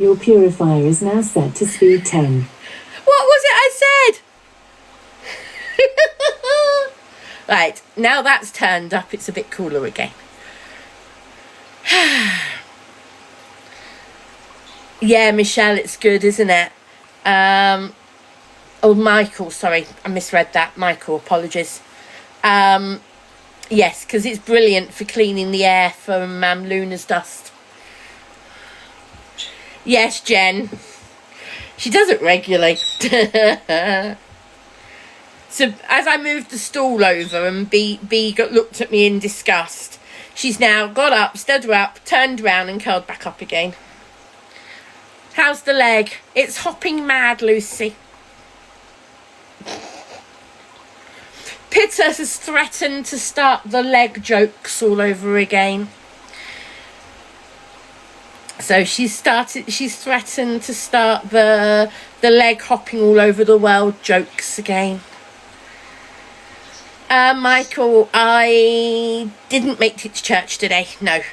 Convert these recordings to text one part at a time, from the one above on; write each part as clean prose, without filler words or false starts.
Your purifier is now set to speed 10. What was it I said? Right, now that's turned up, it's a bit cooler again. Yeah, Michelle, it's good, isn't it? Oh, Michael, sorry, I misread that. Michael, apologies. Yes, because it's brilliant for cleaning the air from Luna's dust. Yes, Jen. She does it regularly. So as I moved the stool over and B looked at me in disgust, she's now got up, stood her up, turned around and curled back up again. How's the leg? It's hopping mad, Lucy. Pitta has threatened to start the leg jokes all over again. So she's threatened to start the leg hopping all over the world jokes again. Michael, I didn't make it to church today. No,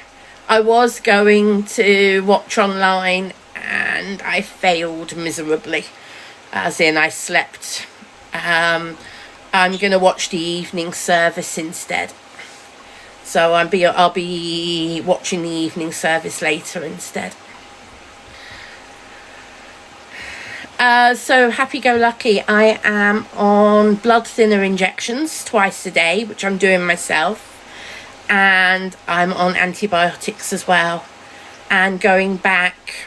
I was going to watch online and I failed miserably, as in I slept. I'm going to watch the evening service instead. So I'll be watching the evening service later instead. So happy-go-lucky, I am on blood thinner injections twice a day, which I'm doing myself, and I'm on antibiotics as well. And going back,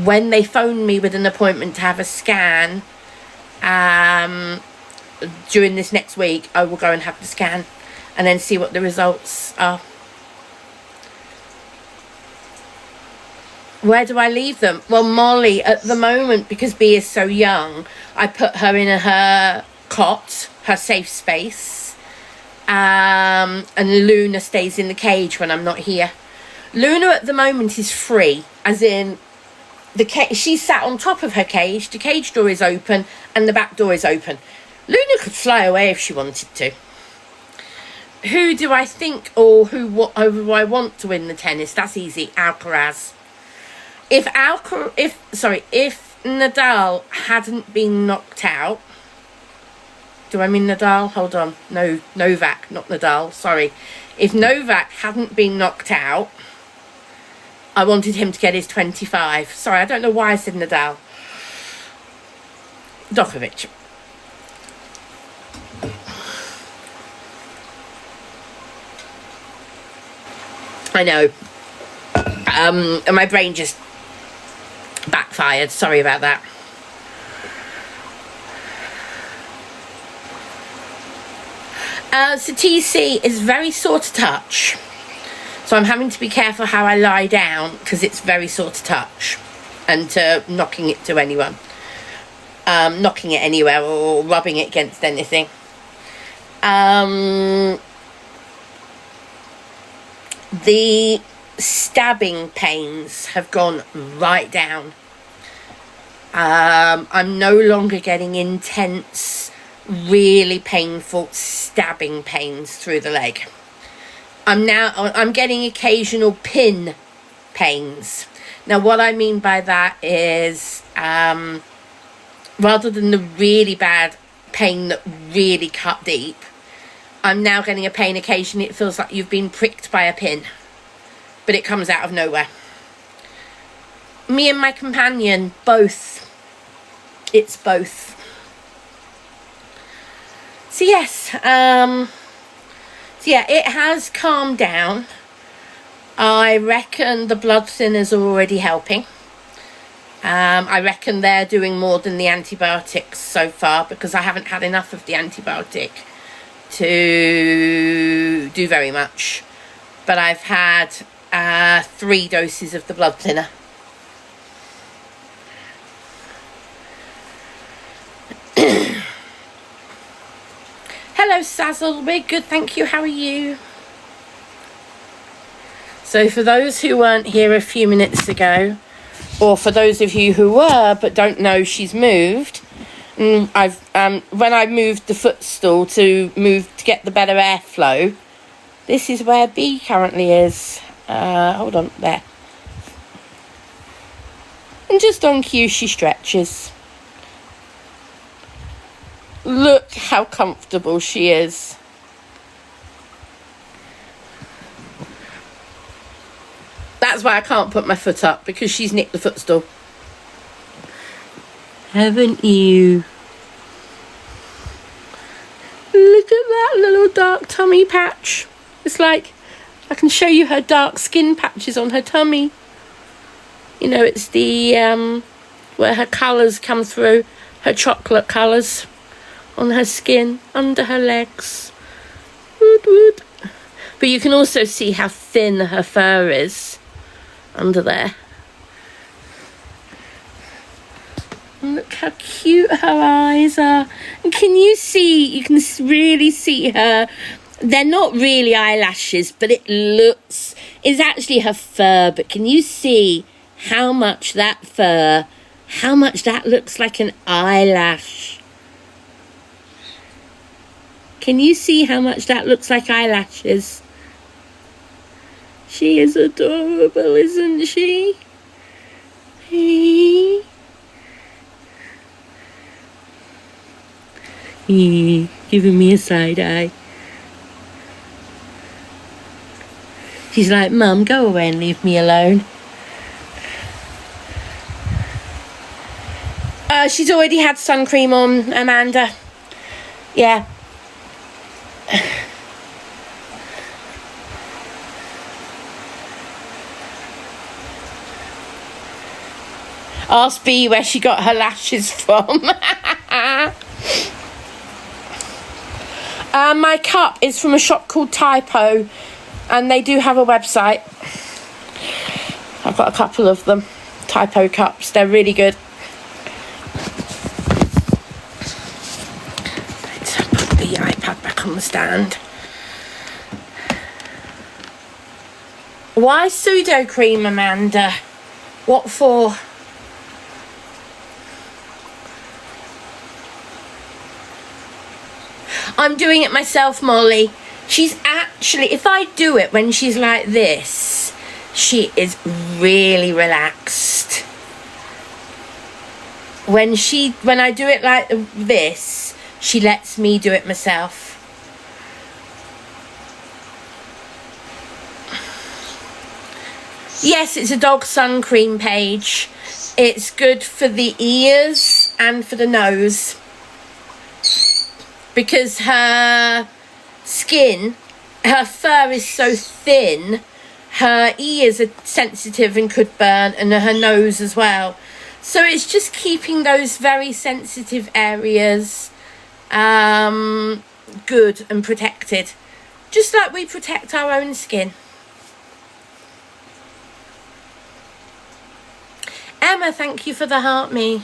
when they phoned me with an appointment to have a scan, during this next week, I will go and have the scan and then see what the results are. Where do I leave them? Well, Molly, at the moment, because B is so young, I put her in her cot, her safe space, and Luna stays in the cage when I'm not here. Luna at the moment is free, as in she's sat on top of her cage, the cage door is open and the back door is open. Luna could fly away if she wanted to. Who do I think, or who I want to win the tennis? That's easy. Alcaraz. If Nadal hadn't been knocked out, do I mean Nadal? Hold on. No, Novak, not Nadal. Sorry. If Novak hadn't been knocked out, I wanted him to get his 25. Sorry, I don't know why I said Nadal. Djokovic. I know. And my brain just backfired. Sorry about that. So TC is very sore to touch. So I'm having to be careful how I lie down because it's very sore to touch and to knocking it to anyone. Knocking it anywhere or rubbing it against anything. The stabbing pains have gone right down. I'm no longer getting intense, really painful stabbing pains through the leg. I'm getting occasional pin pains. Now what I mean by that is rather than the really bad pain that really cut deep, I'm now getting a pain occasionally. It feels like you've been pricked by a pin, but it comes out of nowhere. Me and my companion, both. It's both. So yes, yeah, it has calmed down. I reckon the blood thinners are already helping. I reckon they're doing more than the antibiotics so far because I haven't had enough of the antibiotic to do very much. But I've had 3 doses of the blood thinner. Hello Sazzle, we're good, thank you, how are you? So for those who weren't here a few minutes ago, or for those of you who were but don't know, she's moved. When I moved the footstool to get the better airflow, this is where B currently is. Hold on, there. And just on cue, she stretches. Look how comfortable she is. That's why I can't put my foot up, because she's nicked the footstool. Haven't you? Look at that little dark tummy patch. It's like, I can show you her dark skin patches on her tummy. You know, it's the, where her colours come through, her chocolate colours on her skin, under her legs. Woot woot. But you can also see how thin her fur is under there. And look how cute her eyes are. And can you see, you can really see her, they're not really eyelashes, but it looks, it's actually her fur, but can you see how much that fur, how much that looks like an eyelash? Can you see how much that looks like eyelashes? She is adorable, isn't she? Hey. Giving me a side eye. She's like, Mum, go away and leave me alone. She's already had sun cream on, Amanda. Yeah. Ask B where she got her lashes from. My cup is from a shop called Typo, and they do have a website. I've got a couple of them. Typo cups, they're really good. Let's put the iPad back on the stand. Why pseudo cream, Amanda? What for? I'm doing it myself, Molly. She's actually, if I do it when she's like this, she is really relaxed. When I do it like this, she lets me do it myself. Yes, it's a dog sun cream, Paige. It's good for the ears and for the nose. Because her skin, her fur is so thin, her ears are sensitive and could burn, and her nose as well. So it's just keeping those very sensitive areas good and protected. Just like we protect our own skin. Emma, thank you for the heart me.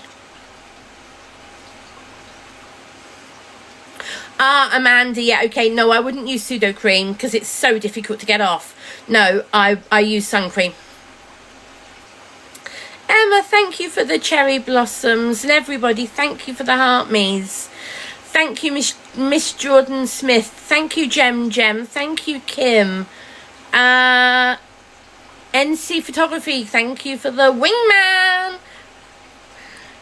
Amanda, yeah, okay, no, I wouldn't use pseudo cream because it's so difficult to get off. No, I use sun cream. Emma, thank you for the cherry blossoms, and everybody, thank you for the heart me's. Thank you, Miss Jordan Smith. Thank you, Jem. Thank you, Kim. NC Photography, thank you for the wingman.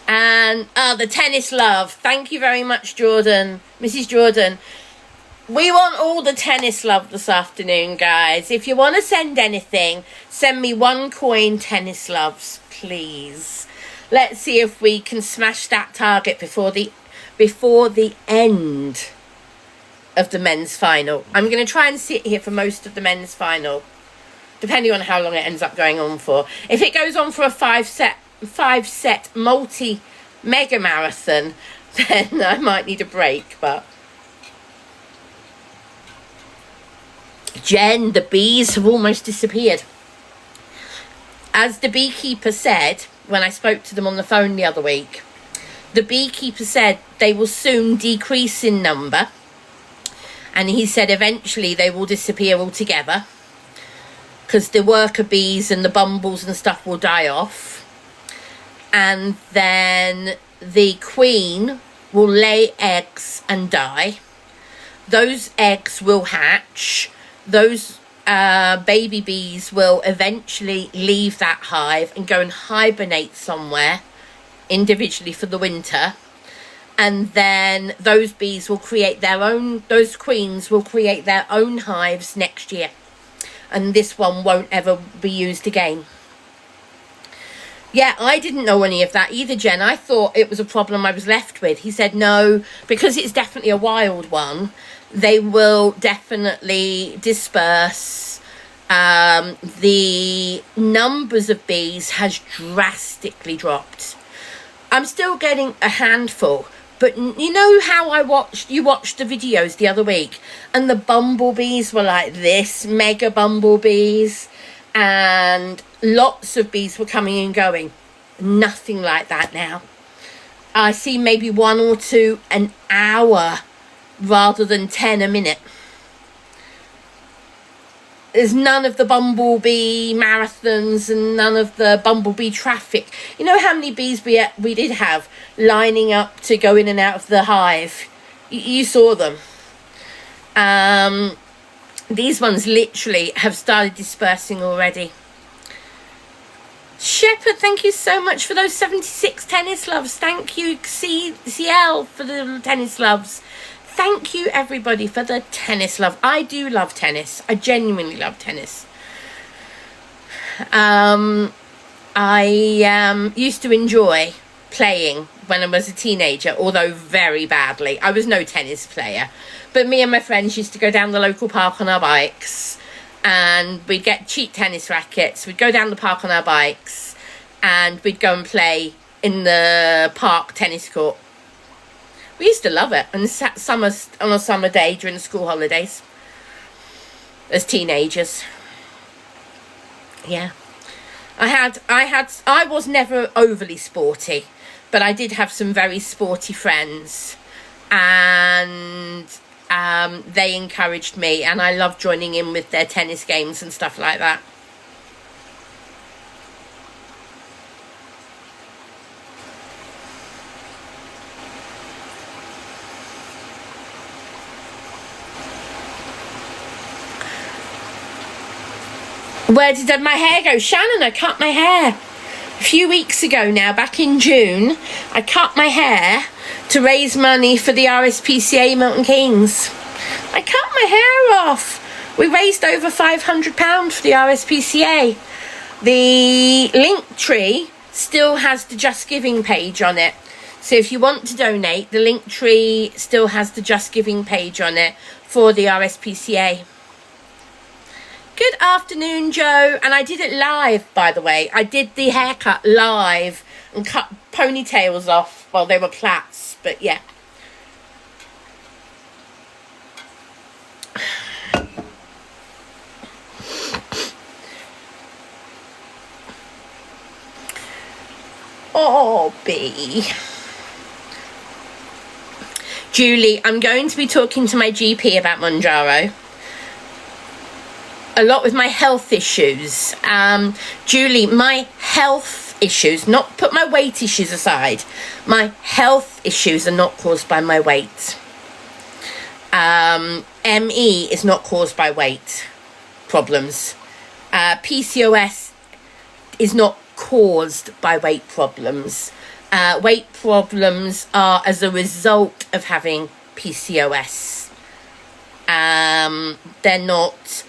And the tennis love, thank you very much, Jordan, Mrs. Jordan. We want all the tennis love this afternoon, guys. If you want to send anything, send me 1 coin tennis loves, please. Let's see if we can smash that target before the end of the men's final. I'm going to try and sit here for most of the men's final, depending on how long it ends up going on for. If it goes on for a 5-set multi-mega marathon, then I might need a break. But Jen, the bees have almost disappeared. As the beekeeper said when I spoke to them on the phone the other week, the beekeeper said they will soon decrease in number, and he said eventually they will disappear altogether because the worker bees and the bumbles and stuff will die off. And then the queen will lay eggs and die. Those eggs will hatch. Those baby bees will eventually leave that hive and go and hibernate somewhere individually for the winter, and then those bees will create their own, those queens will create their own hives next year, and this one won't ever be used again. Yeah, I didn't know any of that either, Jen. I thought it was a problem I was left with. He said no, because it's definitely a wild one, they will definitely disperse. The numbers of bees has drastically dropped. I'm still getting a handful, but you know how you watched the videos the other week, and the bumblebees were like this, mega bumblebees, and lots of bees were coming and going. Nothing like that now. I see maybe 1 or 2 an hour rather than 10 a minute. There's none of the bumblebee marathons and none of the bumblebee traffic. You know how many bees we did have lining up to go in and out of the hive? You saw them. These ones literally have started dispersing already. Shepherd, thank you so much for those 76 tennis loves. Thank you, CL, for the tennis loves. Thank you, everybody, for the tennis love. I do love tennis. I genuinely love tennis. I used to enjoy playing when I was a teenager, although very badly. I was no tennis player. But me and my friends used to go down the local park on our bikes, and we'd get cheap tennis rackets. We'd go down the park on our bikes, and we'd go and play in the park tennis court. We used to love it, and on a summer day during the school holidays as teenagers. Yeah, I was never overly sporty, but I did have some very sporty friends, and they encouraged me, and I loved joining in with their tennis games and stuff like that. Where did my hair go? Shannon, I cut my hair a few weeks ago now, back in June. I cut my hair to raise money for the RSPCA Milton Keynes. I cut my hair off. We raised over £500 for the RSPCA. The link tree still has the Just Giving page on it. So if you want to donate, the link tree still has the Just Giving page on it for the RSPCA. Good afternoon, Joe. And I did it live, by the way. I did the haircut live and cut ponytails off while they were plaits, but yeah. Oh, B. Julie, I'm going to be talking to my GP about Monjaro. A lot with my health issues. Julie, my health issues, not put my weight issues aside, my health issues are not caused by my weight. ME is not caused by weight problems. PCOS is not caused by weight problems. Weight problems are as a result of having PCOS. They're not...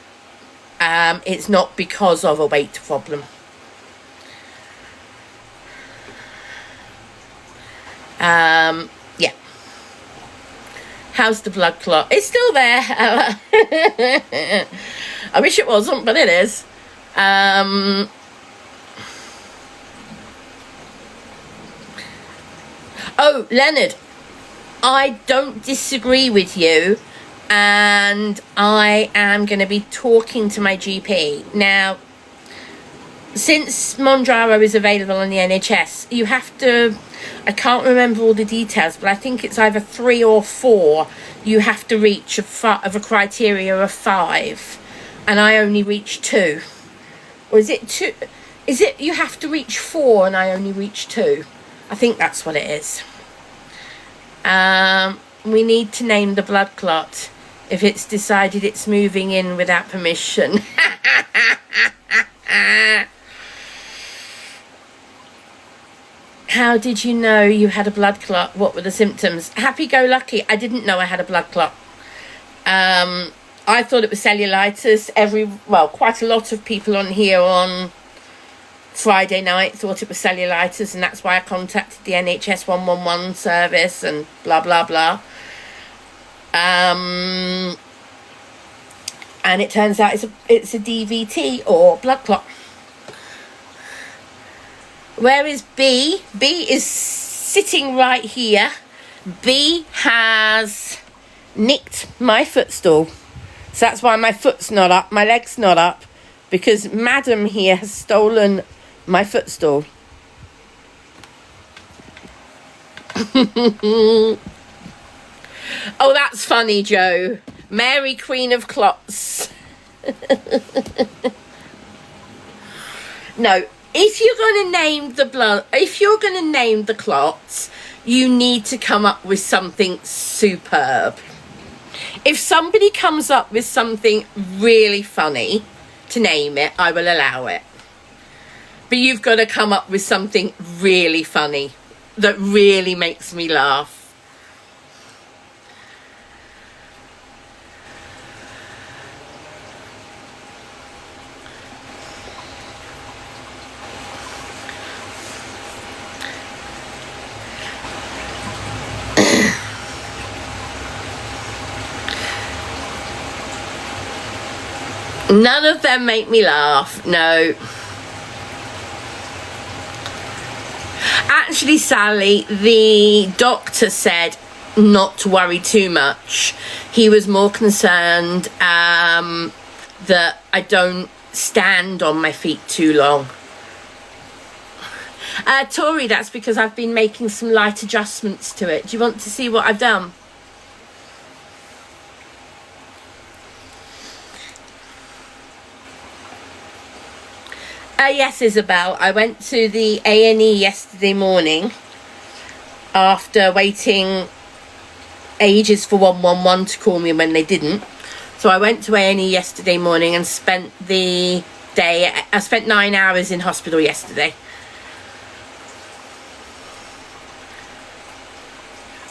it's not because of a weight problem. Yeah. How's the blood clot? It's still there. I wish it wasn't, but it is. Oh, Leonard, I don't disagree with you. And I am going to be talking to my GP. Now, since Monjaro is available on the NHS, you have to, I can't remember all the details, but I think it's either 3 or 4 you have to reach of a criteria of 5. And I only reached 2. Or is it 2? Is it you have to reach 4 and I only reached 2? I think that's what it is. We need to name the blood clot. if it's decided it's moving in without permission. How did you know you had a blood clot? What were the symptoms? Happy-go-lucky. I didn't know I had a blood clot. I thought it was cellulitis. Quite a lot of people on here on Friday night thought it was cellulitis, and that's why I contacted the NHS 111 service and blah, blah, blah. And it turns out it's a DVT or blood clot. Where is B? B is sitting right here. B has nicked my footstool. So that's why my foot's not up, my leg's not up, because Madam here has stolen my footstool. Oh, that's funny, Joe. Mary, Queen of Clots. No. If you're going to name the clots, you need to come up with something superb. If somebody comes up with something really funny to name it, I will allow it. But you've got to come up with something really funny that really makes me laugh. None of them make me laugh, no. Actually, Sally, the doctor said not to worry too much. He was more concerned that I don't stand on my feet too long. Tori, that's because I've been making some light adjustments to it. Do you want to see what I've done? Yes, Isabel, I went to the A&E yesterday morning after waiting ages for 111 to call me when they didn't. So I went to A&E yesterday morning and spent the day, I spent 9 hours in hospital yesterday.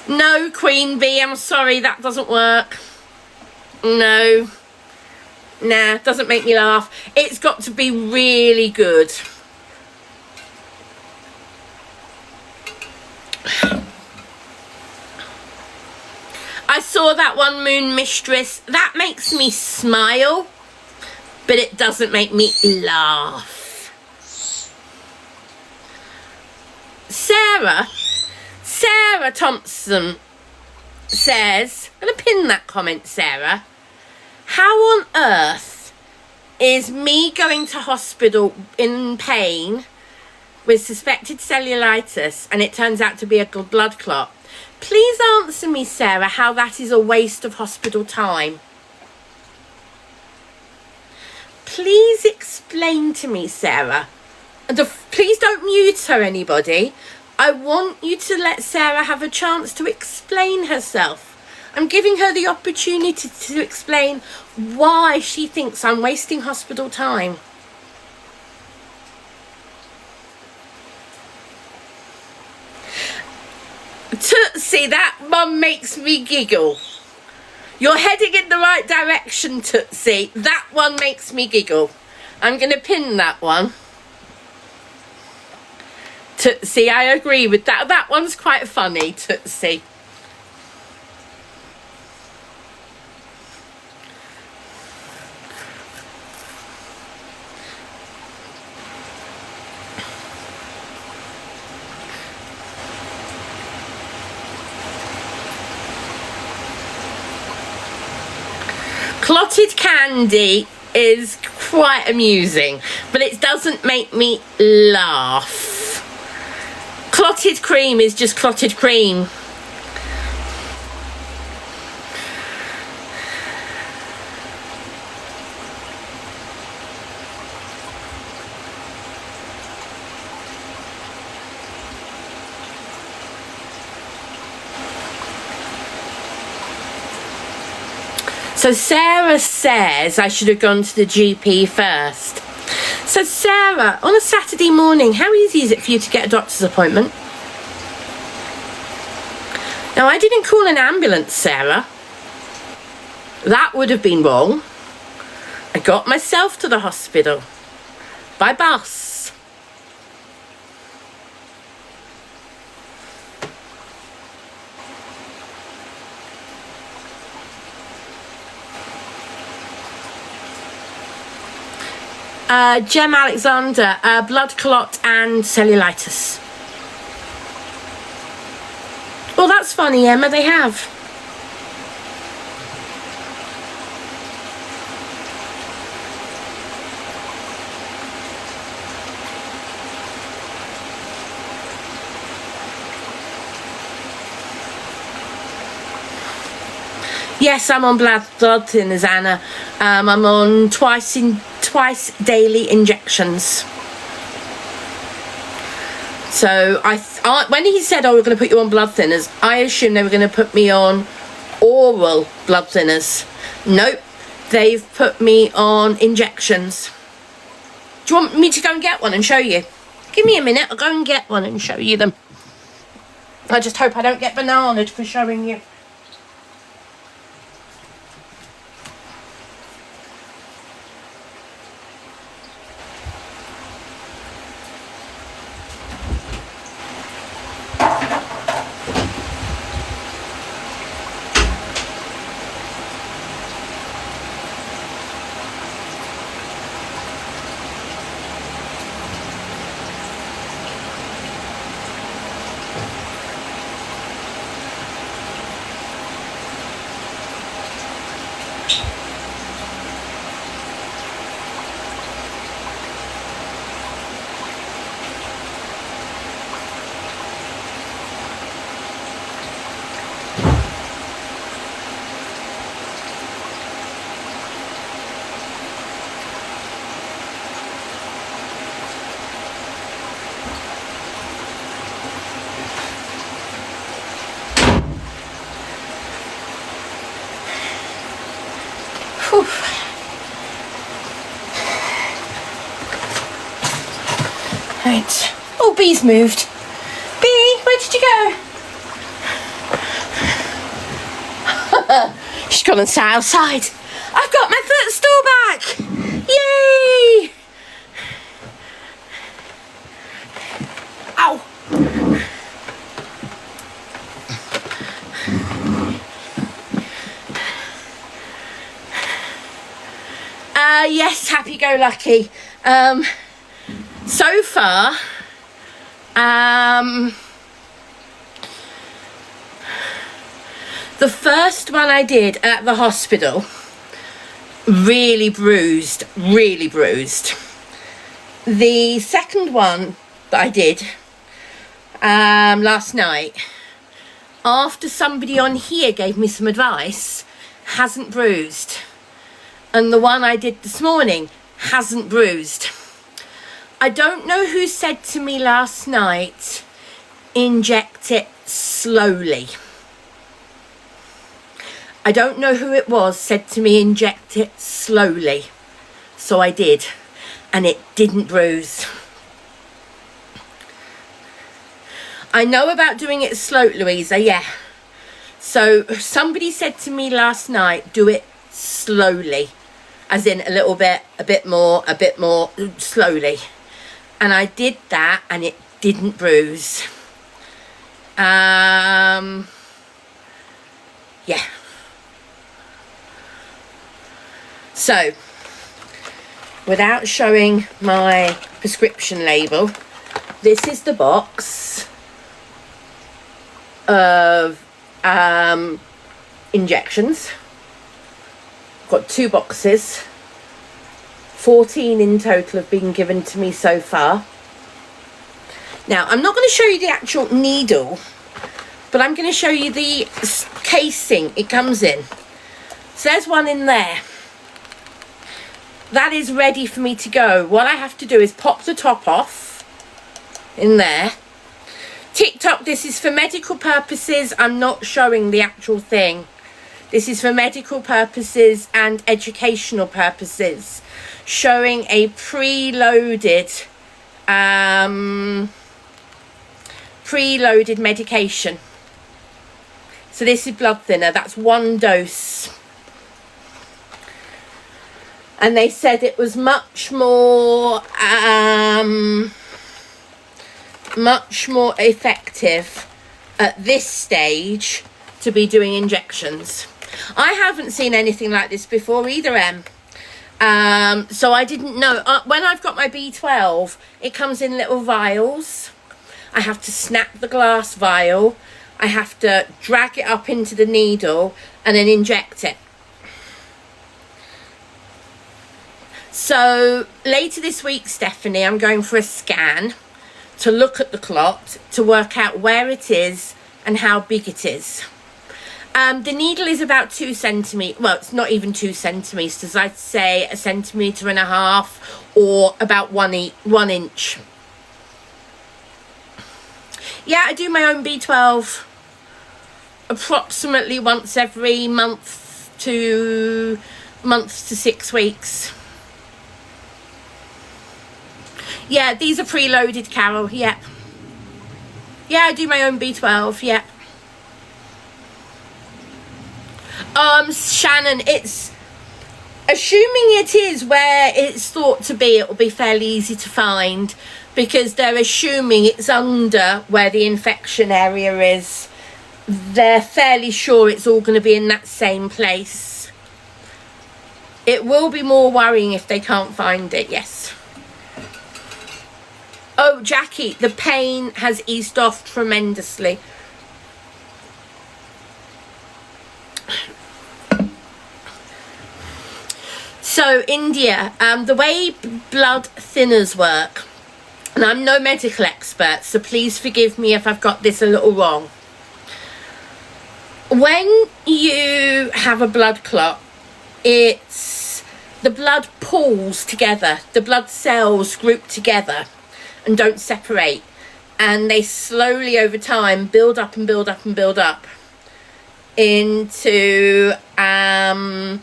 No, Queen Bee, I'm sorry, that doesn't work. No. Nah, doesn't make me laugh. It's got to be really good. I saw that one, Moon Mistress. That makes me smile, but it doesn't make me laugh. Sarah Thompson says, I'm going to pin that comment, Sarah. How on earth is me going to hospital in pain with suspected cellulitis and it turns out to be a blood clot? Please answer me, Sarah, how that is a waste of hospital time. Please explain to me, Sarah. Please don't mute her, anybody. I want you to let Sarah have a chance to explain herself. I'm giving her the opportunity to explain why she thinks I'm wasting hospital time. Tootsie, that mum makes me giggle. You're heading in the right direction, Tootsie. That one makes me giggle. I'm going to pin that one. Tootsie, I agree with that. That one's quite funny, Tootsie. Clotted candy is quite amusing, but it doesn't make me laugh. Clotted cream is just clotted cream. So Sarah says I should have gone to the GP first. So Sarah, on a Saturday morning, how easy is it for you to get a doctor's appointment? Now, I didn't call an ambulance, Sarah. That would have been wrong. I got myself to the hospital by bus. Jem Alexander, blood clot and cellulitis. Well, that's funny, Emma, they have. Yes, I'm on blood thinners, Anna. I'm on twice daily injections. So when he said, "Oh, we're going to put you on blood thinners," I assumed they were going to put me on oral blood thinners. Nope, they've put me on injections. Do you want me to go and get one and show you? Give me a minute, I'll go and get one and show you them. I just hope I don't get bananaed for showing you. Right. Oh, Bee's moved. Bee, where did you go? She's gone and sat outside. I've got my footstool back. Yay! Ow. Yes, happy-go-lucky. So far, the first one I did at the hospital, really bruised. The second one that I did last night, after somebody on here gave me some advice, hasn't bruised. And the one I did this morning hasn't bruised. I don't know who said to me last night, inject it slowly. I don't know who it was said to me, inject it slowly. So I did, and it didn't bruise. I know about doing it slow, Louisa, yeah. So somebody said to me last night, do it slowly. As in a little bit, a bit more, slowly. And I did that, and it didn't bruise. Yeah. So, without showing my prescription label, this is the box of injections. Got 2 boxes. 14 in total have been given to me so far. Now, I'm not going to show you the actual needle, but I'm going to show you the casing it comes in. So there's one in there. That is ready for me to go. What I have to do is pop the top off in there. TikTok, this is for medical purposes. I'm not showing the actual thing. This is for medical purposes and educational purposes, showing a preloaded medication. So this is blood thinner. That's 1 dose. And they said it was much more effective at this stage to be doing injections. I haven't seen anything like this before either, Em. So I didn't know. When I've got my B12, it comes in little vials. I have to snap the glass vial. I have to drag it up into the needle and then inject it. So later this week, Stephanie, I'm going for a scan to look at the clot, to work out where it is and how big it is. The needle is about 2 centimetres. Well, it's not even 2 centimetres. I'd say 1.5 centimetres or about 1 inch. Yeah, I do my own B12 approximately once every month to 6 weeks. Yeah, these are preloaded, Carol. Yep. Yeah, I do my own B12. Yep. Shannon, it's assuming it is where it's thought to be, it will be fairly easy to find, because they're assuming it's under where the infection area is. They're fairly sure it's all going to be in that same place. It will be more worrying if they can't find it, yes. Oh, Jackie, the pain has eased off tremendously. So, India, the way blood thinners work, and I'm no medical expert, so please forgive me if I've got this a little wrong. When you have a blood clot, it's the blood pools together, the blood cells group together and don't separate, and they slowly over time build up and build up and build up into a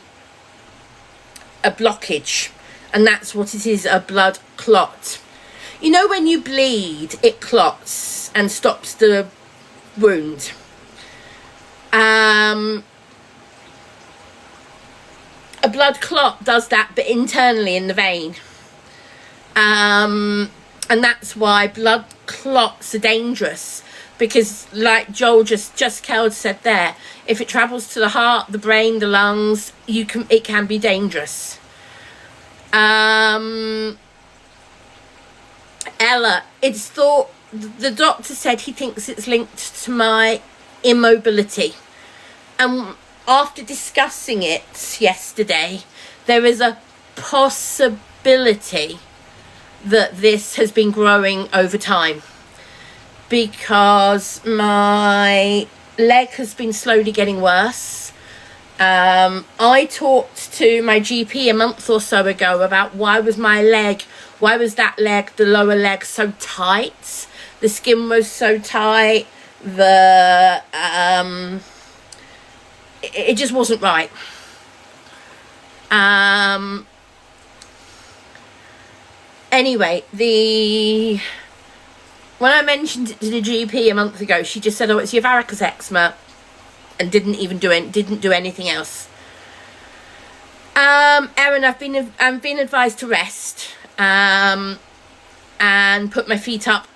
blockage, and that's what it is, a blood clot. You know, when you bleed, it clots and stops the wound. A blood clot does that, but internally in the vein. And that's why blood clots are dangerous, because like Joel just said there, if it travels to the heart, the brain, the lungs, it can be dangerous. Ella, it's thought, the doctor said he thinks it's linked to my immobility, and after discussing it yesterday, there is a possibility that this has been growing over time, because my leg has been slowly getting worse. I talked to my GP a month or so ago about why was that leg, the lower leg, so tight. The skin was so tight, it just wasn't right. Anyway, when I mentioned it to the GP a month ago, she just said, "Oh, it's your varicose eczema," and didn't do anything else. Erin, I've been advised to rest and put my feet up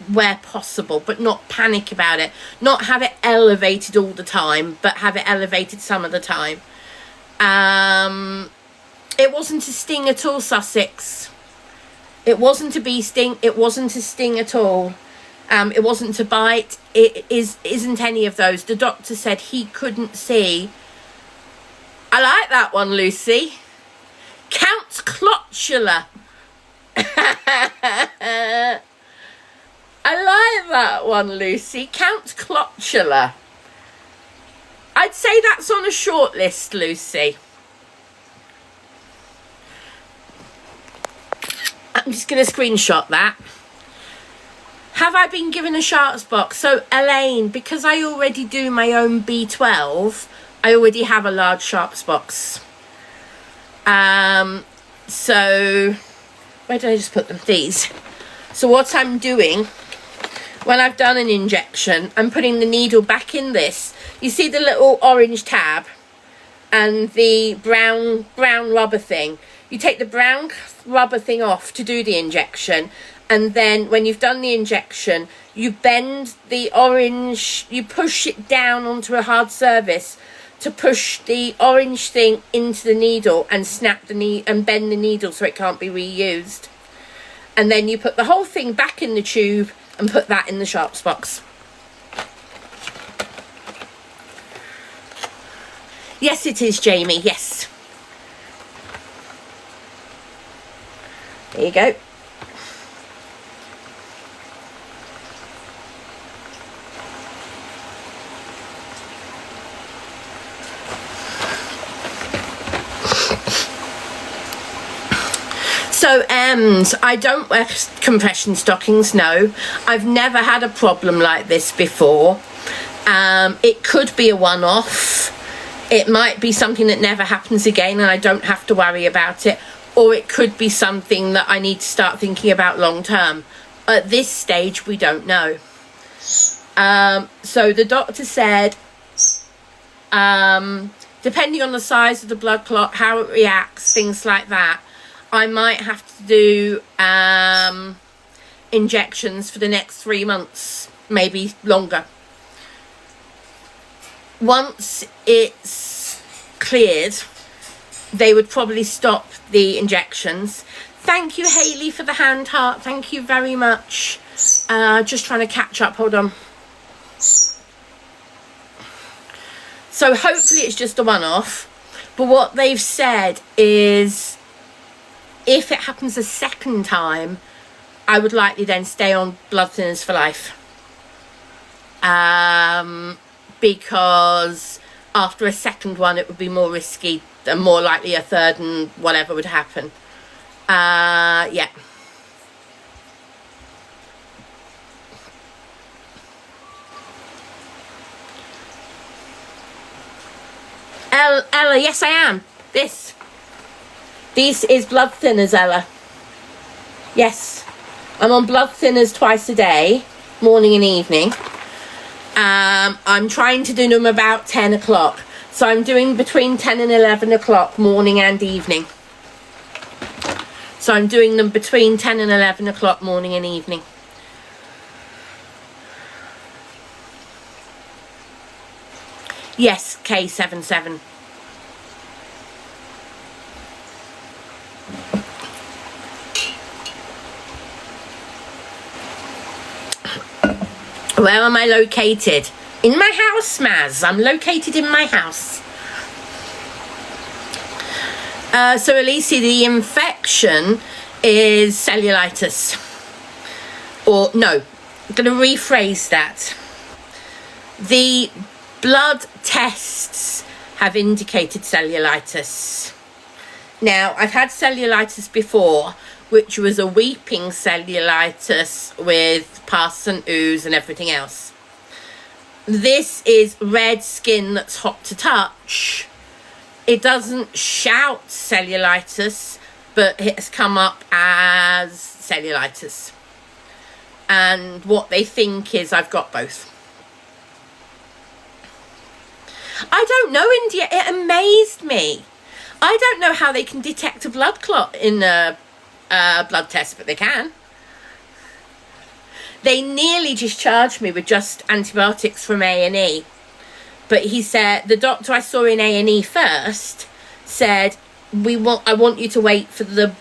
where possible, but not panic about it. Not have it elevated all the time, but have it elevated some of the time. It wasn't a sting at all, Sussex. It wasn't a bee sting. It wasn't a sting at all. It wasn't a bite. It isn't any of those. The doctor said he couldn't see. I like that one, Lucy. Count Clotula. I like that one, Lucy. Count Clotula. I'd say that's on a short list, Lucy. I'm just going to screenshot that. Have I been given a sharks box? So, Elaine, because I already do my own B12, I already have a large sharps box. So where did I just put them? These. So what I'm doing, when I've done an injection, I'm putting the needle back in this. You see the little orange tab and the brown rubber thing. You take the brown rubber thing off to do the injection, and then when you've done the injection, you bend the orange, you push it down onto a hard surface to push the orange thing into the needle and snap the and bend the needle so it can't be reused. And then you put the whole thing back in the tube and put that in the sharps box. Yes, it is, Jamie, yes. There you go. So, I don't wear compression stockings, no. I've never had a problem like this before. It could be a one-off. It might be something that never happens again and I don't have to worry about it. Or it could be something that I need to start thinking about long-term. At this stage, we don't know. So the doctor said, depending on the size of the blood clot, how it reacts, things like that, I might have to do injections for the next 3 months, maybe longer. Once it's cleared, they would probably stop the injections. Thank you, Hayley, for the hand heart. Thank you very much. Just trying to catch up. Hold on. So hopefully it's just a one-off. But what they've said is, if it happens a second time, I would likely then stay on blood thinners for life. Because after a second one, it would be more risky and more likely a third and whatever would happen. Yeah. Ella, yes I am. This is blood thinners, Ella. Yes, I'm on blood thinners twice a day, morning and evening. I'm trying to do them about 10 o'clock. So I'm doing between 10 and 11 o'clock, morning and evening. So I'm doing them between 10 and 11 o'clock, morning and evening. Yes, K77. Where am I located? In my house, Maz. I'm located in my house. So, Alicia, the infection is cellulitis. Or, no, I'm going to rephrase that. The blood tests have indicated cellulitis. Now, I've had cellulitis before, which was a weeping cellulitis with pus and ooze and everything else. This is red skin that's hot to touch. It doesn't shout cellulitis, but it has come up as cellulitis. And what they think is I've got both. I don't know, India. It amazed me. I don't know how they can detect a blood clot in a blood test, but they can. They nearly discharged me with just antibiotics from A&E. But he said, the doctor I saw in A&E first said, I want you to wait for the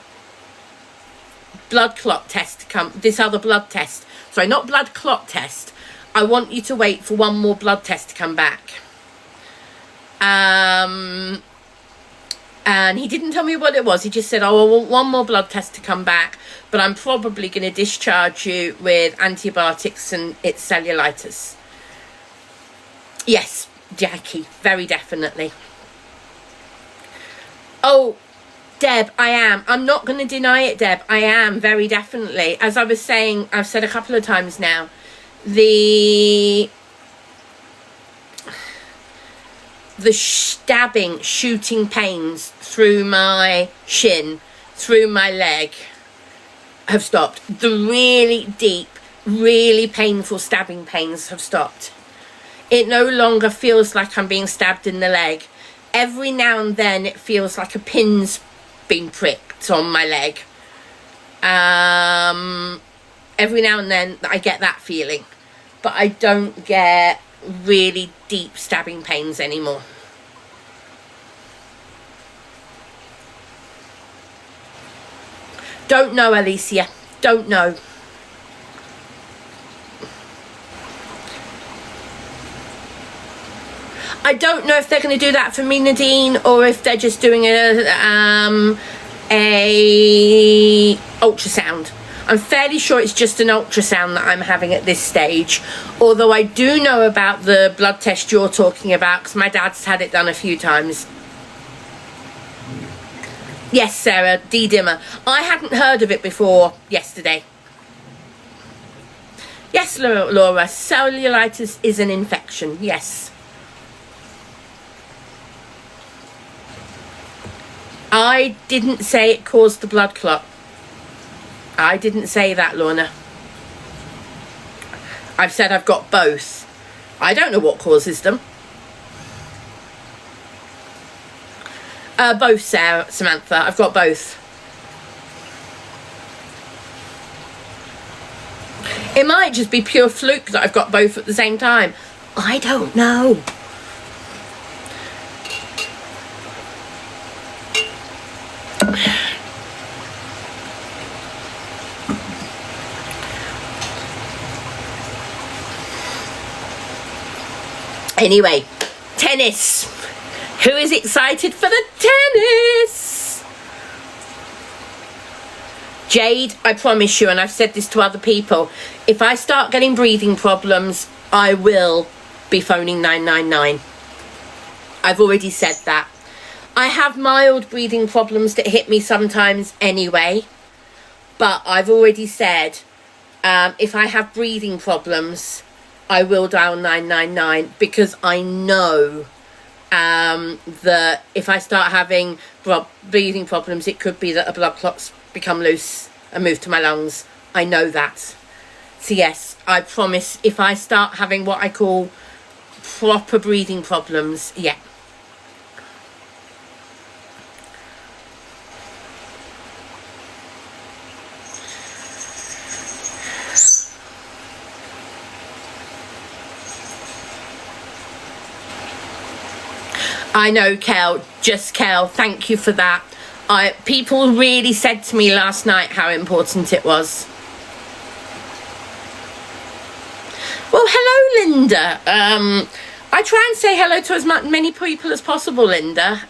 blood clot test to come, this other blood test. Sorry, not blood clot test. I want you to wait for one more blood test to come back. And he didn't tell me what it was. He just said, oh, I want one more blood test to come back, but I'm probably going to discharge you with antibiotics and it's cellulitis. Yes, Jackie, very definitely. Oh, Deb, I am. I'm not going to deny it, Deb. I am, very definitely. As I was saying, I've said a couple of times now, the the stabbing, shooting pains through my shin, through my leg, have stopped. The really deep, really painful stabbing pains have stopped. It no longer feels like I'm being stabbed in the leg. Every now and then it feels like a pin's been pricked on my leg. Every now and then I get that feeling, but I don't get really deep stabbing pains anymore. Don't know, Alicia. Don't know. I don't know if they're going to do that for me, Nadine, or if they're just doing a ultrasound. I'm fairly sure it's just an ultrasound that I'm having at this stage, although I do know about the blood test you're talking about because my dad's had it done a few times. Yes, Sarah, D-dimmer. I hadn't heard of it before yesterday. Yes, Laura, cellulitis is an infection, yes. I didn't say it caused the blood clot. I didn't say that, Lorna. I've said I've got both. I don't know what causes them. Both, Sarah, Samantha. I've got both. It might just be pure fluke that I've got both at the same time. I don't know. Anyway, tennis. Who is excited for the tennis? Jade, I promise you, and I've said this to other people, if I start getting breathing problems, I will be phoning 999. I've already said that. I have mild breathing problems that hit me sometimes anyway, but I've already said if I have breathing problems, I will dial 999 because I know that if I start having breathing problems, it could be that a blood clot's become loose and moved to my lungs. I know that. So yes, I promise if I start having what I call proper breathing problems, yeah. I know, Kel, just Kel, thank you for that. People really said to me last night how important it was. Well, hello, Linda. I try and say hello to as many people as possible, Linda.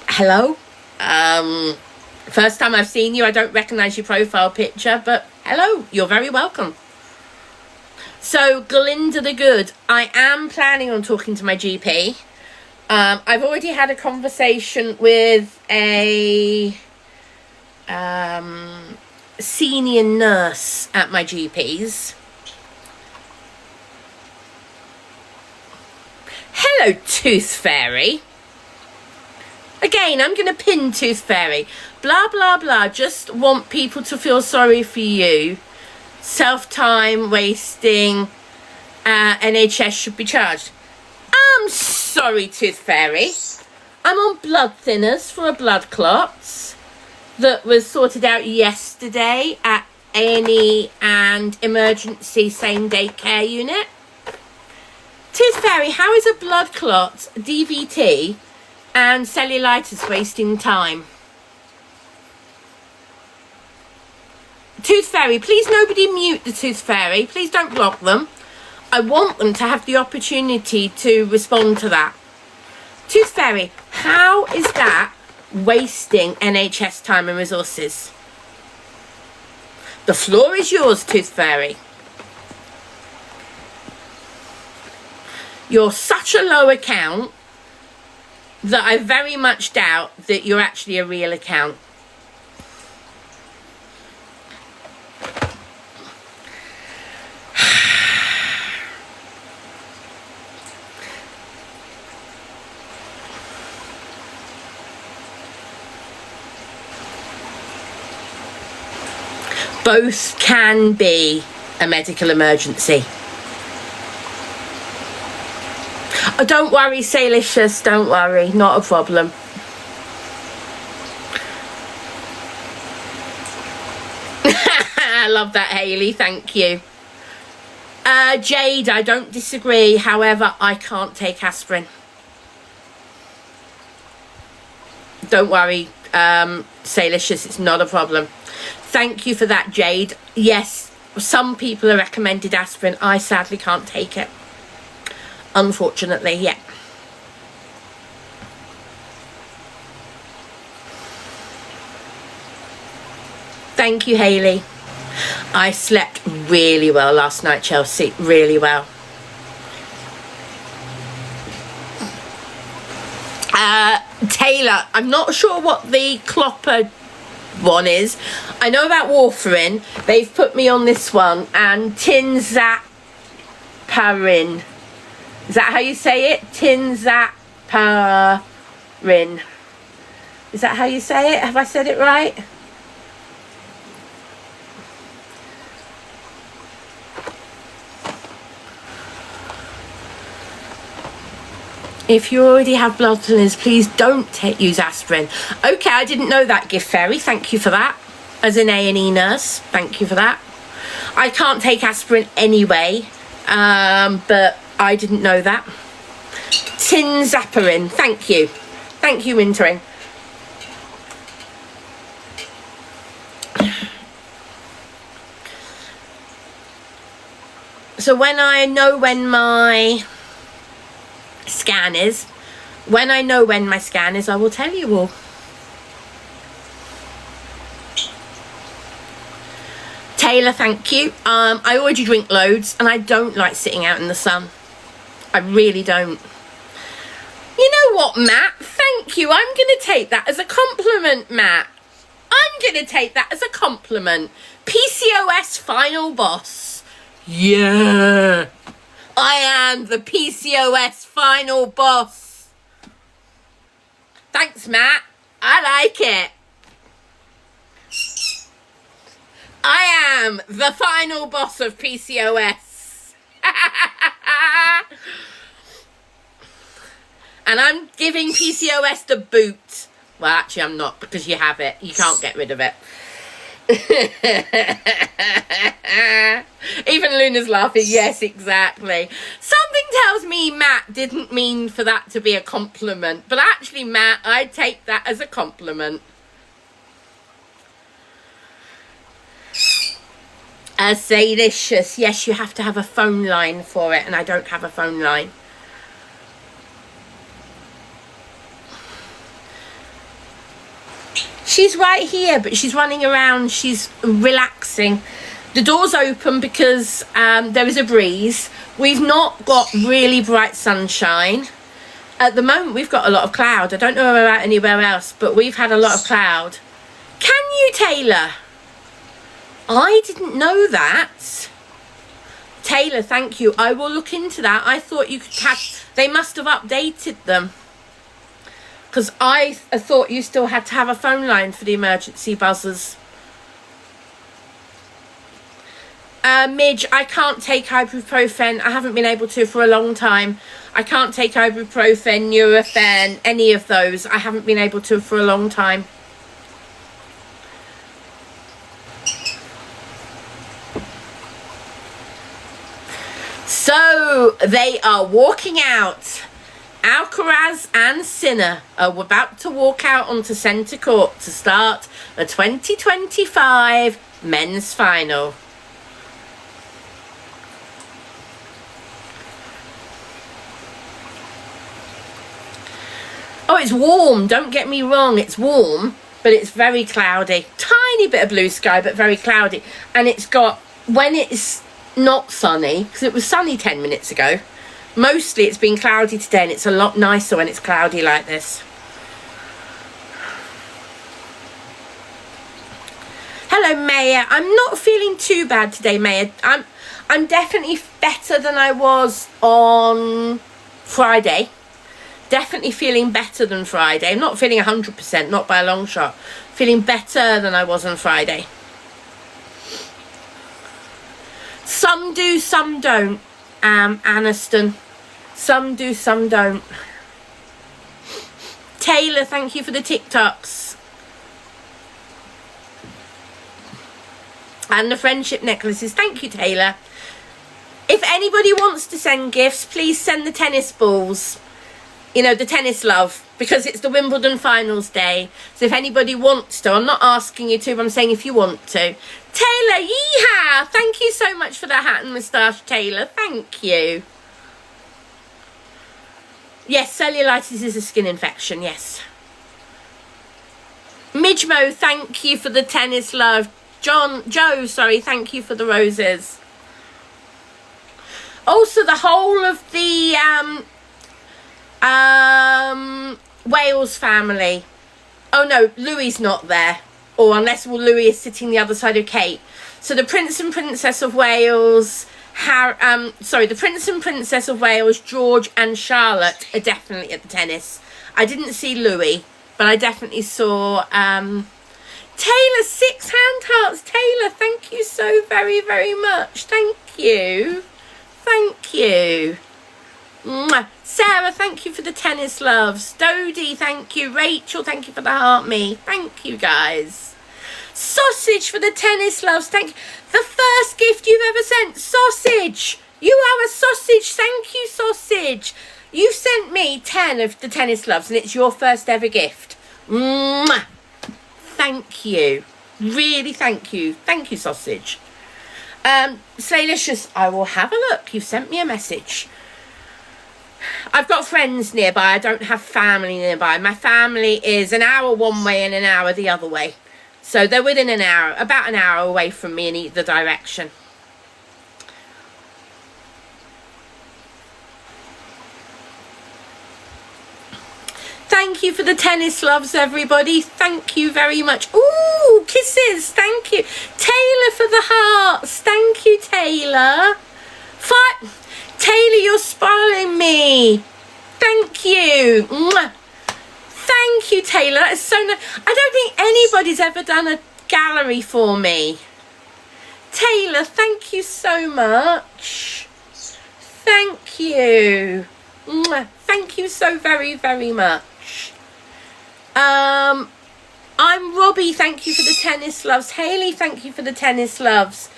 Hello. First time I've seen you, I don't recognise your profile picture, but hello, you're very welcome. So, Glinda the Good, I am planning on talking to my GP. I've already had a conversation with a senior nurse at my GP's. Hello, Tooth Fairy. Again, I'm going to pin Tooth Fairy. Blah, blah, blah. Just want people to feel sorry for you. Self-time wasting. NHS should be charged. I'm sorry, Tooth Fairy. I'm on blood thinners for a blood clot that was sorted out yesterday at A&E and emergency same-day care unit. Tooth Fairy, how is a blood clot, DVT, and cellulitis wasting time? Tooth Fairy, please nobody mute the Tooth Fairy. Please don't block them. I want them to have the opportunity to respond to that. Tooth Fairy, how is that wasting NHS time and resources? The floor is yours, Tooth Fairy. You're such a low account that I very much doubt that you're actually a real account. Both can be a medical emergency. Oh, don't worry, Salicious, don't worry, not a problem. I love that, Hayley, thank you. Jade, I don't disagree, however, I can't take aspirin. Don't worry, Salicious, it's not a problem. Thank you for that, Jade. Yes, some people are recommended aspirin. I sadly can't take it. Unfortunately, yeah. Thank you, Hayley. I slept really well last night, Chelsea. Really well. Taylor, I'm not sure what the Clopper one is. I know about warfarin. They've put me on this one, and tinzaparin. Is that how you say it? Tinzaparin. Is that how you say it? Have I said it right? If you already have blood thinners, please don't use aspirin. Okay, I didn't know that, Gift Fairy. Thank you for that. As an A&E nurse, thank you for that. I can't take aspirin anyway, but I didn't know that. Tinzaparin, thank you. Thank you, Wintering. So when I know when my scan is, I will tell you all. Taylor, thank you. I already drink loads, and I don't like sitting out in the sun. I really don't. You know what, Matt? Thank you. I'm going to take that as a compliment, Matt. I'm going to take that as a compliment. PCOS final boss. Yeah. I am the PCOS final boss. Thanks, Matt. I like it. I am the final boss of PCOS. And I'm giving PCOS the boot. Well, actually, I'm not, because you have it. You can't get rid of it. Even Luna's laughing. Yes, exactly. Something tells me Matt didn't mean for that to be a compliment, but actually, Matt, I'd take that as a compliment. Delicious. Yes, you have to have a phone line for it, and I don't have a phone line. She's right here, but she's running around. She's relaxing. The door's open because there is a breeze. We've not got really bright sunshine. At the moment, we've got a lot of cloud. I don't know about anywhere else, but we've had a lot of cloud. Can you, Taylor? I didn't know that. Taylor, thank you. I will look into that. I thought you could have... They must have updated them. Because I thought you still had to have a phone line for the emergency buzzers. Midge, I can't take ibuprofen. I haven't been able to for a long time. I can't take ibuprofen, Nurofen, any of those. I haven't been able to for a long time. So, they are walking out. Alcaraz and Sinner are about to walk out onto centre court to start the 2025 men's final. Oh, it's warm. Don't get me wrong. It's warm, but it's very cloudy. Tiny bit of blue sky, but very cloudy. And it's got, when it's not sunny, because it was sunny 10 minutes ago, mostly it's been cloudy today, and it's a lot nicer when it's cloudy like this. Hello, Maya. I'm not feeling too bad today, Maya. I'm definitely better than I was on Friday. Definitely feeling better than Friday. I'm not feeling 100%, not by a long shot. Feeling better than I was on Friday. Some do, some don't, Aniston. Some do, some don't. Taylor, thank you for the TikToks. And the friendship necklaces. Thank you, Taylor. If anybody wants to send gifts, please send the tennis balls. You know, the tennis love, because it's the Wimbledon finals day. So if anybody wants to, I'm not asking you to, but I'm saying if you want to. Taylor, yeehaw! Thank you so much for the hat and moustache, Taylor. Thank you. Yes, cellulitis is a skin infection, yes. Midgemo, thank you for the tennis love. Joe, sorry, thank you for the roses. Also, the whole of the Wales family. Oh no, Louis's not there. Or unless Louis is sitting the other side of Kate. So the Prince and Princess of Wales, the Prince and Princess of Wales, George and Charlotte are definitely at the tennis. I didn't see Louis, but I definitely saw Taylor, 6 hand hearts. Taylor, thank you so very, very much. Thank you. Thank you. Mwah. Sarah, thank you for the tennis loves. Dodie, thank you. Rachel, thank you for the heart me. Thank you, guys. Sausage for the tennis loves. Thank you. The first gift you've ever sent. Sausage. You are a sausage. Thank you, Sausage. You've sent me 10 of the tennis loves, and it's your first ever gift. Mwah. Thank you. Really, thank you. Thank you, Sausage. Slaylicious, I will have a look. You've sent me a message. I've got friends nearby. I don't have family nearby. My family is an hour one way and an hour the other way. So they're within an hour, about an hour away from me in either direction. Thank you for the tennis loves, everybody. Thank you very much. Ooh, kisses. Thank you. Taylor for the hearts. Thank you, Taylor. Taylor, you're spoiling me. Thank you. Mwah. Thank you, Taylor. It's so nice. I don't think anybody's ever done a gallery for me. Taylor, thank you so much. Thank you. Mwah. Thank you so very, very much. I'm Robbie, thank you for the tennis loves. Hayley, thank you for the tennis loves.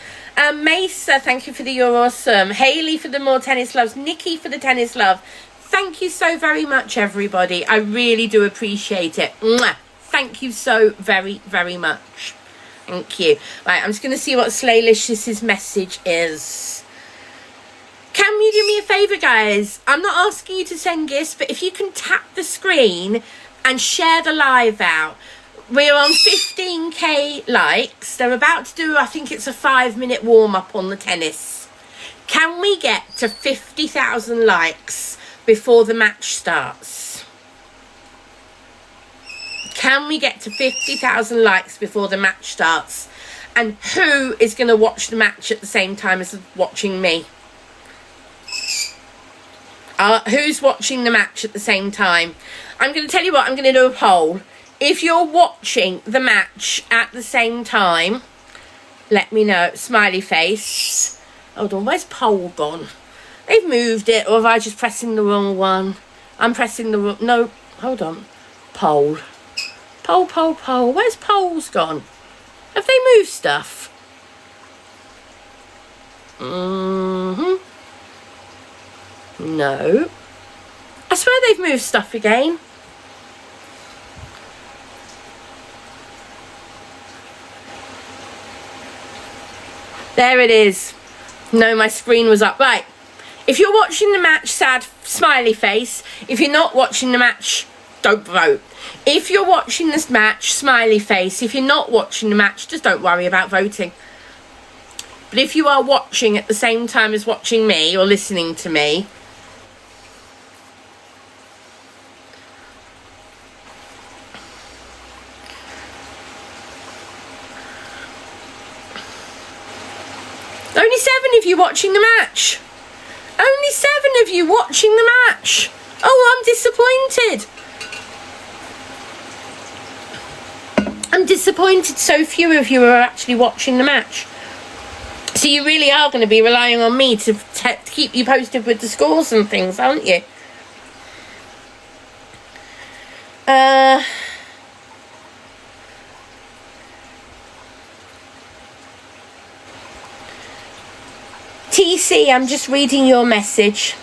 Mesa, thank you for the you're awesome. Hayley for the more tennis loves. Nikki for the tennis love. Thank you so very much, everybody. I really do appreciate it. Mwah. Thank you so very, very much. Thank you. Right, I'm just going to see what Slaylicious's message is. Can you do me a favour, guys? I'm not asking you to send gifts, but if you can tap the screen and share the live out. We're on 15k likes. They're about to do, I think it's a 5-minute warm-up on the tennis. Can we get to 50,000 likes before the match starts? Can we get to 50,000 likes before the match starts? And who is going to watch the match at the same time as watching me? Who's watching the match at the same time? I'm going to tell you what, I'm going to do a poll. If you're watching the match at the same time, let me know. Smiley face. Hold on, where's poll gone? They've moved it, or have I just pressing the wrong one? I'm pressing the wrong... No, hold on. Poll. Poll. Where's polls gone? Have they moved stuff? No. I swear they've moved stuff again. There it is. No, my screen was up. Right. If you're watching the match, sad smiley face. If you're not watching the match, don't vote. If you're watching this match, smiley face. If you're not watching the match, just don't worry about voting. But if you are watching at the same time as watching me or listening to me, only 7 of you watching the match. Only 7 of you watching the match. Oh, I'm disappointed. I'm disappointed so few of you are actually watching the match. So you really are going to be relying on me to keep you posted with the scores and things, aren't you? TC, I'm just reading your message.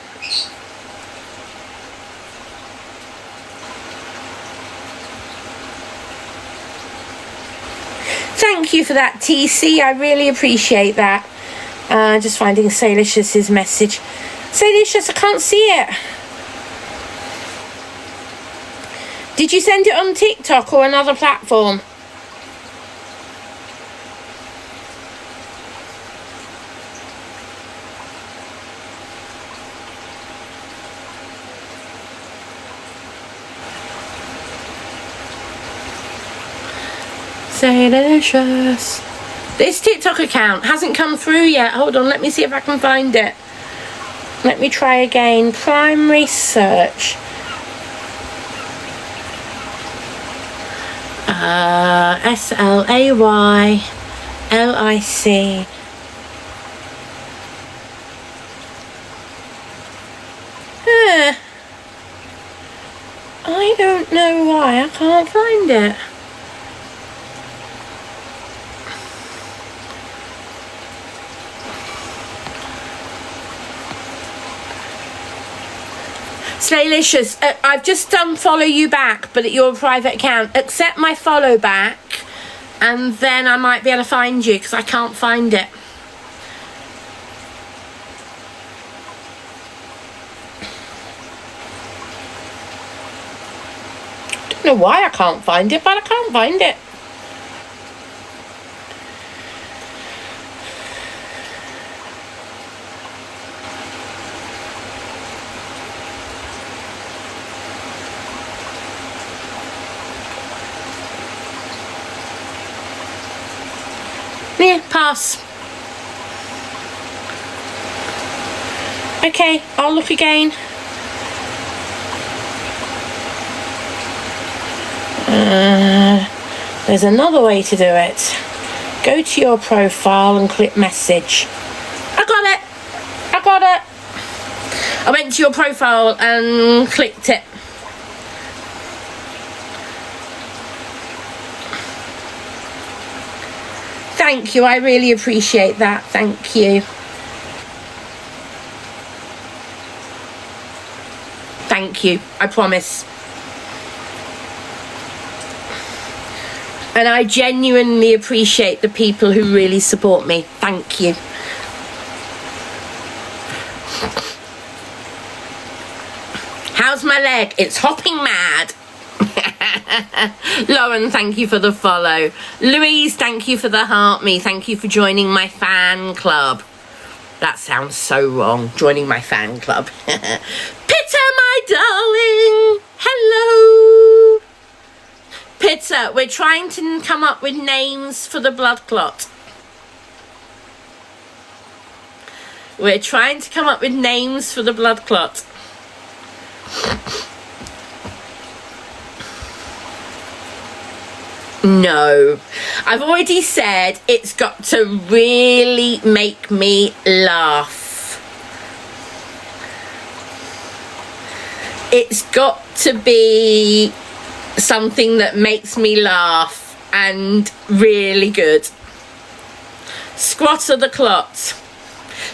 Thank you for that, TC. I really appreciate that. Just finding Salicious' message. Salicious, I can't see it. Did you send it on TikTok or another platform? Salicious. This TikTok account hasn't come through yet. Hold on, let me see if I can find it. Let me try again. Primary search. SLAYLIC. I don't know why I can't find it. Slaylicious, I've just done follow you back, but at your private account. Accept my follow back, and then I might be able to find you, because I can't find it. Don't know why I can't find it, but I can't find it. Yeah, pass. Okay, I'll look again. There's another way to do it. Go to your profile and click message. I got it. I got it. I went to your profile and clicked it. Thank you, I really appreciate that. Thank you. Thank you, I promise. And I genuinely appreciate the people who really support me. Thank you. How's my leg? It's hopping mad. Lauren, thank you for the follow. Louise, thank you for the heart me. Thank you for joining my fan club. That sounds so wrong, joining my fan club. Pitta, my darling. Hello. Pitta, we're trying to come up with names for the blood clot. We're trying to come up with names for the blood clot. No, I've already said it's got to really make me laugh. It's got to be something that makes me laugh and really good. Squat of the clot.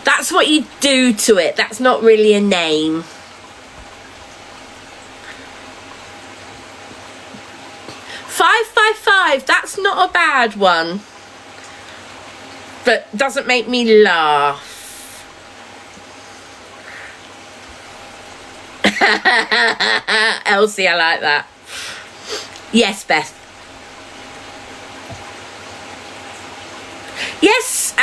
That's what you do to it. That's not really a name. $555, that's not a bad one, but doesn't make me laugh. Elsie, I like that. Yes, Beth. Yes,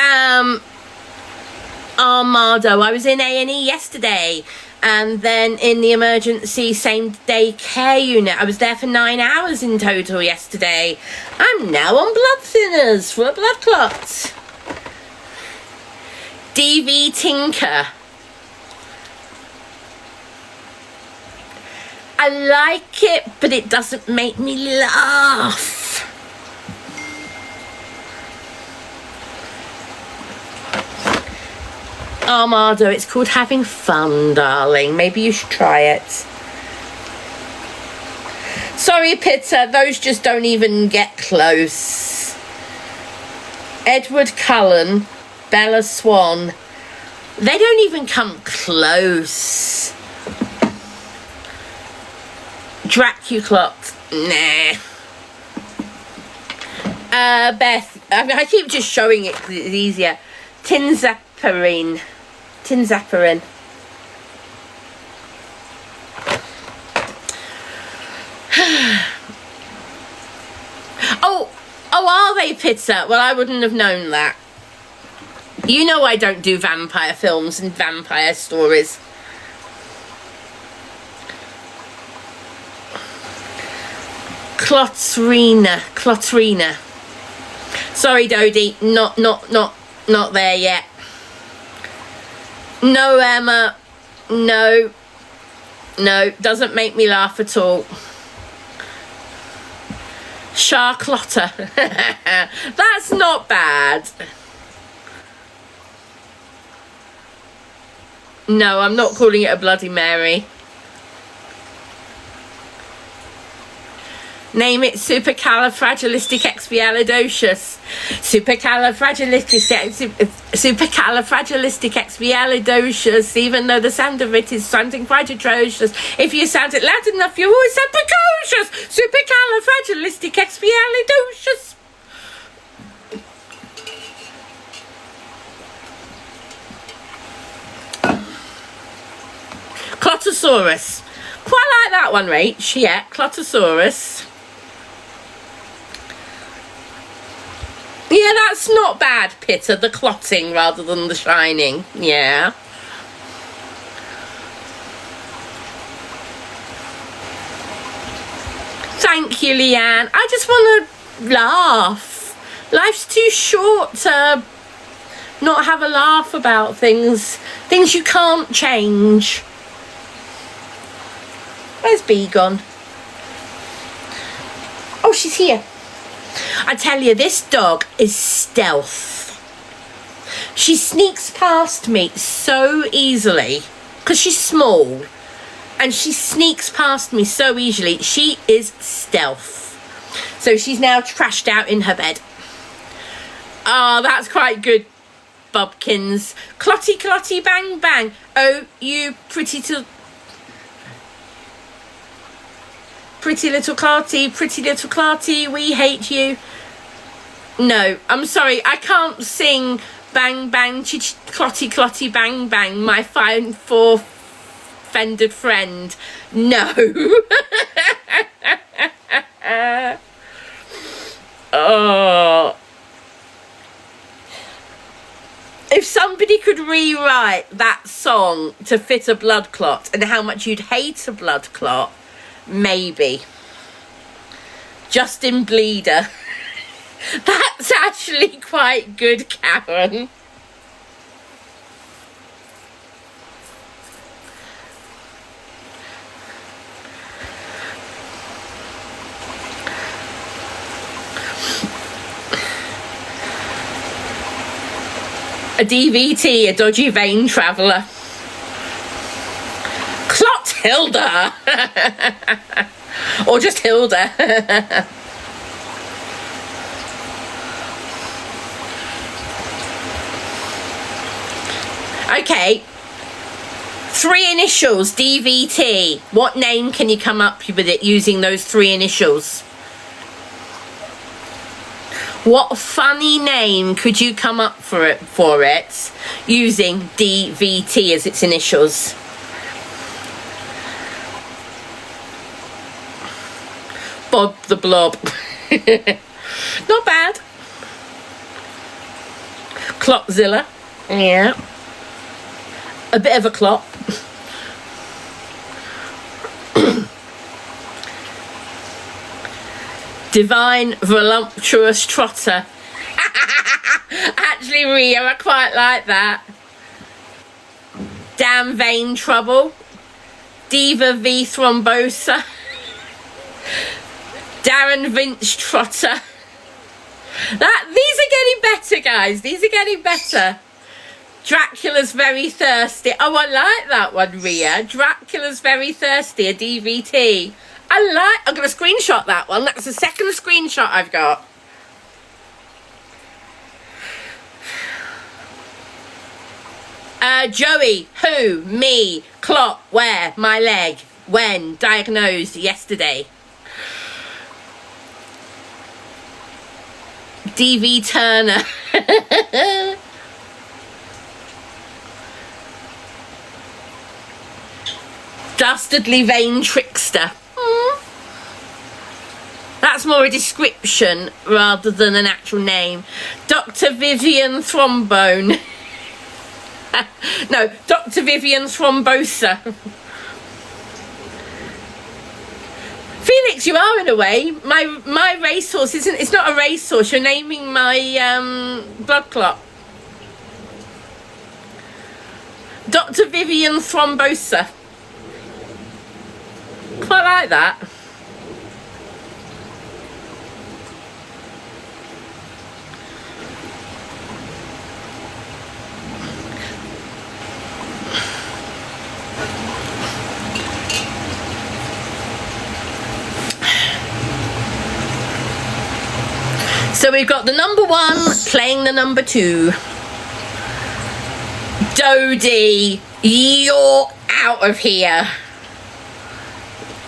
Armado, I was in A&E yesterday, and then in the emergency same day care unit. I was there for 9 hours in total yesterday. I'm now on blood thinners for a blood clot. DV Tinker. I like it, but it doesn't make me laugh. Armado. It's called having fun, darling. Maybe you should try it. Sorry, Pitta, those just don't even get close. Edward Cullen, Bella Swan, they don't even come close. Dracuclot, nah. Beth, I keep just showing it because it's easier. Tinzaparin. Oh, are they, Pizza? Well, I wouldn't have known that. You know I don't do vampire films and vampire stories. Clotrina. Sorry, Dodie, not there yet. No, Emma, no, doesn't make me laugh at all. Charlotta. That's not bad. No, I'm not calling it a Bloody Mary. Name it supercalifragilisticexpialidocious. Supercalifragilisticexpialidocious. Even though the sound of it is something quite atrocious, if you sound it loud enough, you always sound precocious. Supercalifragilisticexpialidocious. Clotosaurus. Quite like that one, Rach. Yeah, Clotosaurus. Yeah, that's not bad, Pitta. The clotting rather than the shining. Yeah. Thank you, Leanne. I just want to laugh. Life's too short to not have a laugh about things you can't change. Where's Bee gone? Oh, she's here. I tell you, this dog is stealth. She sneaks past me so easily because she's small, and she sneaks past me so easily. She is stealth. So she's now trashed out in her bed. Oh, that's quite good, Bobkins. Clotty, clotty, bang, bang. Oh, you pretty little Clarty, we hate you. No, I'm sorry, I can't sing bang bang clotty clotty bang bang, my fine four-fended friend. No. Oh. If somebody could rewrite that song to fit a blood clot and how much you'd hate a blood clot, maybe. Justin Bleeder. That's actually quite good, Karen. A DVT, a dodgy vein traveller. Hilda. Or just Hilda. Okay, 3 initials, DVT. What name can you come up with it using those 3 initials? What funny name could you come up for it using DVT as its initials? Bob the Blob. Not bad. Clotzilla. Yeah. A bit of a clot. Divine voluptuous trotter. Actually, Rhea, I quite like that. Damn vein trouble. Diva v thrombosa. Darren Vince Trotter. These are getting better, guys. These are getting better. Dracula's Very Thirsty. Oh, I like that one, Ria. Dracula's Very Thirsty, a DVT. I'm going to screenshot that one. That's the second screenshot I've got. Joey, who, me, clot, where, my leg, when, diagnosed, yesterday. DV Turner. Dastardly vain trickster. That's more a description rather than an actual name. Dr. Vivian Thrombone. No, Dr. Vivian Thrombosa. Felix, you are in a way. My racehorse isn't. It's not a racehorse. You're naming my blood clot. Dr. Vivian Thrombosa. Quite like that. So we've got the number 1 playing the number 2. Dodie, you're out of here.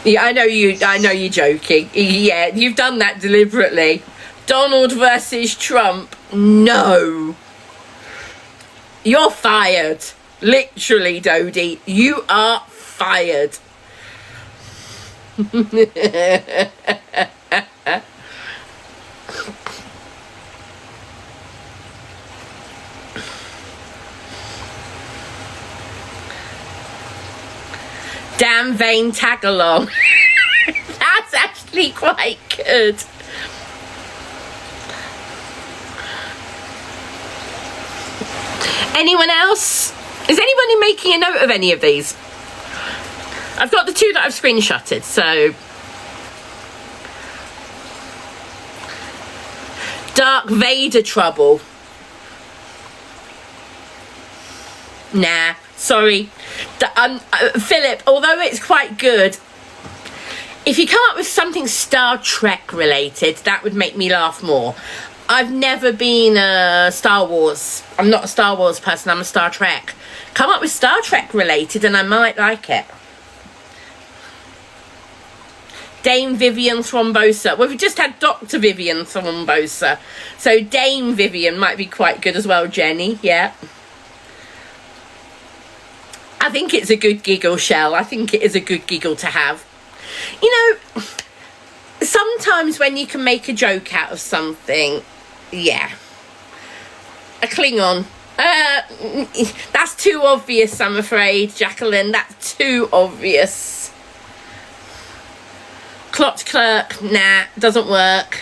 Yeah, I know you're joking. Yeah, you've done that deliberately. Donald versus Trump. No. You're fired. Literally, Dodie. You are fired. Damn vain tag along. That's actually quite good. Anyone else? Is anybody making a note of any of these? I've got the 2 that I've screenshotted, so. Dark Vader trouble. Nah, sorry. Philip, although it's quite good, if you come up with something Star Trek related, that would make me laugh more. I've never been a Star Wars. I'm not a Star Wars person, I'm a Star Trek. Come up with Star Trek related and I might like it. Dame Vivian Thrombosa. Well, we've just had Dr. Vivian Thrombosa. So Dame Vivian might be quite good as well, Jenny. Yeah. I think it's a good giggle, Shell. I think it is a good giggle to have. You know, sometimes when you can make a joke out of something, yeah. A Klingon. That's too obvious, I'm afraid, Jacqueline. That's too obvious. Clot clerk, nah, doesn't work.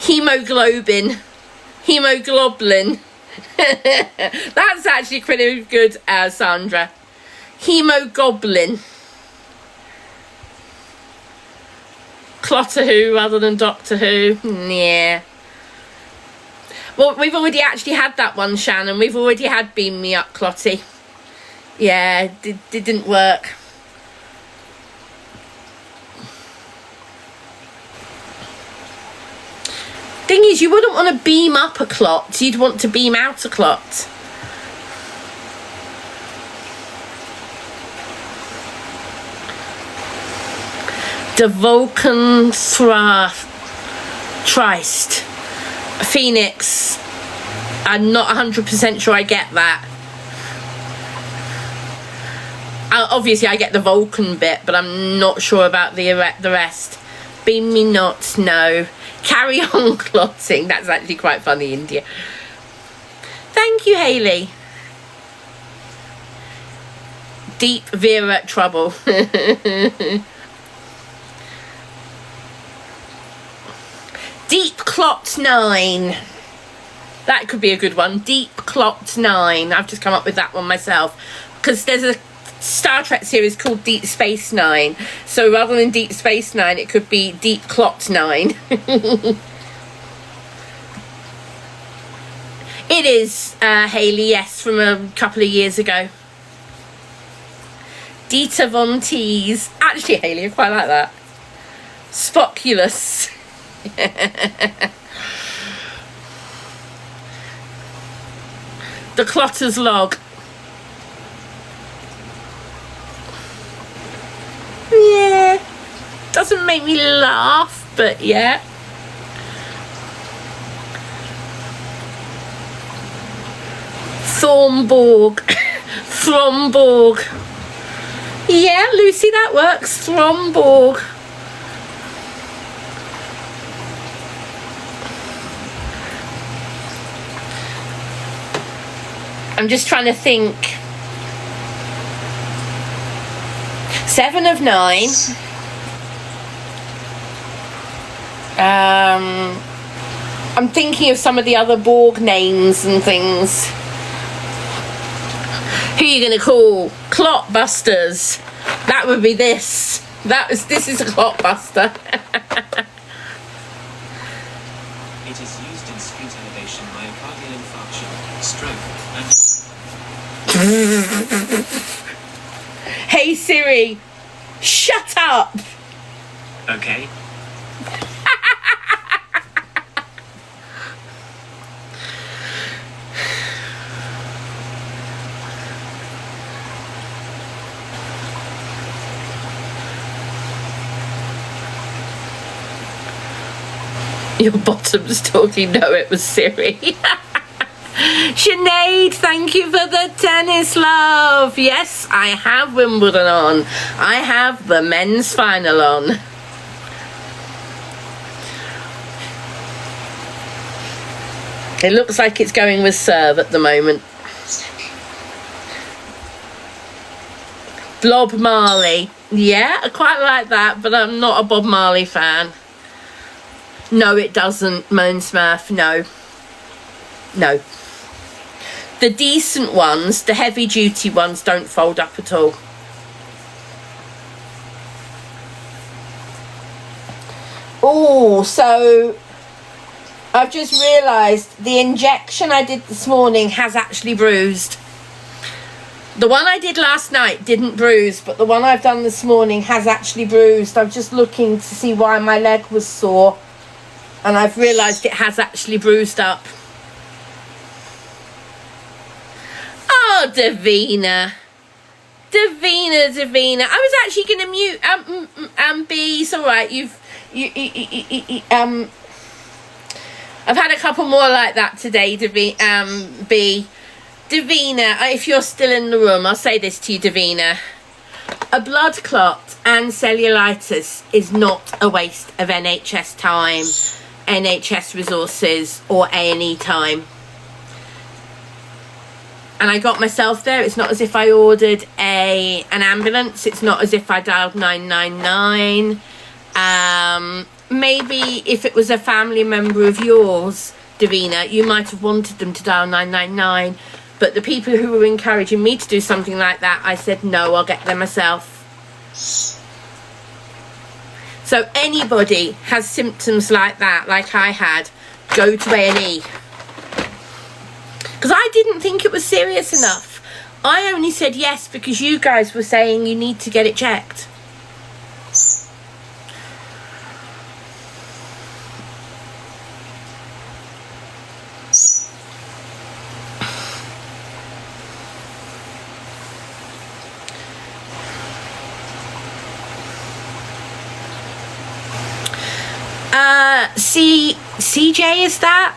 Hemoglobin. Hemoglobin. That's actually pretty good, Sandra. Hemogoblin. Clotter Who rather than Doctor Who. Yeah. Well, we've already actually had that one, Shannon. We've already had Beam Me Up, Clotty. Yeah, it didn't work. Thing is, you wouldn't want to beam up a clot, you'd want to beam out a clot. The Vulcan Trist. Phoenix. I'm not 100% sure I get that. Obviously, I get the Vulcan bit, but I'm not sure about the rest. Beam me not, no. Carry on clotting. That's actually quite funny, India. Thank you, Hayley. Deep Vera trouble. Deep Clot 9. That could be a good one. Deep Clot 9. I've just come up with that one myself. Because there's a Star Trek series called Deep Space Nine. So rather than Deep Space Nine, it could be Deep Clot 9. It is, Hayley, yes, from a couple of years ago. Dieter Von Teese. Actually, Hayley, I quite like that. Spoculus. The Clotter's Log. Yeah. Doesn't make me laugh, but yeah. Thornborg. Thromborg. Yeah, Lucy, that works. Thromborg. I'm just trying to think. 7 of 9. I'm thinking of some of the other Borg names and things. Who are you going to call? Clotbusters. That would be this. This is a Clotbuster. It is used in street elevation, myocardial infarction, stroke, and... Hey Siri, shut up. Okay. Your bottom's talking. No, it was Siri. Sinead, thank you for the tennis, love. Yes, I have Wimbledon on. I have the men's final on. It looks like it's going with serve at the moment. Bob Marley. Yeah, I quite like that, but I'm not a Bob Marley fan. No, it doesn't, Moan Smurf. No. No. The decent ones, the heavy duty ones, don't fold up at all. Oh, so I've just realised the injection I did this morning has actually bruised. The one I did last night didn't bruise, but the one I've done this morning has actually bruised. I'm just looking to see why my leg was sore, and I've realised it has actually bruised up. Oh, Davina. Davina. I was actually going to mute B. It's all right. I've had a couple more like that today, B. Davina, if you're still in the room, I'll say this to you, Davina. A blood clot and cellulitis is not a waste of NHS time, NHS resources, or A&E time. And I got myself there. It's not as if I ordered an ambulance. It's not as if I dialed 999. Maybe if it was a family member of yours, Davina, you might have wanted them to dial 999. But the people who were encouraging me to do something like that, I said, no, I'll get there myself. So anybody has symptoms like that, like I had, go to A&E. Because I didn't think it was serious enough. I only said yes because you guys were saying you need to get it checked. CJ, is that?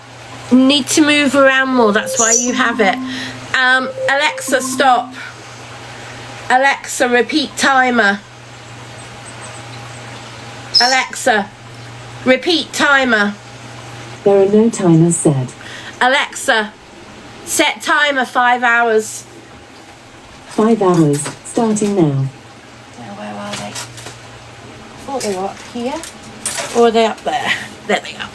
Need to move around more, that's why you have it. Alexa, stop. Alexa, repeat timer. Alexa, repeat timer. There are no timers set. Alexa, set timer 5 hours. 5 hours, starting now. Now, where are they? I thought they were up here. Or are they up there? There they are.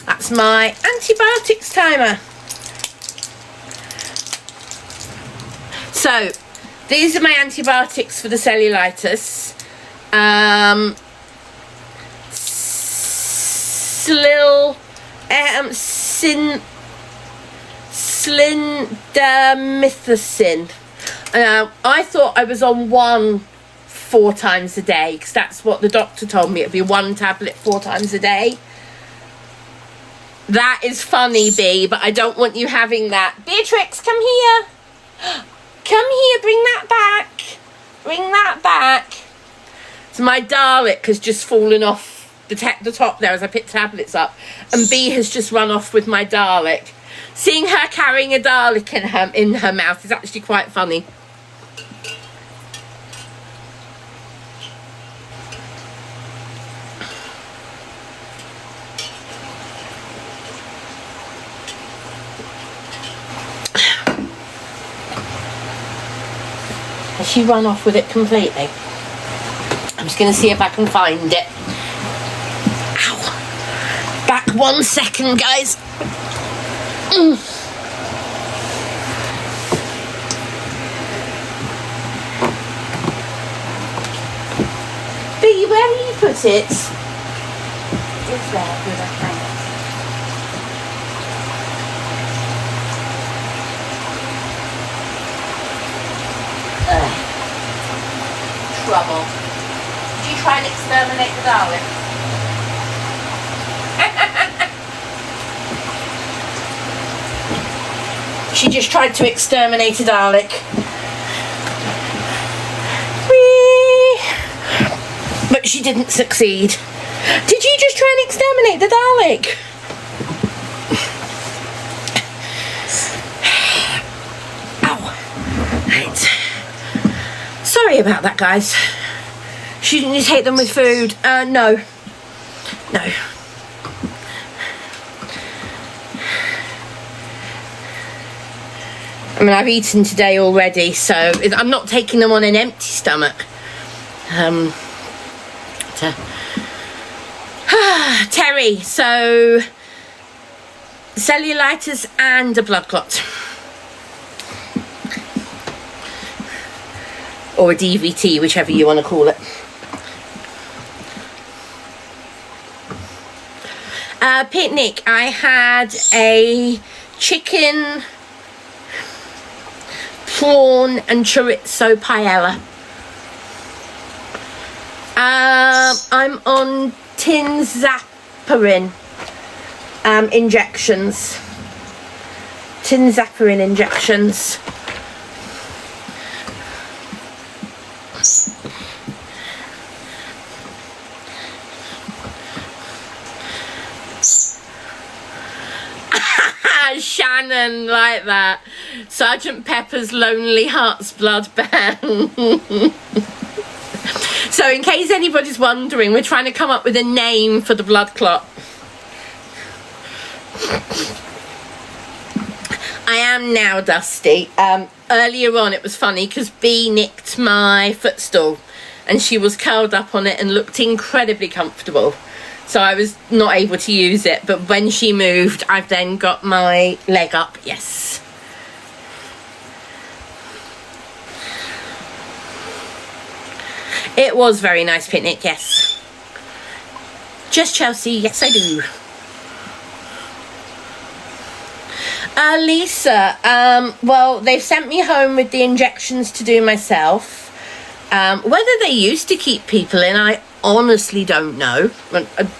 That's my antibiotics timer. So, these are my antibiotics for the cellulitis. Slindermycin. I thought I was on one 4 times a day, because that's what the doctor told me. It'd be 1 tablet 4 times a day. That is funny, B, but I don't want you having that. Beatrix, come here. Come here, bring that back. Bring that back. So my Dalek has just fallen off the top there as I picked tablets up, and B has just run off with my Dalek. Seeing her carrying a Dalek in her mouth is actually quite funny. Has she run off with it completely? I'm just going to see if I can find it. Ow. Back 1 second, guys. B, where do you put it? It's there with a hand. Trouble. Did you try and exterminate the Dalek? She just tried to exterminate a Dalek. Whee! But she didn't succeed. Did you just try and exterminate the Dalek? Ow. Right. Sorry about that, guys. Shouldn't you take them with food? No. No. I mean, I've eaten today already, so I'm not taking them on an empty stomach. Terry, so cellulitis and a blood clot. Or a DVT, whichever you want to call it. Picnic, I had a chicken, prawn and chorizo paella. I'm on tinzaparin injections. Tinzaparin injections. Shannon, like that. Sergeant Pepper's Lonely Hearts Blood Band. So in case anybody's wondering, we're trying to come up with a name for the blood clot. I am now dusty. Earlier on it was funny because B nicked my footstool and she was curled up on it and looked incredibly comfortable. So I was not able to use it, but when she moved, I've then got my leg up, yes. It was very nice picnic, yes. Just Chelsea, yes I do. Lisa, well, they've sent me home with the injections to do myself. Whether they used to keep people in, I honestly don't know.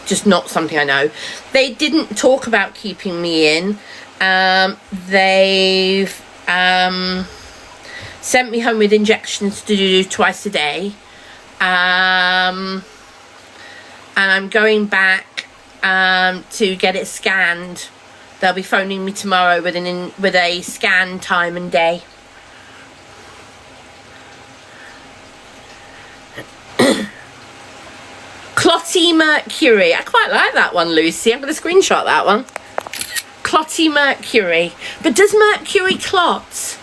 Just not something I know. They didn't talk about keeping me in. They've sent me home with injections to do twice a day. And I'm going back to get it scanned. They'll be phoning me tomorrow with a scan time and day. Clotty Mercury. I quite like that one, Lucy. I'm going to screenshot that one. Clotty Mercury. But does mercury clot?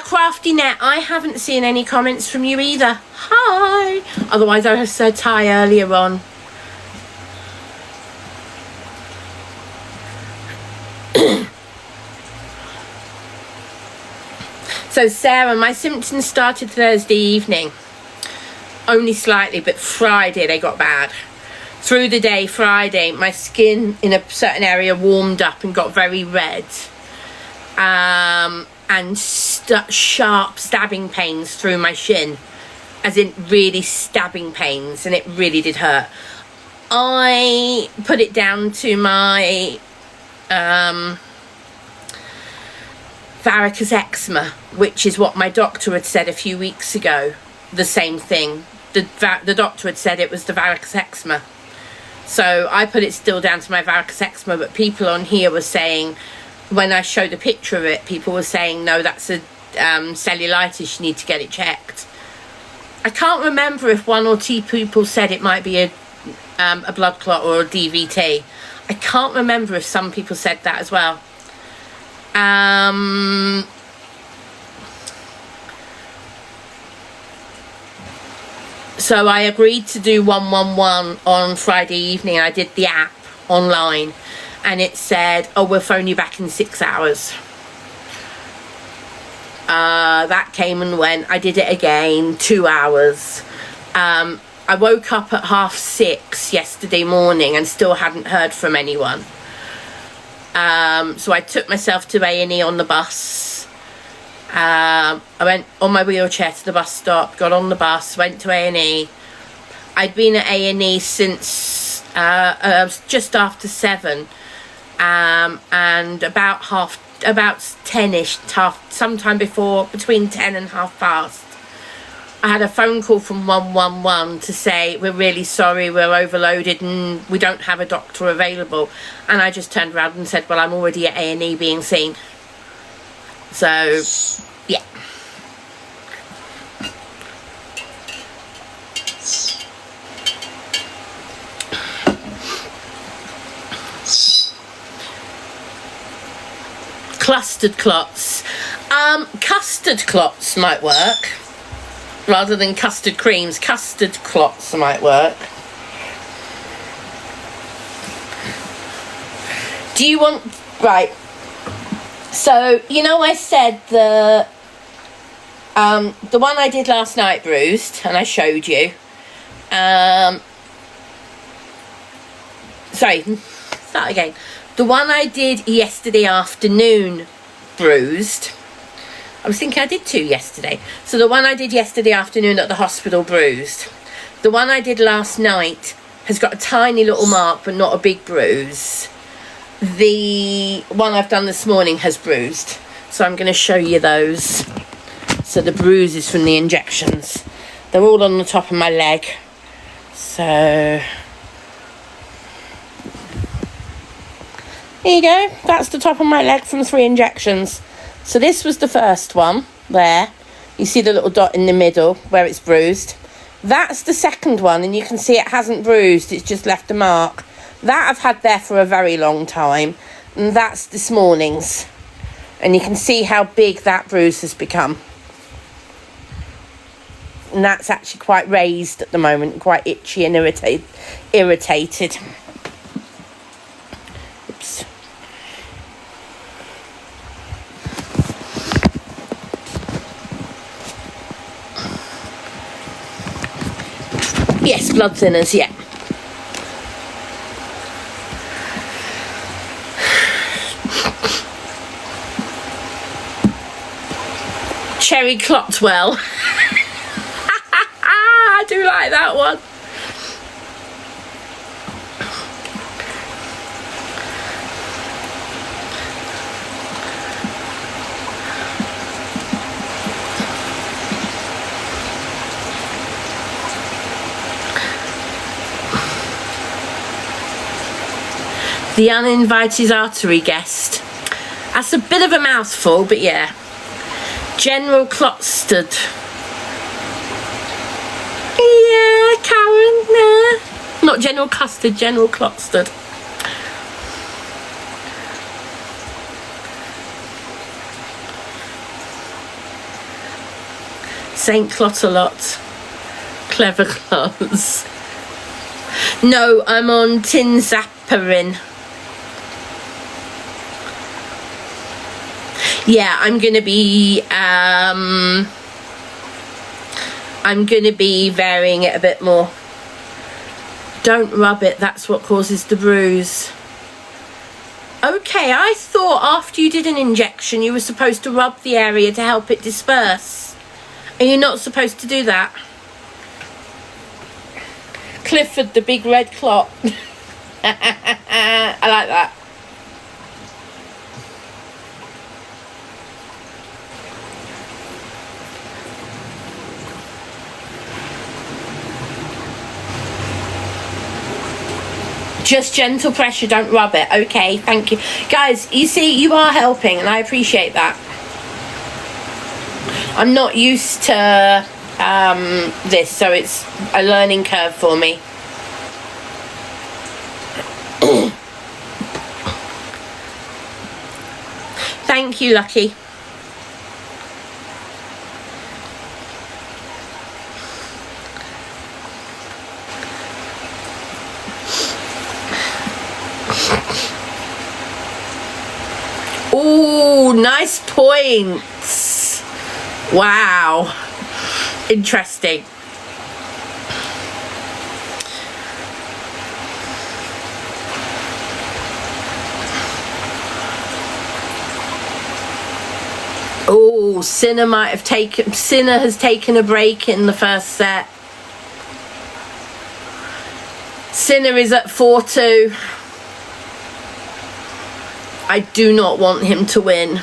Crafty Net, I haven't seen any comments from you either. Hi. Otherwise I have said hi earlier on. So Sarah, my symptoms started Thursday evening. Only slightly, but Friday they got bad. Through the day, Friday, my skin in a certain area warmed up and got very red. and sharp stabbing pains through my shin, as in really stabbing pains, and it really did hurt. I put it down to my varicose eczema, which is what my doctor had said a few weeks ago. The same thing. The doctor had said it was the varicose eczema. So I put it still down to my varicose eczema, but people on here were saying, when I showed a picture of it, people were saying, no, that's a cellulitis, you need to get it checked. I can't remember if one or two people said it might be a blood clot or a DVT. I can't remember if some people said that as well. So I agreed to do 111 on Friday evening. I did the app online, and it said, oh, we'll phone you back in 6 hours. That came and went. I did it again, 2 hours. I woke up at 6:30 yesterday morning and still hadn't heard from anyone. So I took myself to A&E on the bus. I went on my wheelchair to the bus stop, got on the bus, went to A&E. I'd been at A&E since just after 7, and about 10ish, sometime before, between 10 and past. I had a phone call from 111 to say, we're really sorry, we're overloaded and we don't have a doctor available. And I just turned around and said, well, I'm already at A&E being seen. So, yeah. Clustered clots. Custard clots might work. Rather than custard creams, custard clots might work. Do you want... Right. So, you know, I said the one I did last night bruised, and I showed you. Sorry, start again. The one I did yesterday afternoon bruised. I was thinking I did 2 yesterday. So the one I did yesterday afternoon at the hospital bruised. The one I did last night has got a tiny little mark, but not a big bruise. The one I've done this morning has bruised. So I'm going to show you those. So the bruises from the injections. They're all on the top of my leg. So... there you go. That's the top of my leg from 3 injections. So this was the first one, there. You see the little dot in the middle where it's bruised. That's the second one, and you can see it hasn't bruised, it's just left a mark. That I've had there for a very long time, and that's this morning's. And you can see how big that bruise has become. And that's actually quite raised at the moment, quite itchy and irritated. Oops. Yes, blood thinners, yeah. Cherry Clotwell. I do like that one. The uninvited artery guest. That's a bit of a mouthful, but yeah. General Clotstead. Yeah, Karen, nah. Not General Custard, General Clotstead. Saint Clot-a-lot. Clever clots. No, I'm on tinzaparin. Yeah, I'm gonna be varying it a bit more. Don't rub it, that's what causes the bruise. Okay, I thought after you did an injection you were supposed to rub the area to help it disperse. Are you not supposed to do that? Clifford, the big red clot. I like that. Just gentle pressure, don't rub it. Okay, thank you. Guys, you see, you are helping and I appreciate that. I'm not used to this, so it's a learning curve for me. Thank you, Lucky. Oh, nice points. Wow. Interesting. Oh, Sinner has taken a break in the first set. Sinner is at 4-2. I do not want him to win.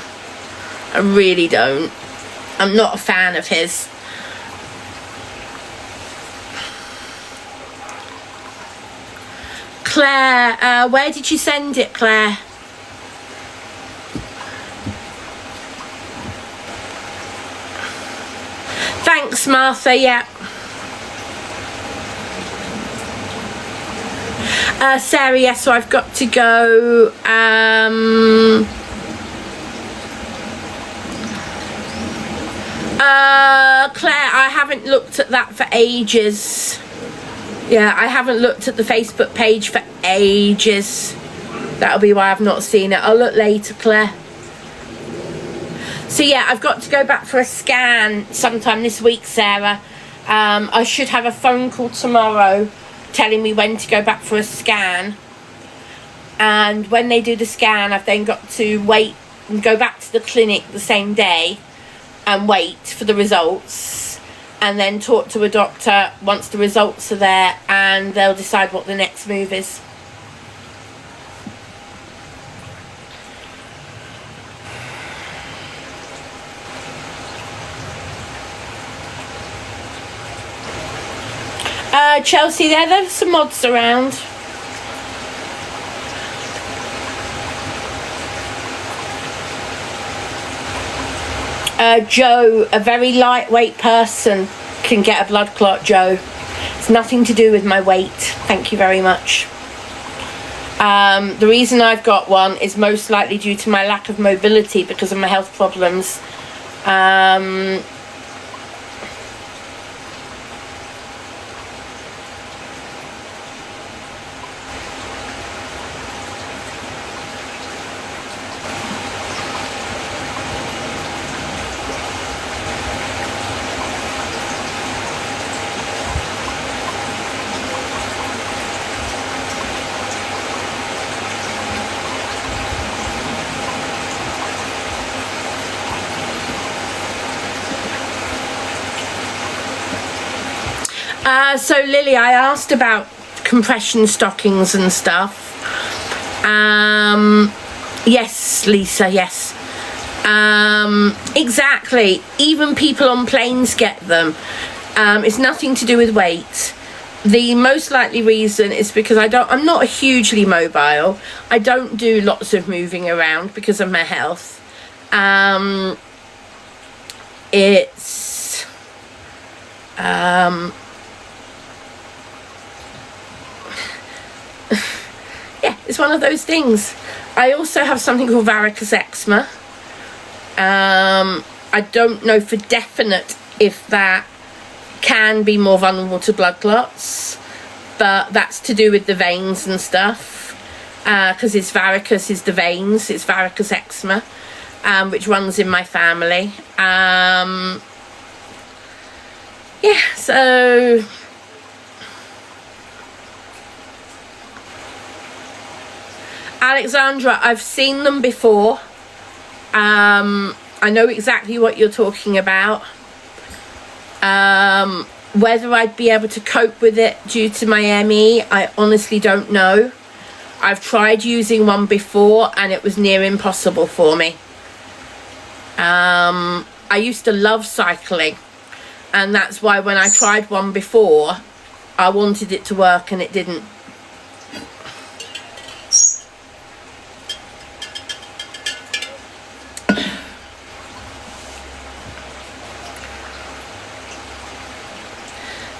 I really don't. I'm not a fan of his. Claire, where did you send it, Claire? Thanks, Martha. Yeah. Sarah, yes, so I've got to go. Claire, I haven't looked at that for ages. Yeah, I haven't looked at the Facebook page for ages. That'll be why I've not seen it. I'll look later, Claire. So yeah, I've got to go back for a scan sometime this week, Sarah. I should have a phone call tomorrow telling me when to go back for a scan. And when they do the scan, I've then got to wait and go back to the clinic the same day and wait for the results, and then talk to a doctor once the results are there, and they'll decide what the next move is. Chelsea, there's some mods around. Joe, a very lightweight person can get a blood clot, Joe. It's nothing to do with my weight. Thank you very much. The reason I've got one is most likely due to my lack of mobility because of my health problems. So Lily, I asked about compression stockings and stuff. Yes, Lisa, yes. Exactly. Even people on planes get them. It's nothing to do with weight. The most likely reason is because I'm not hugely mobile. I don't do lots of moving around because of my health. Yeah, it's one of those things. I also have something called varicose eczema. I don't know for definite if that can be more vulnerable to blood clots, but that's to do with the veins and stuff, because it's varicose is the veins. It's varicose eczema, which runs in my family. Yeah, so Alexandra, I've seen them before. I know exactly what you're talking about. Whether I'd be able to cope with it due to my ME, I honestly don't know. I've tried using one before and it was near impossible for me. I used to love cycling, and that's why when I tried one before, I wanted it to work and it didn't.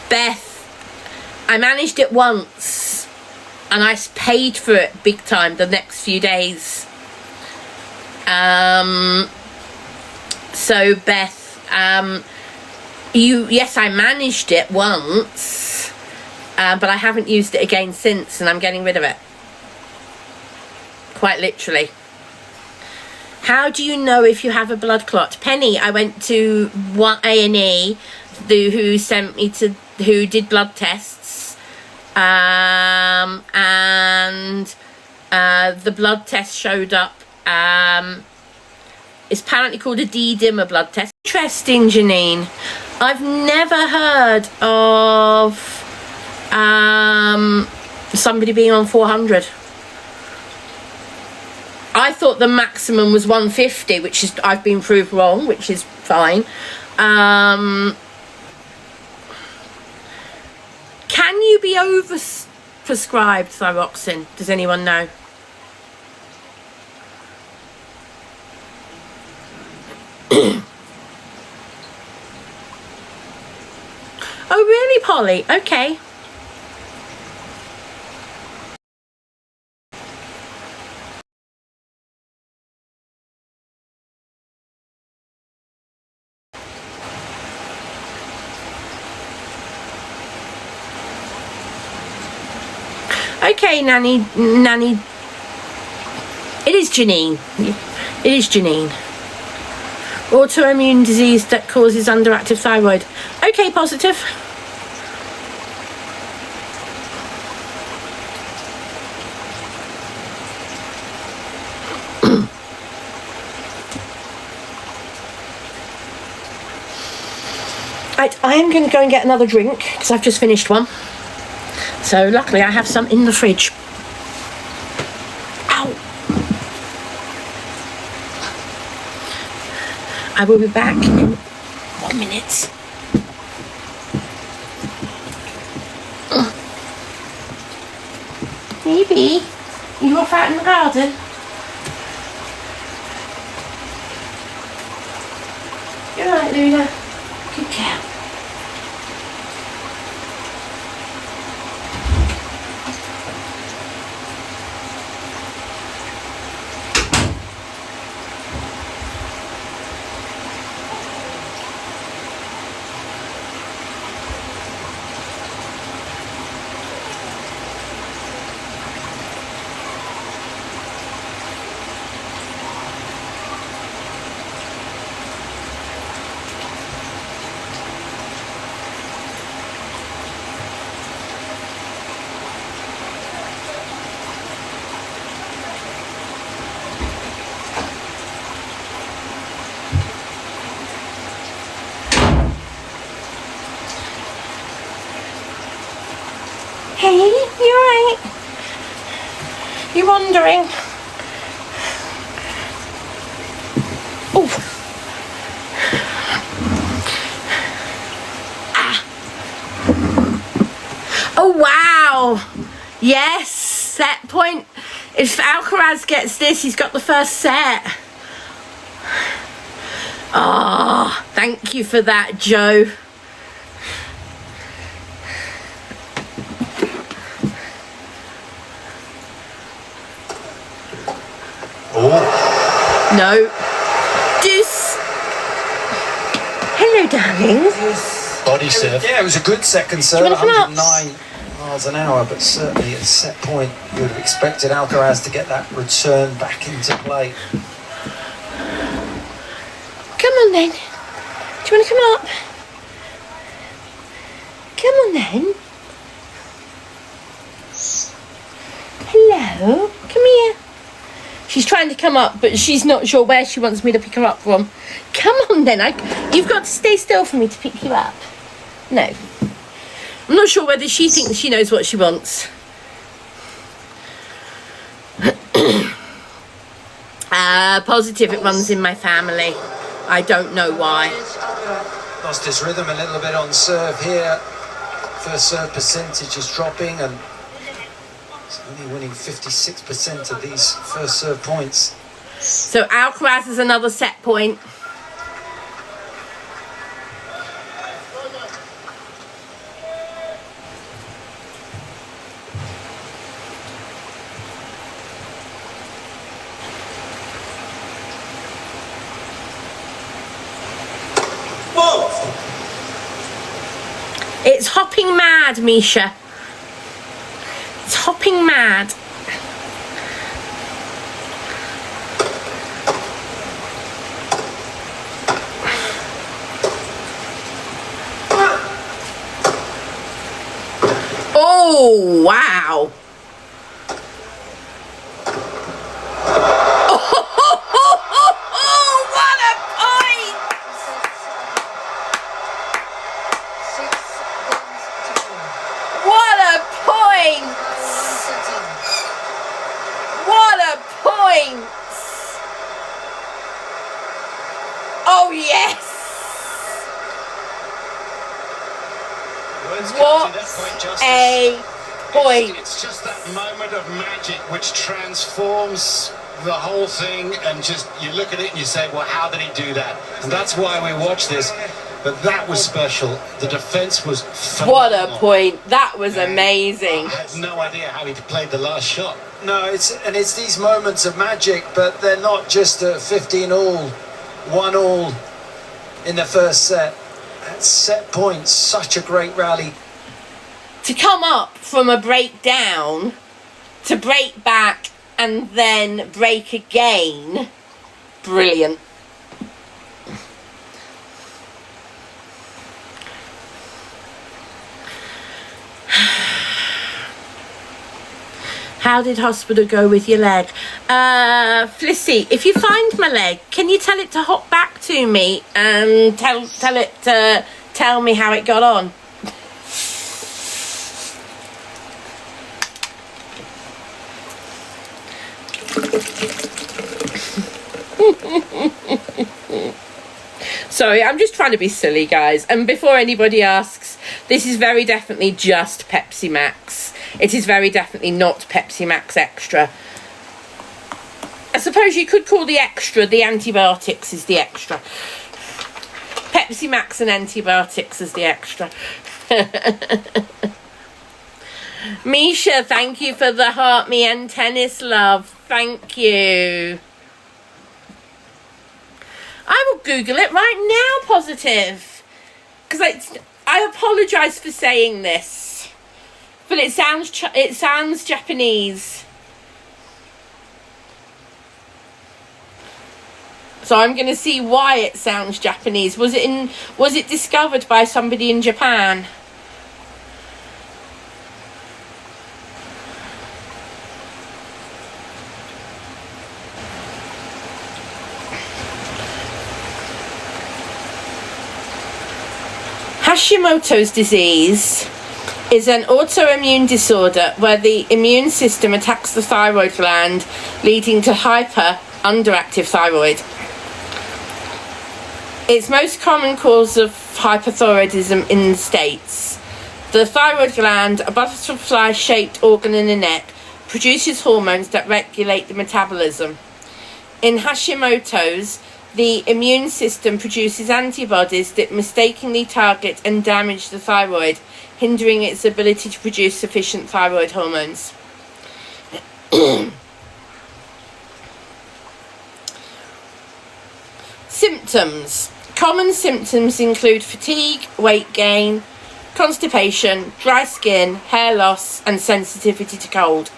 Beth, I managed it once and I paid for it big time the next few days. So Beth, yes, I managed it once, but I haven't used it again since, and I'm getting rid of it. Quite literally. How do you know if you have a blood clot? Penny, I went to A&E, who did blood tests, and the blood test showed up. It's apparently called a D-dimmer blood test. Interesting, Janine. I've never heard of somebody being on 400. I thought the maximum was 150, which is, I've been proved wrong, which is fine. Can you be over-prescribed thyroxine? Does anyone know? Oh really, Polly? Okay. Okay, Nanny. It is Janine. It is Janine. Autoimmune disease that causes underactive thyroid. Okay, positive. Right, I am going to go and get another drink because I've just finished one. So luckily I have some in the fridge. Ow! I will be back in 1 minute. Maybe you off out in the garden? You're right, Luna. Good girl. Hey, you alright? You wandering? Oh. Ah. Oh wow. Yes, set point. If Alcaraz gets this, he's got the first set. Oh, thank you for that, Joe. No. Deuce. Hello, darling. Body serve. Yeah, it was a good second serve, 109 miles an hour, but certainly at set point you would have expected Alcaraz to get that return back into play. Come on then. Do you want to come up? Come on then. Hello. Come here. She's trying to come up, but she's not sure where she wants me to pick her up from. Come on then, you've got to stay still for me to pick you up. No. I'm not sure whether she thinks she knows what she wants. Positive, it runs in my family. I don't know why. Lost his rhythm a little bit on serve here. First serve percentage is dropping, and he's only winning 56% of these first serve points. So Alcaraz is another set point. It's hopping mad, Misha. It's hopping mad. Oh, wow. Oh yes! What a point! It's just that moment of magic which transforms the whole thing, and just you look at it and you say, well, how did he do that? And that's why we watch this. But that was special. The defense was phenomenal. What a point! That was amazing. I had no idea how he played the last shot. No, it's these moments of magic, but they're not just a 15-all, 1-all in the first set. At set point, such a great rally. To come up from a breakdown, to break back and then break again, brilliant. How did hospital go with your leg? Flissy, if you find my leg, can you tell it to hop back to me and tell it to tell me how it got on? Sorry, I'm just trying to be silly, guys. And before anybody asks, this is very definitely just Pepsi Max. It is very definitely not Pepsi Max Extra. I suppose you could call the extra, the antibiotics is the extra. Pepsi Max and antibiotics is the extra. Misha, thank you for the heart me and tennis love. Thank you. I will Google it right now, positive. Because I apologise for saying this. But it sounds Japanese. So I'm going to see why it sounds Japanese. Was it discovered by somebody in Japan? Hashimoto's disease is an autoimmune disorder where the immune system attacks the thyroid gland, leading to underactive thyroid. Its most common cause of hypothyroidism in the States. The thyroid gland, a butterfly-shaped organ in the neck, produces hormones that regulate the metabolism. In Hashimoto's, the immune system produces antibodies that mistakenly target and damage the thyroid, hindering its ability to produce sufficient thyroid hormones. Symptoms. Common symptoms include fatigue, weight gain, constipation, dry skin, hair loss, and sensitivity to cold.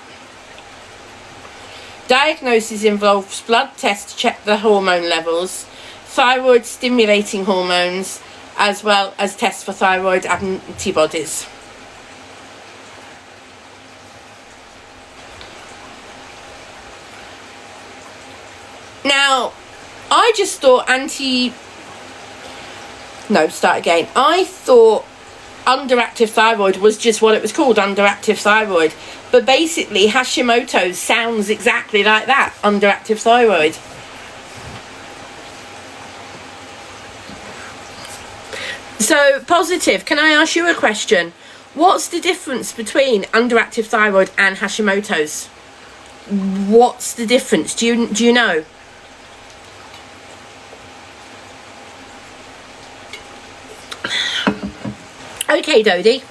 Diagnosis involves blood tests to check the hormone levels, thyroid stimulating hormones, as well as tests for thyroid antibodies. Now, I just thought I thought underactive thyroid was just what it was called, underactive thyroid. But basically, Hashimoto's sounds exactly like that, underactive thyroid. So, Positive, can I ask you a question? What's the difference between underactive thyroid and Hashimoto's? What's the difference? Do you know? Okay, Dodie.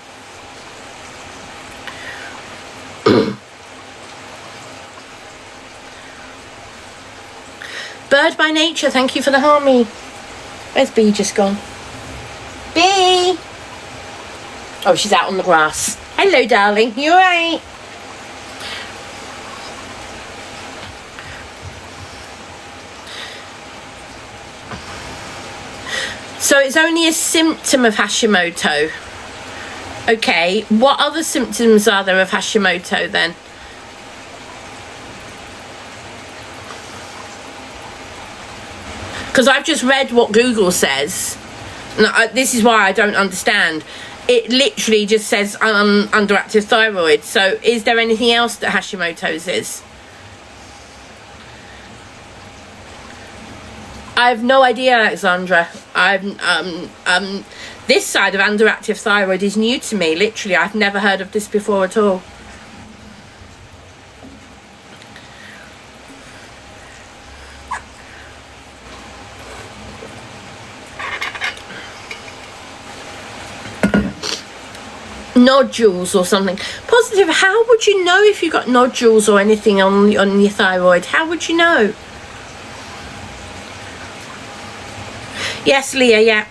Bird by Nature, thank you for the harmony. Where's Bee just gone? Bee! Oh, she's out on the grass. Hello, darling. You alright? So it's only a symptom of Hashimoto. Okay, what other symptoms are there of Hashimoto then? Because I've just read what Google says. And this is why I don't understand. It literally just says underactive thyroid. So is there anything else that Hashimoto's is? I have no idea, Alexandra. This side of underactive thyroid is new to me. Literally, I've never heard of this before at all. Nodules or something. Positive, how would you know if you got nodules or anything on your thyroid? How would you know? Yes, Leah, yeah.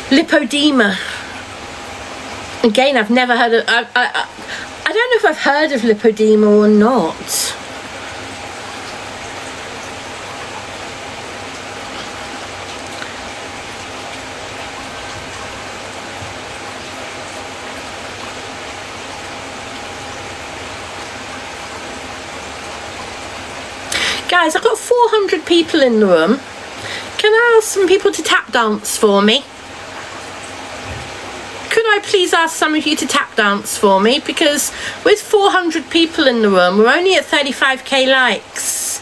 Lipodema. Again, I've never heard of... I don't know if I've heard of lipodema or not. Guys, I've got 400 people in the room. Can I ask some people to tap dance for me? Could I please ask some of you to tap dance for me? Because with 400 people in the room, we're only at 35k likes.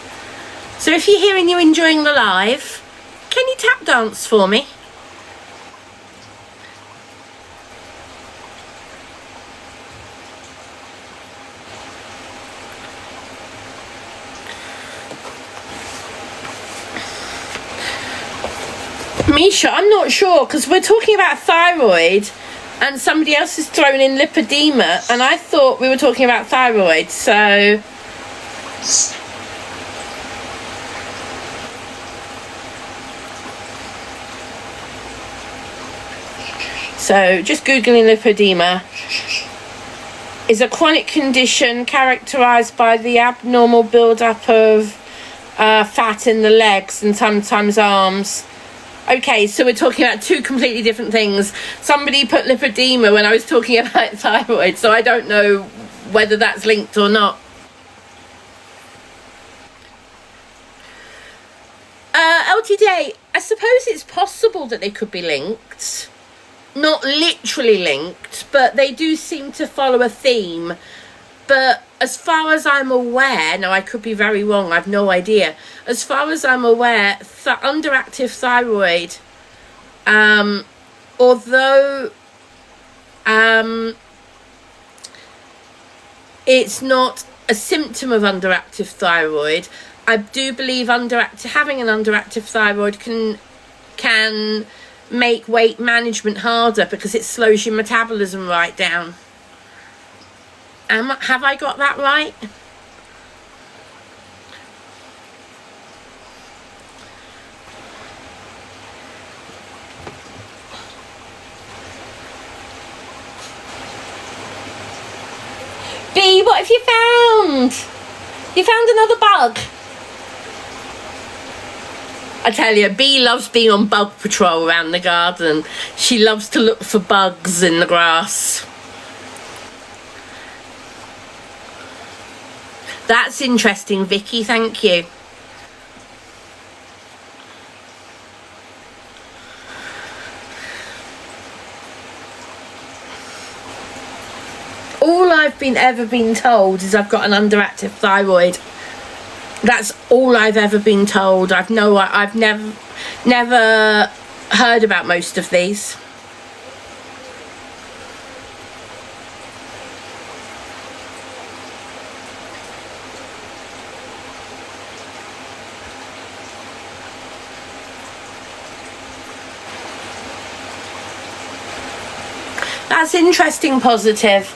So if you're here and you're enjoying the live, can you tap dance for me? Misha, I'm not sure, because we're talking about thyroid and somebody else has thrown in lipodema and I thought we were talking about thyroid, so... So, just Googling lipodema. Is a chronic condition characterised by the abnormal build-up of fat in the legs and sometimes arms. Okay, so we're talking about two completely different things. Somebody put lipodema when I was talking about thyroid, so I don't know whether that's linked or not. LTD, I suppose it's possible that they could be linked. Not literally linked, but they do seem to follow a theme. But as far as I'm aware, now I could be very wrong, I've no idea. As far as I'm aware, underactive thyroid, although it's not a symptom of underactive thyroid, I do believe having an underactive thyroid can make weight management harder because it slows your metabolism right down. Have I got that right? B, what have you found? You found another bug. I tell you, Bee loves being on bug patrol around the garden. She loves to look for bugs in the grass. That's interesting, Vicky, thank you. All I've ever been told is I've got an underactive thyroid. That's all I've ever been told. I've never heard about most of these. That's interesting, Positive.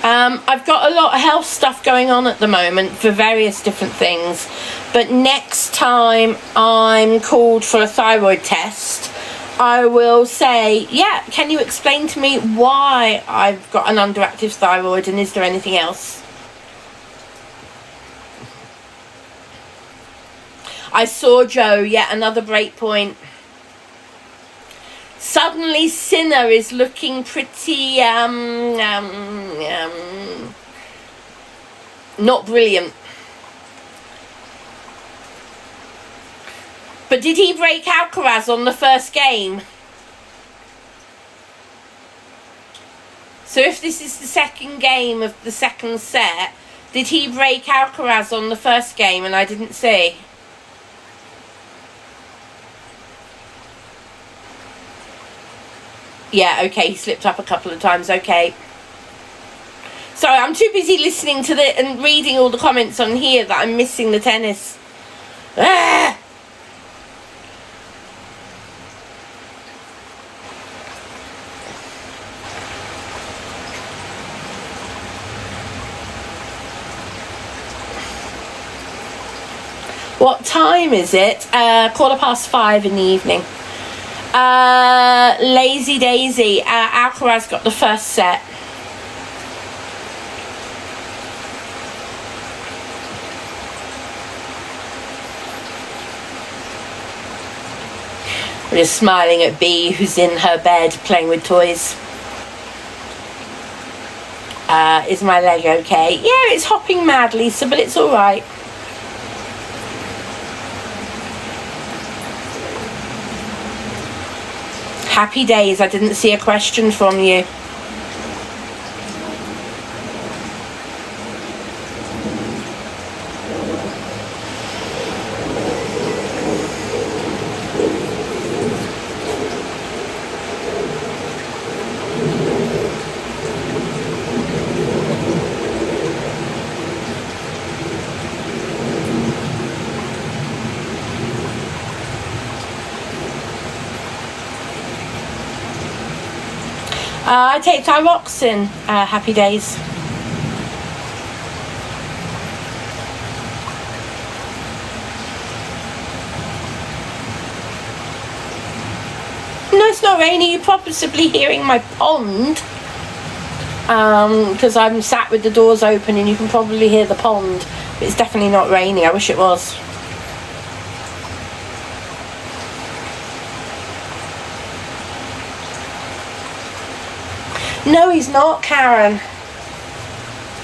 I've got a lot of health stuff going on at the moment for various different things, but next time I'm called for a thyroid test, I will say, yeah, can you explain to me why I've got an underactive thyroid, and is there anything else? I saw Joe, yet another break point. Suddenly Sinner is looking pretty not brilliant. But did he break Alcaraz on the first game? So if this is the second game of the second set, did he break Alcaraz on the first game and I didn't see? Yeah, okay, he slipped up a couple of times, okay. Sorry, I'm too busy listening to and reading all the comments on here that I'm missing the tennis. Ah! What time is it? 5:15 in the evening. Lazy Daisy. Alcaraz got the first set. I'm just smiling at Bee, who's in her bed playing with toys. Is my leg okay? Yeah, it's hopping mad, Lisa, but it's alright. Happy days, I didn't see a question from you. I take thyroxine, happy days. No, it's not raining. You're possibly hearing my pond. Because I'm sat with the doors open and you can probably hear the pond. But it's definitely not raining. I wish it was. No, he's not, Karen.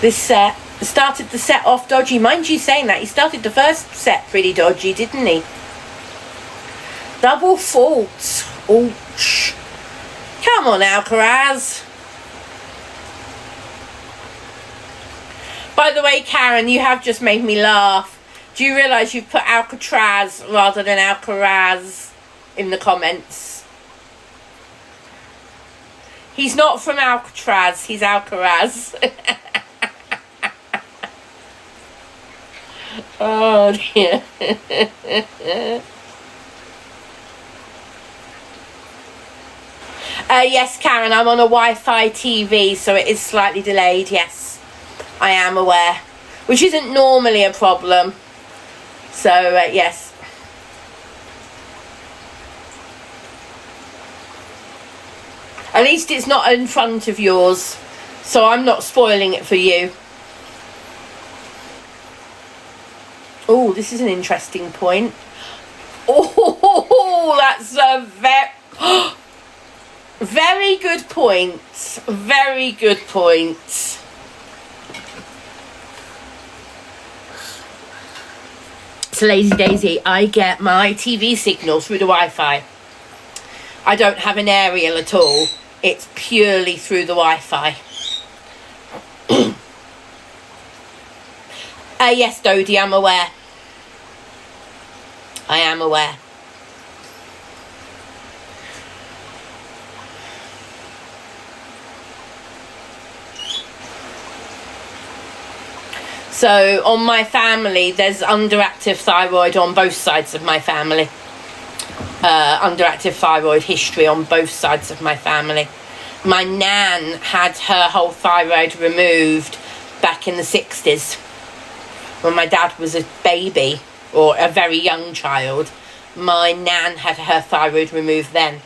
This set started the set off dodgy. Mind you saying that, he started the first set pretty dodgy, didn't he? Double faults. Ouch. Come on, Alcaraz. By the way, Karen, you have just made me laugh. Do you realise you've put Alcatraz rather than Alcaraz in the comments? He's not from Alcatraz, he's Alcaraz. Oh dear. Yes, Karen, I'm on a Wi-Fi TV, so it is slightly delayed, yes. I am aware. Which isn't normally a problem. So, yes. At least it's not in front of yours, so I'm not spoiling it for you. Oh, this is an interesting point. Oh, that's a very good point. Very good point. So, Lazy Daisy, I get my TV signal through the Wi-Fi. I don't have an aerial at all. It's purely through the Wi-Fi. Yes, Dodie, I'm aware. I am aware. So on my family, there's underactive thyroid on both sides of my family. Underactive thyroid history on both sides of my family. My nan had her whole thyroid removed back in the 60s when my dad was a baby or a very young child. My nan had her thyroid removed then.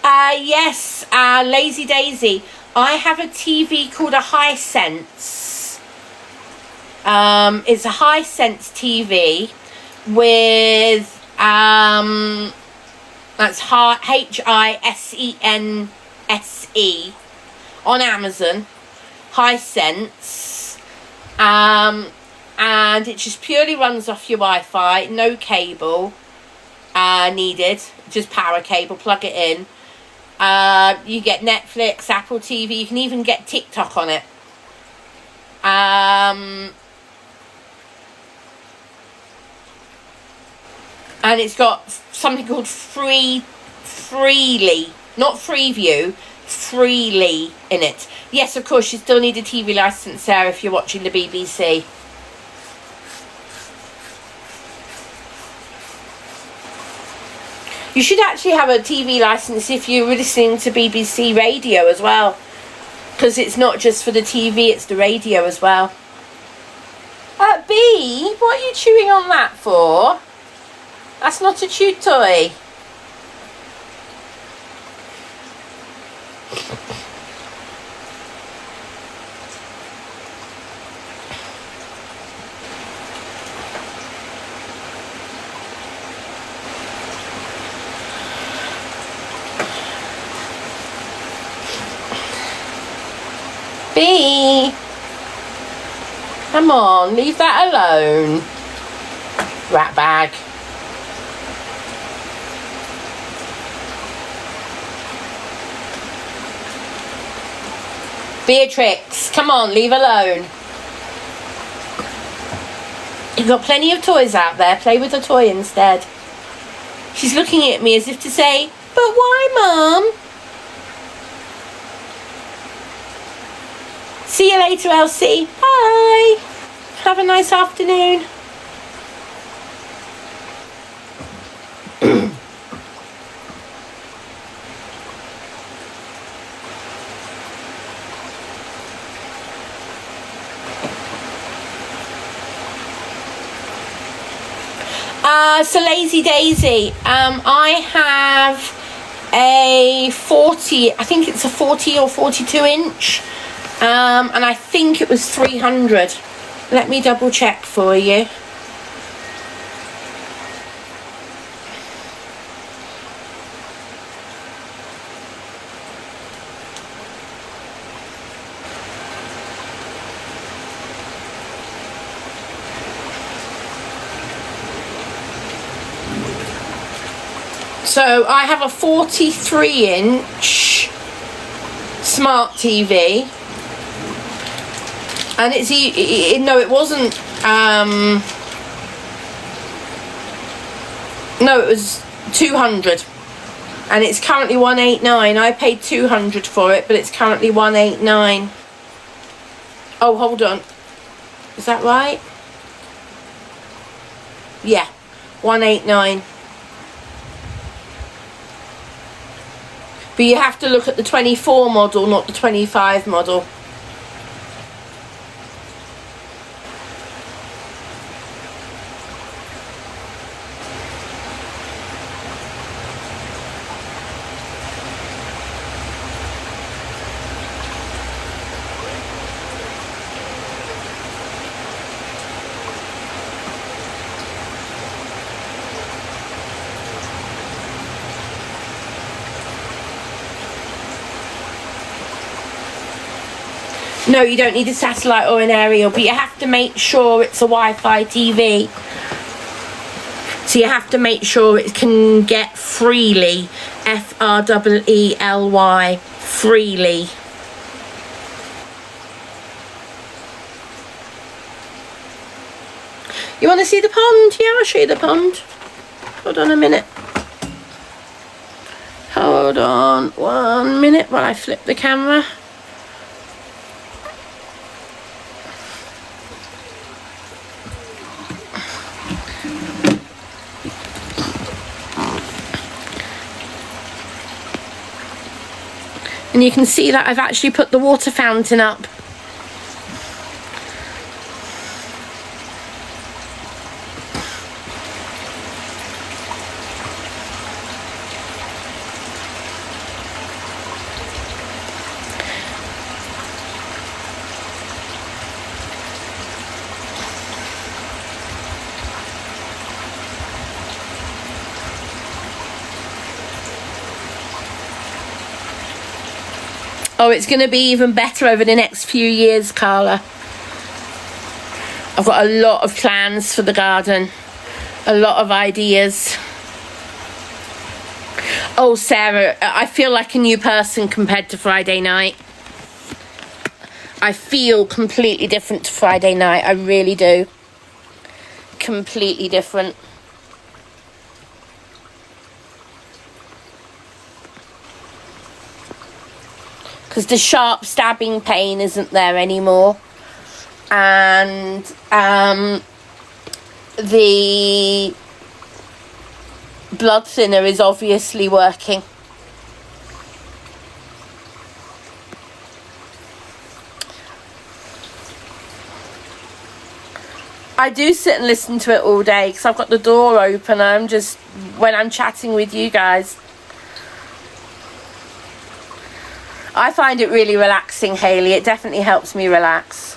Yes, Lazy Daisy, I have a TV called a Hisense. It's a Hisense TV with that's Hisense on Amazon. Hisense, and it just purely runs off your Wi-Fi. No cable needed, just power cable. Plug it in. You get Netflix, Apple TV. You can even get TikTok on it. And it's got something called Freely, not Freeview, Freely in it. Yes, of course, you still need a TV licence there if you're watching the BBC. You should actually have a TV licence if you were listening to BBC radio as well, because it's not just for the TV, it's the radio as well. B, what are you chewing on that for? That's not a chew toy. B, come on, leave that alone. Rat bag. Beatrix, come on, leave alone. You've got plenty of toys out there. Play with a toy instead. She's looking at me as if to say, but why, Mum? See you later, Elsie. Bye. Have a nice afternoon. So Lazy Daisy, I have a 40, I think it's a 40 or 42 inch, and I think it was 300. Let me double check for you. So I have a 43 inch smart TV, and it's no, it wasn't. No, it was 200, and it's currently 189. I paid 200 for it, but it's currently 189. Oh, hold on, is that right? Yeah, 189. But you have to look at the 24 model, not the 25 model. No, you don't need a satellite or an aerial, but you have to make sure it's a Wi-Fi TV. So you have to make sure it can get freely, Freely, freely. You want to see the pond? Yeah, I'll show you the pond. Hold on a minute. Hold on 1 minute while I flip the camera. And you can see that I've actually put the water fountain up. Oh, it's going to be even better over the next few years, Carla. I've got a lot of plans for the garden. A lot of ideas. Oh, Sarah, I feel like a new person compared to Friday night. I feel completely different to Friday night. I really do. Completely different. Because the sharp stabbing pain isn't there anymore, and the blood thinner is obviously working. I do sit and listen to it all day because I've got the door open. I'm just, when I'm chatting with you guys, I find it really relaxing, Hayley. It definitely helps me relax.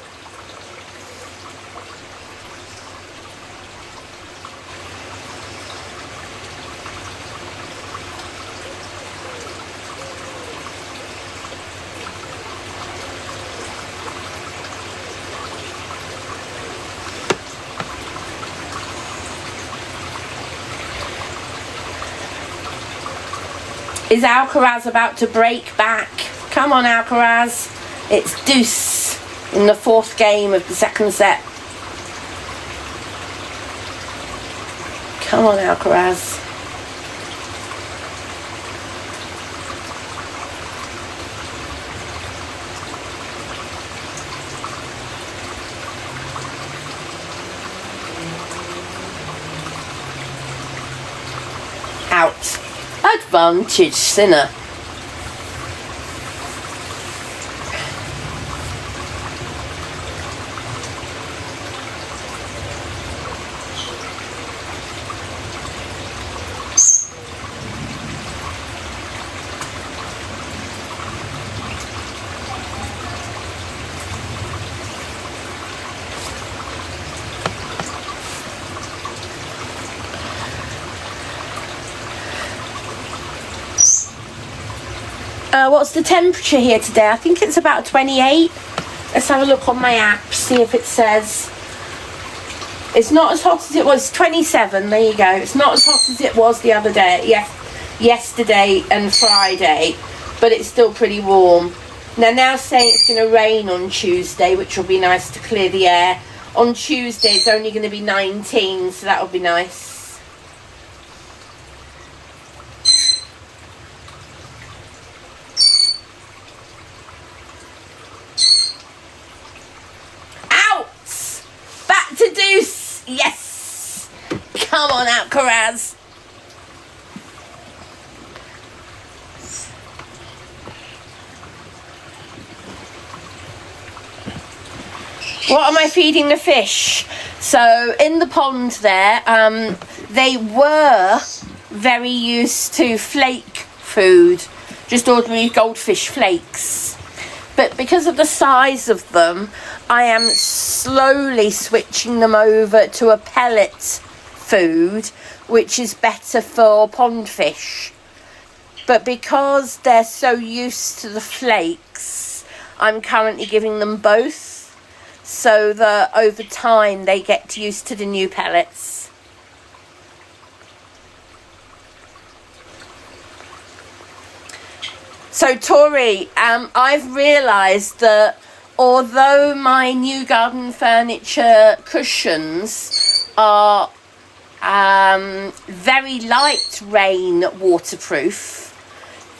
Is Alcaraz about to break back? Come on, Alcaraz. It's deuce in the 4th game of the 2nd set. Come on, Alcaraz. Out. Advantage, Sinner. What's the temperature here today? I think it's about 28. Let's have a look on my app, see if it says. It's not as hot as it was. 27, there you go. It's not as hot as it was the other day. Yesterday and Friday, but it's still pretty warm. Now saying it's going to rain on Tuesday, which will be nice to clear the air. On Tuesday it's only going to be 19, so that'll be nice. To deuce, yes. Come on, Alcaraz. What am I feeding the fish? So in the pond there, they were very used to flake food, just ordinary goldfish flakes. But because of the size of them, I am slowly switching them over to a pellet food, which is better for pond fish. But because they're so used to the flakes, I'm currently giving them both, so that over time they get used to the new pellets. So Tori, I've realised that although my new garden furniture cushions are very light rain waterproof,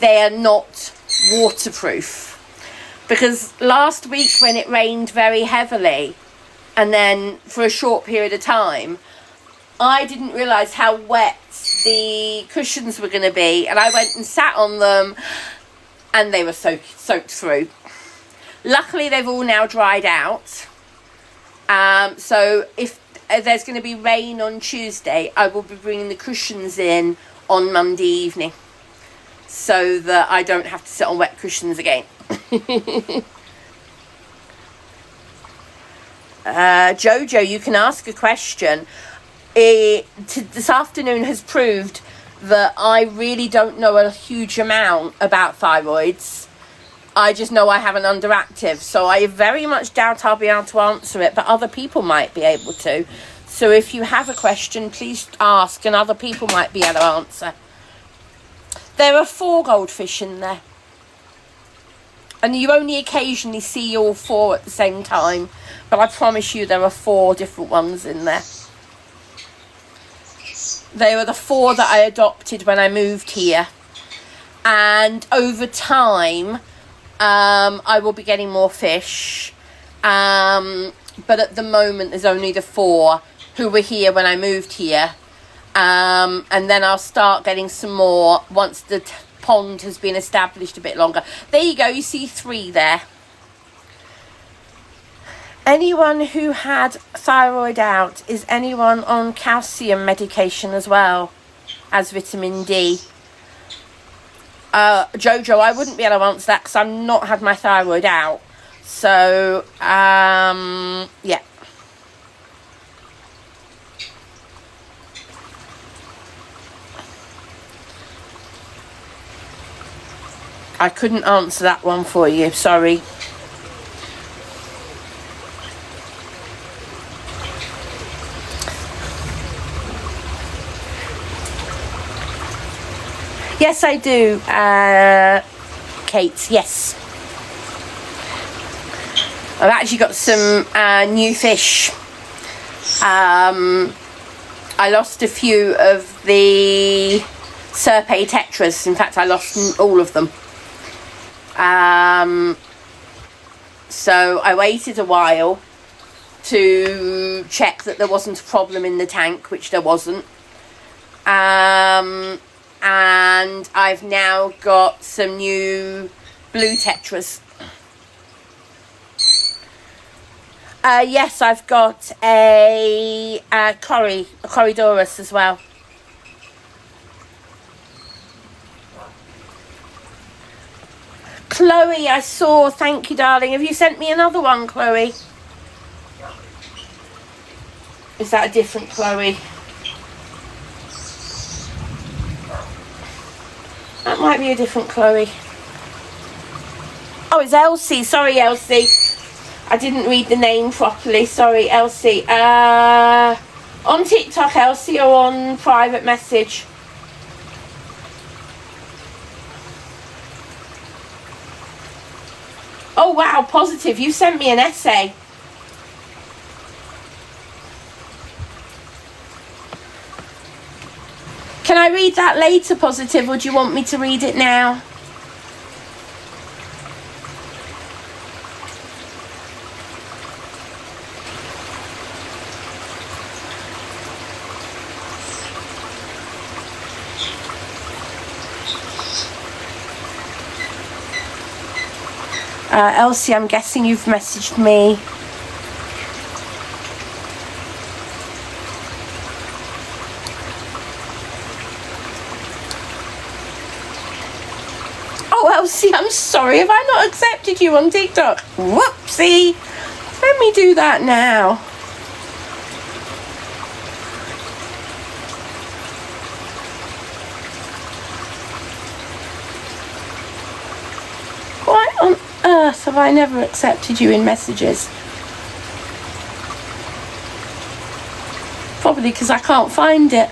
they are not waterproof. Because last week when it rained very heavily and then for a short period of time, I didn't realise how wet the cushions were going to be, and I went and sat on them and they were soaked through. Luckily they've all now dried out, so if there's going to be rain on Tuesday, I will be bringing the cushions in on Monday evening so that I don't have to sit on wet cushions again. Jojo, you can ask a question. This afternoon has proved that I really don't know a huge amount about thyroids. I just know I have an underactive, so I very much doubt I'll be able to answer it, but other people might be able to. So if you have a question, please ask, and other people might be able to answer. There are 4 goldfish in there, and you only occasionally see all 4 at the same time, but I promise you there are 4 different ones in there. They were the 4 that I adopted when I moved here, and over time I will be getting more fish, but at the moment there's only the 4 who were here when I moved here, and then I'll start getting some more once the pond has been established a bit longer. There you go, you see 3 there. Anyone who had thyroid out, is anyone on calcium medication as well as vitamin D? Jojo, I wouldn't be able to answer that because I've not had my thyroid out. So, yeah. I couldn't answer that one for you, sorry. Yes, I do, Kate, yes. I've actually got some new fish. I lost a few of the Serpe tetras. In fact, I lost all of them. So I waited a while to check that there wasn't a problem in the tank, which there wasn't. And I've now got some new blue tetras. Yes, I've got a Corydorus as well. Chloe, I saw, thank you darling. Have you sent me another one, Chloe? Is that a different Chloe? That might be a different Chloe. Oh, it's Elsie. Sorry, Elsie. I didn't read the name properly. Sorry, Elsie. On TikTok, Elsie, or on private message? Oh, wow, positive. You sent me an essay. Can I read that later, positive, or do you want me to read it now? Elsie, I'm guessing you've messaged me. Oh, Elsie, I'm sorry. Have I not accepted you on TikTok? Whoopsie. Let me do that now. What on earth have I never accepted you in messages? Probably because I can't find it.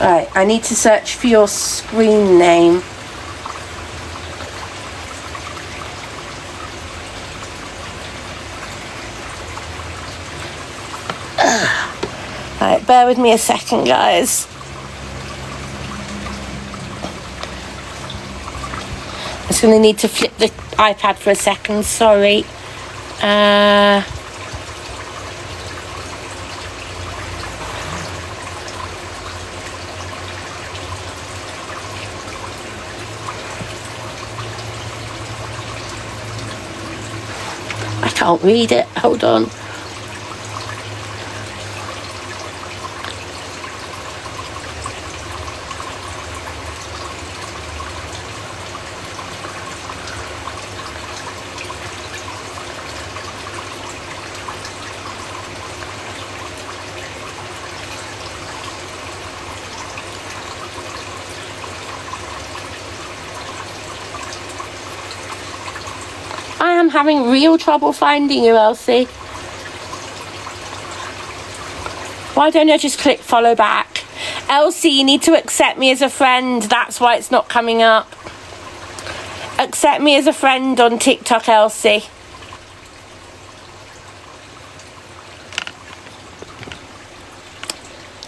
Right, I need to search for your screen name. Right, bear with me a second, guys. I'm just going to need to flip the iPad for a second, sorry. I can't read it, hold on. I am having real trouble finding you, Elsie. Why don't I just click follow back? Elsie, you need to accept me as a friend. That's why it's not coming up. Accept me as a friend on TikTok, Elsie.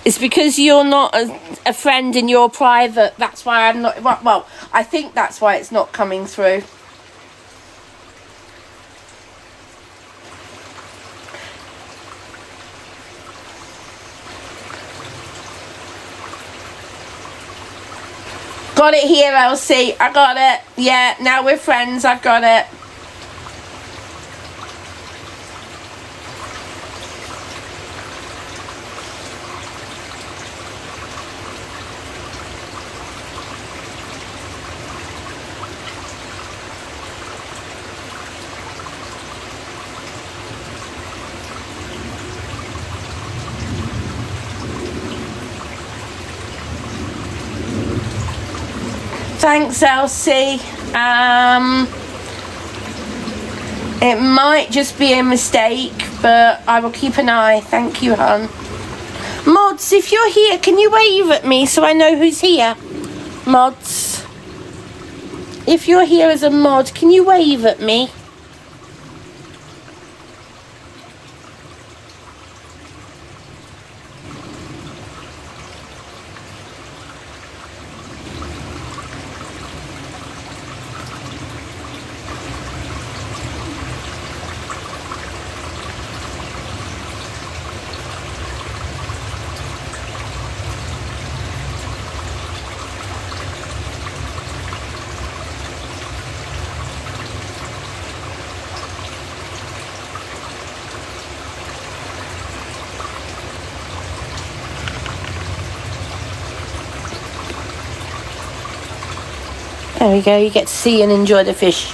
It's because you're not a friend and you're private. That's why I'm not... Well, I think that's why it's not coming through. Got it here, Elsie. I got it. Yeah, now we're friends. I've got it. Thanks, Elsie. It might just be a mistake, but I will keep an eye. Thank you, hon. Mods, if you're here, can you wave at me so I know who's here? Mods. If you're here as a mod, can you wave at me? There we go, you get to see and enjoy the fish.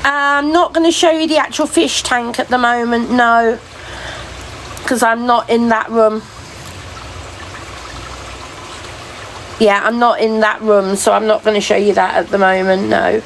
I'm not going to show you the actual fish tank at the moment, no. Because I'm not in that room. Yeah, I'm not in that room, so I'm not going to show you that at the moment, no.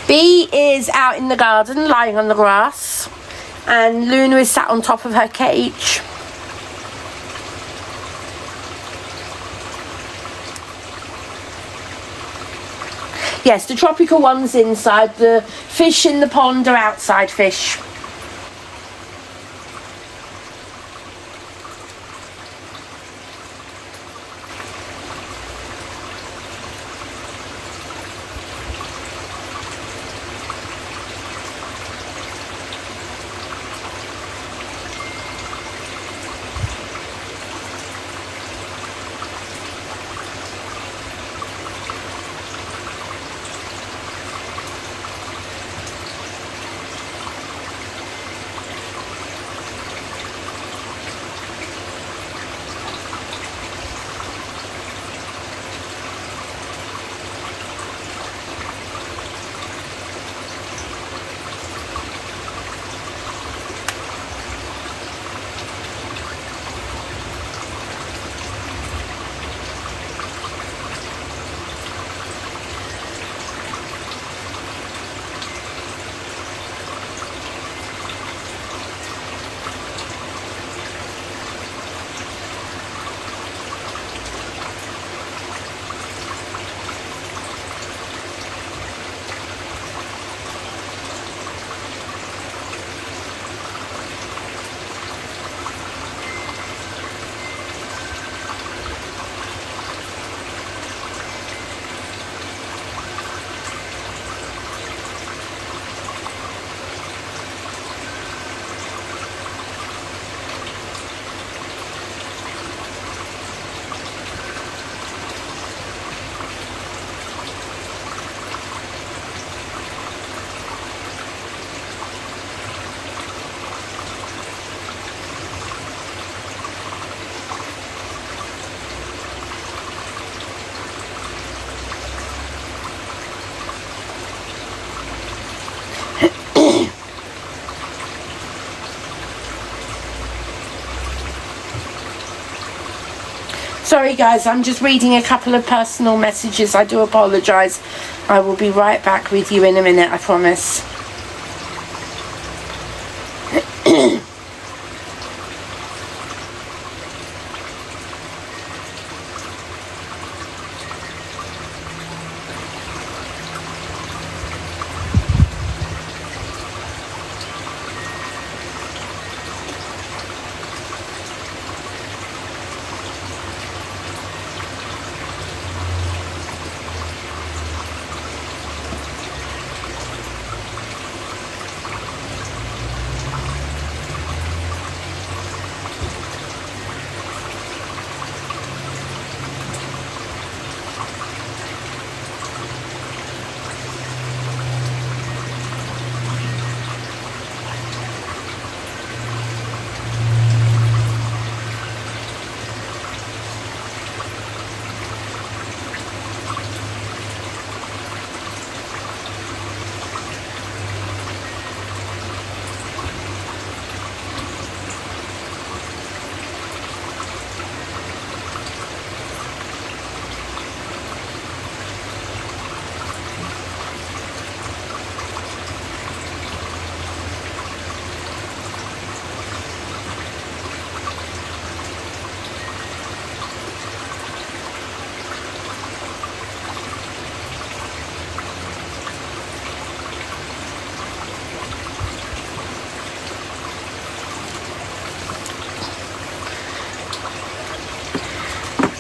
B is out in the garden, lying on the grass, and Luna is sat on top of her cage. Yes, the tropical one's inside, the fish in the pond are outside fish. Sorry guys, I'm just reading a couple of personal messages. I do apologise. I will be right back with you in a minute, I promise.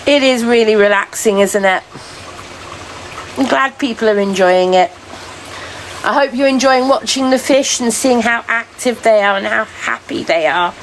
It is really relaxing, isn't it? I'm glad people are enjoying it. I hope you're enjoying watching the fish and seeing how active they are and how happy they are.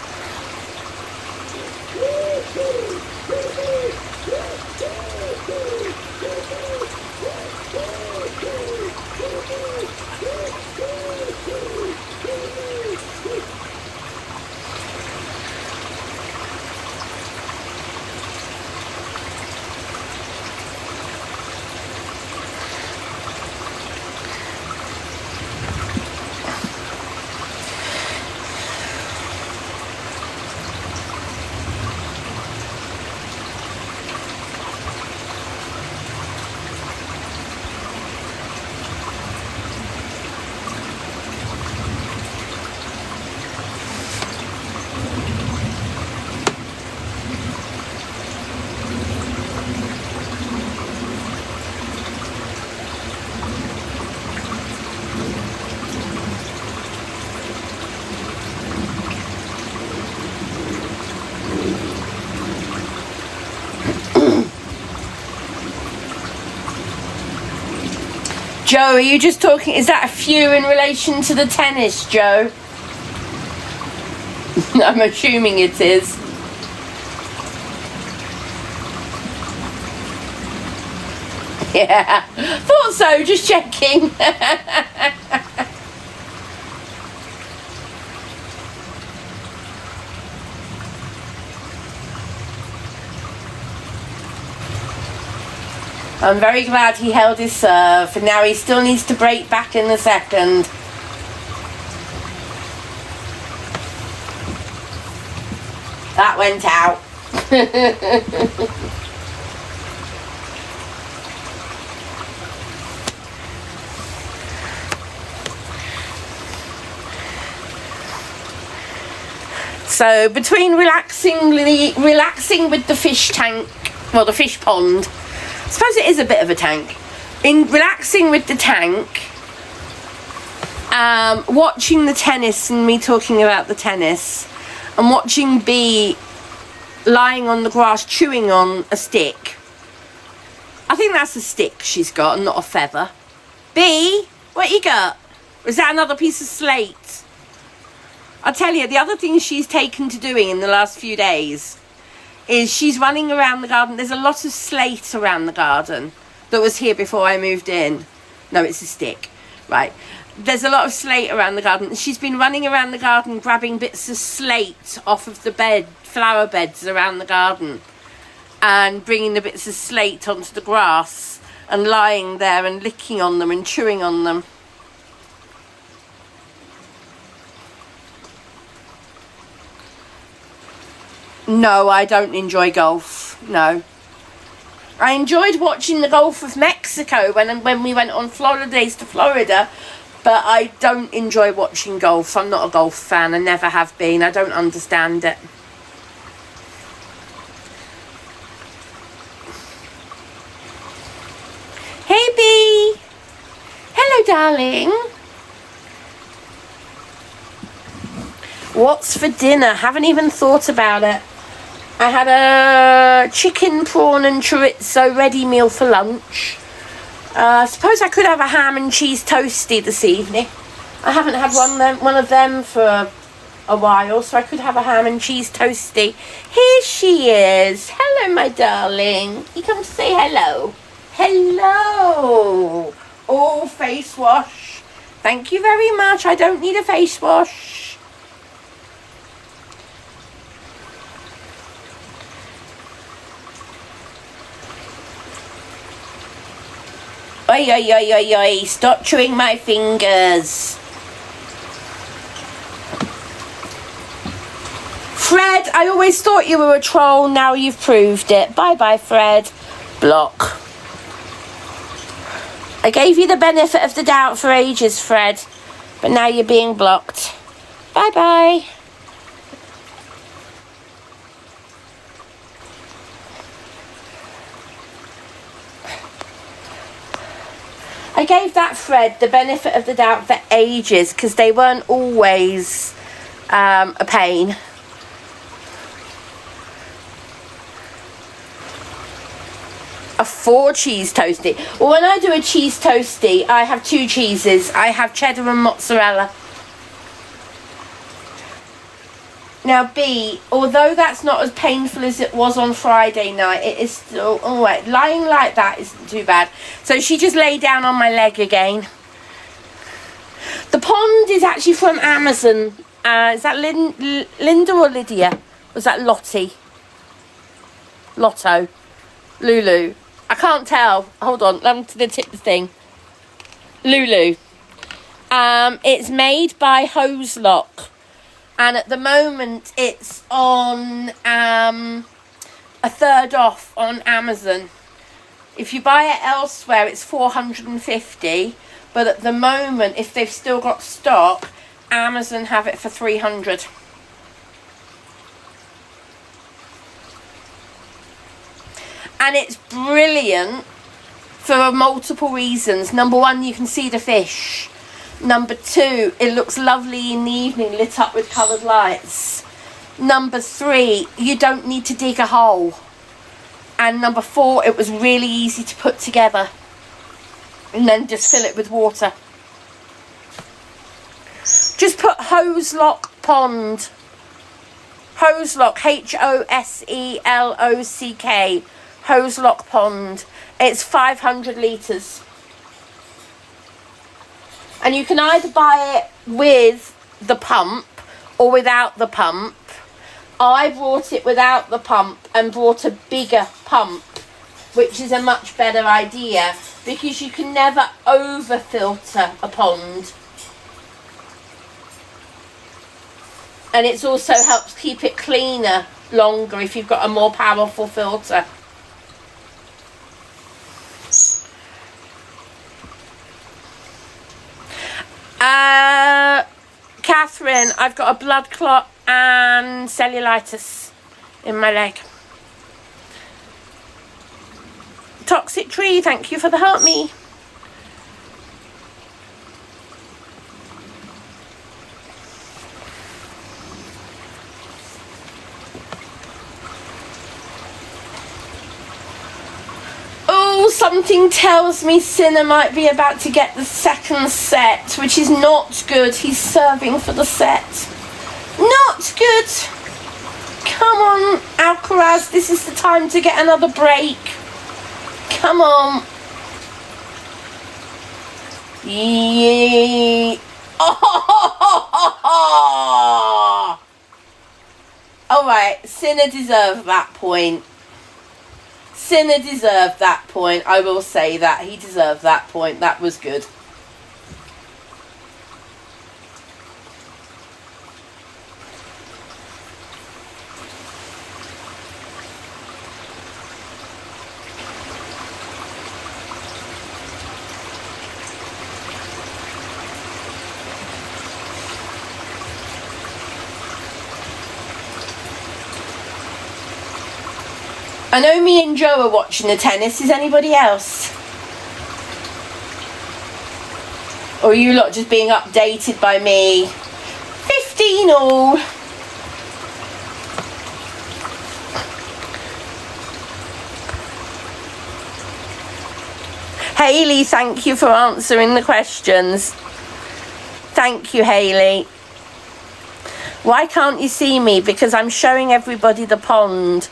Joe, are you just talking, is that a few in relation to the tennis, Joe? I'm assuming it is. Yeah, thought so, just checking. I'm very glad he held his serve, and now he still needs to break back in the second. That went out. So between relaxing with the fish tank, well, the fish pond, I suppose it is a bit of a tank. In relaxing with the tank, watching the tennis and me talking about the tennis, and watching B lying on the grass chewing on a stick. I think that's a stick she's got and not a feather. B, what you got? Is that another piece of slate? I'll tell you, the other thing she's taken to doing in the last few days is she's running around the garden. There's a lot of slate around the garden that was here before I moved in. No, it's a stick, right? There's a lot of slate around the garden. She's been running around the garden grabbing bits of slate off of the flower beds around the garden, and bringing the bits of slate onto the grass and lying there and licking on them and chewing on them. No, I don't enjoy golf. No. I enjoyed watching the Gulf of Mexico when we went on Florida days to Florida, but I don't enjoy watching golf. I'm not a golf fan. I never have been. I don't understand it. Hey, Bee. Hello, darling. What's for dinner? Haven't even thought about it. I had a chicken, prawn and chorizo ready meal for lunch. I suppose I could have a ham and cheese toastie this evening. I haven't had one of them for a while, so I could have a ham and cheese toastie. Here she is. Hello, my darling. You come to say hello. Hello. Oh, face wash. Thank you very much. I don't need a face wash. Oi, oi, oi, oi, oi. Stop chewing my fingers. Fred, I always thought you were a troll. Now you've proved it. Bye-bye, Fred. Block. I gave you the benefit of the doubt for ages, Fred. But now you're being blocked. Bye-bye. I gave that Fred the benefit of the doubt for ages because they weren't always a pain. A 4 cheese toastie. Well, when I do a cheese toastie, I have 2 cheeses. I have cheddar and mozzarella. Now, B, although that's not as painful as it was on Friday night, it is still, all right, lying like that isn't too bad. So she just lay down on my leg again. The pond is actually from Amazon. Is that Linda or Lydia? Was that Lottie? Lotto? Lulu? I can't tell. Hold on, let me tip the thing. Lulu. It's made by Hose Lock. And at the moment, it's on a third off on Amazon. If you buy it elsewhere, it's $450. But at the moment, if they've still got stock, Amazon have it for $300. And it's brilliant for multiple reasons. Number one, you can see the fish. Number 2, it looks lovely in the evening lit up with coloured lights. Number 3, you don't need to dig a hole. And number 4, it was really easy to put together. And then just fill it with water. Just put Hose Lock Pond. Hose Lock, Hoselock. Hose Lock Pond. It's 500 litres. And you can either buy it with the pump or without the pump. I brought it without the pump and brought a bigger pump, which is a much better idea because you can never over filter a pond. And it also helps keep it cleaner longer if you've got a more powerful filter. Catherine, I've got a blood clot and cellulitis in my leg. Toxic Tree, thank you for the help me. Something tells me Sinner might be about to get the second set, which is not good. He's serving for the set. Not good. Come on, Alcaraz, this is the time to get another break. Come on. Yeah. Oh! Alright, Sinner deserved that point. Sinner deserved that point. I will say that. He deserved that point. That was good. I know me and Joe are watching the tennis. Is anybody else? Or are you lot just being updated by me? 15 all. Hayley, thank you for answering the questions. Thank you, Hayley. Why can't you see me? Because I'm showing everybody the pond.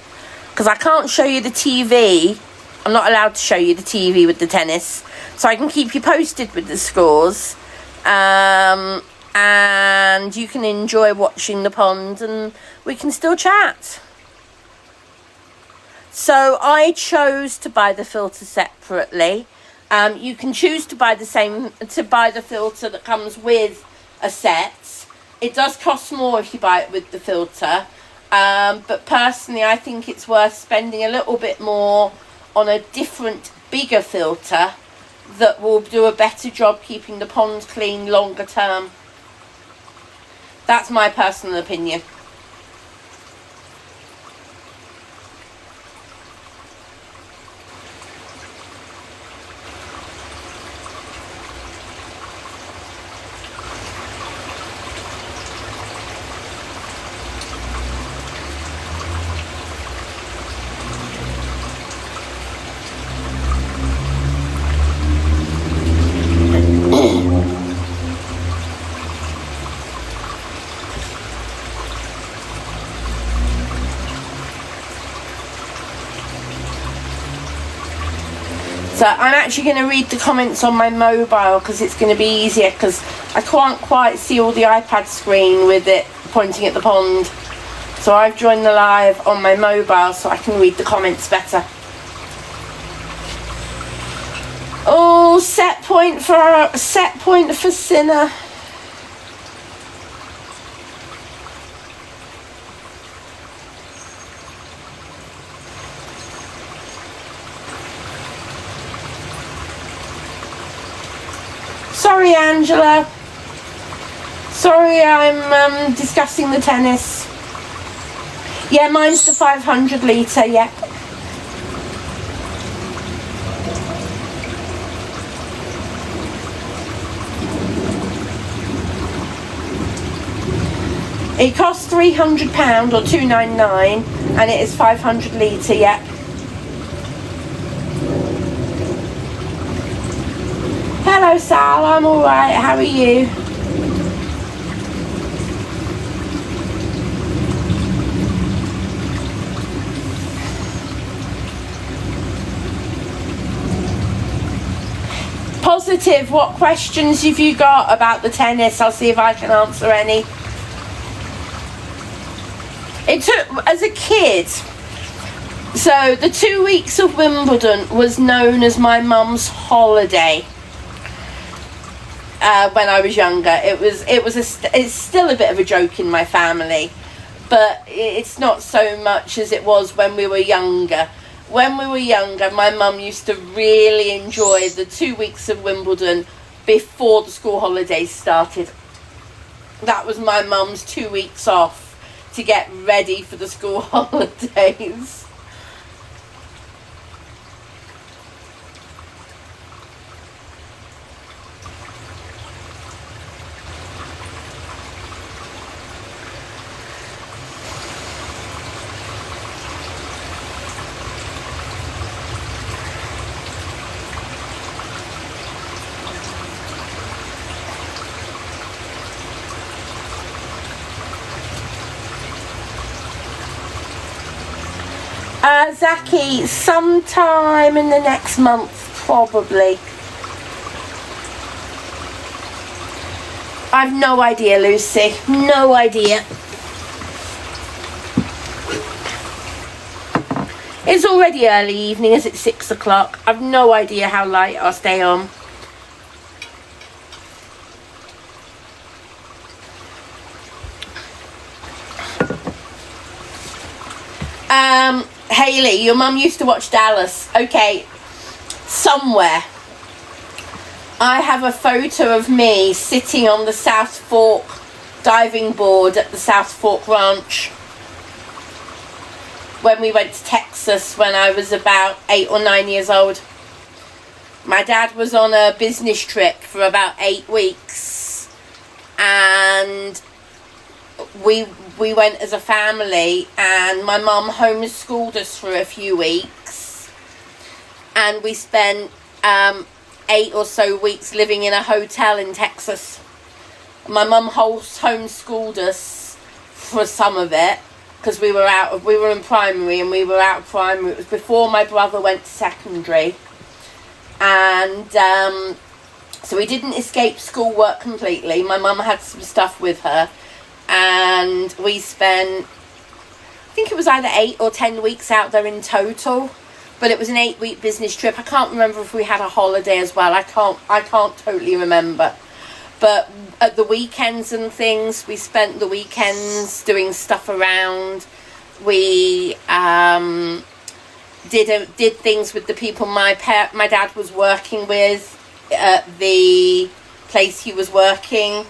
Because I can't show you the TV. I'm not allowed to show you the TV with the tennis. So I can keep you posted with the scores. And you can enjoy watching the pond and we can still chat. So I chose to buy the filter separately. You can choose to buy the filter that comes with a set. It does cost more if you buy it with the filter. But personally, I think it's worth spending a little bit more on a different, bigger filter that will do a better job keeping the pond clean longer term. That's my personal opinion. So I'm actually going to read the comments on my mobile because it's going to be easier, because I can't quite see all the iPad screen with it pointing at the pond. So I've joined the live on my mobile so I can read the comments better. Oh, set point for Sinner. Sorry, Angela. Sorry, I'm discussing the tennis. Yeah, mine's the 500 litre, yeah. It costs £300 or £299 and it is 500 litre, yeah. Hello Sal, I'm alright, how are you? Positive, what questions have you got about the tennis? I'll see if I can answer any. It took, as a kid, so the 2 weeks of Wimbledon was known as my mum's holiday. When I was younger, it's still a bit of a joke in my family, but it's not so much as it was when we were younger. When we were younger, my mum used to really enjoy the 2 weeks of Wimbledon before the school holidays started. That was my mum's 2 weeks off to get ready for the school holidays. Zaki, sometime in the next month, probably. I've no idea, Lucy. No idea. It's already early evening, as it's 6 o'clock. I've no idea how late I'll stay on. Hayley, your mum used to watch Dallas. Okay, somewhere I have a photo of me sitting on the South Fork diving board at the South Fork Ranch. when we went to Texas when I was about 8 or 9 years old. My dad was on a business trip for about 8 weeks, and we went as a family, and my mum homeschooled us for a few weeks, and we spent 8 or so weeks living in a hotel in Texas. My mum homeschooled us for some of it, because we were in primary, and we were out of primary. It was before my brother went to secondary, and so we didn't escape schoolwork completely. My mum had some stuff with her, and we spent, I think it was either 8 or 10 weeks out there in total, but it was an 8-week business trip. I can't remember if we had a holiday as well. I can't totally remember. But at the weekends and things, we spent the weekends doing stuff around. We did things with the people my dad was working with at the place he was working.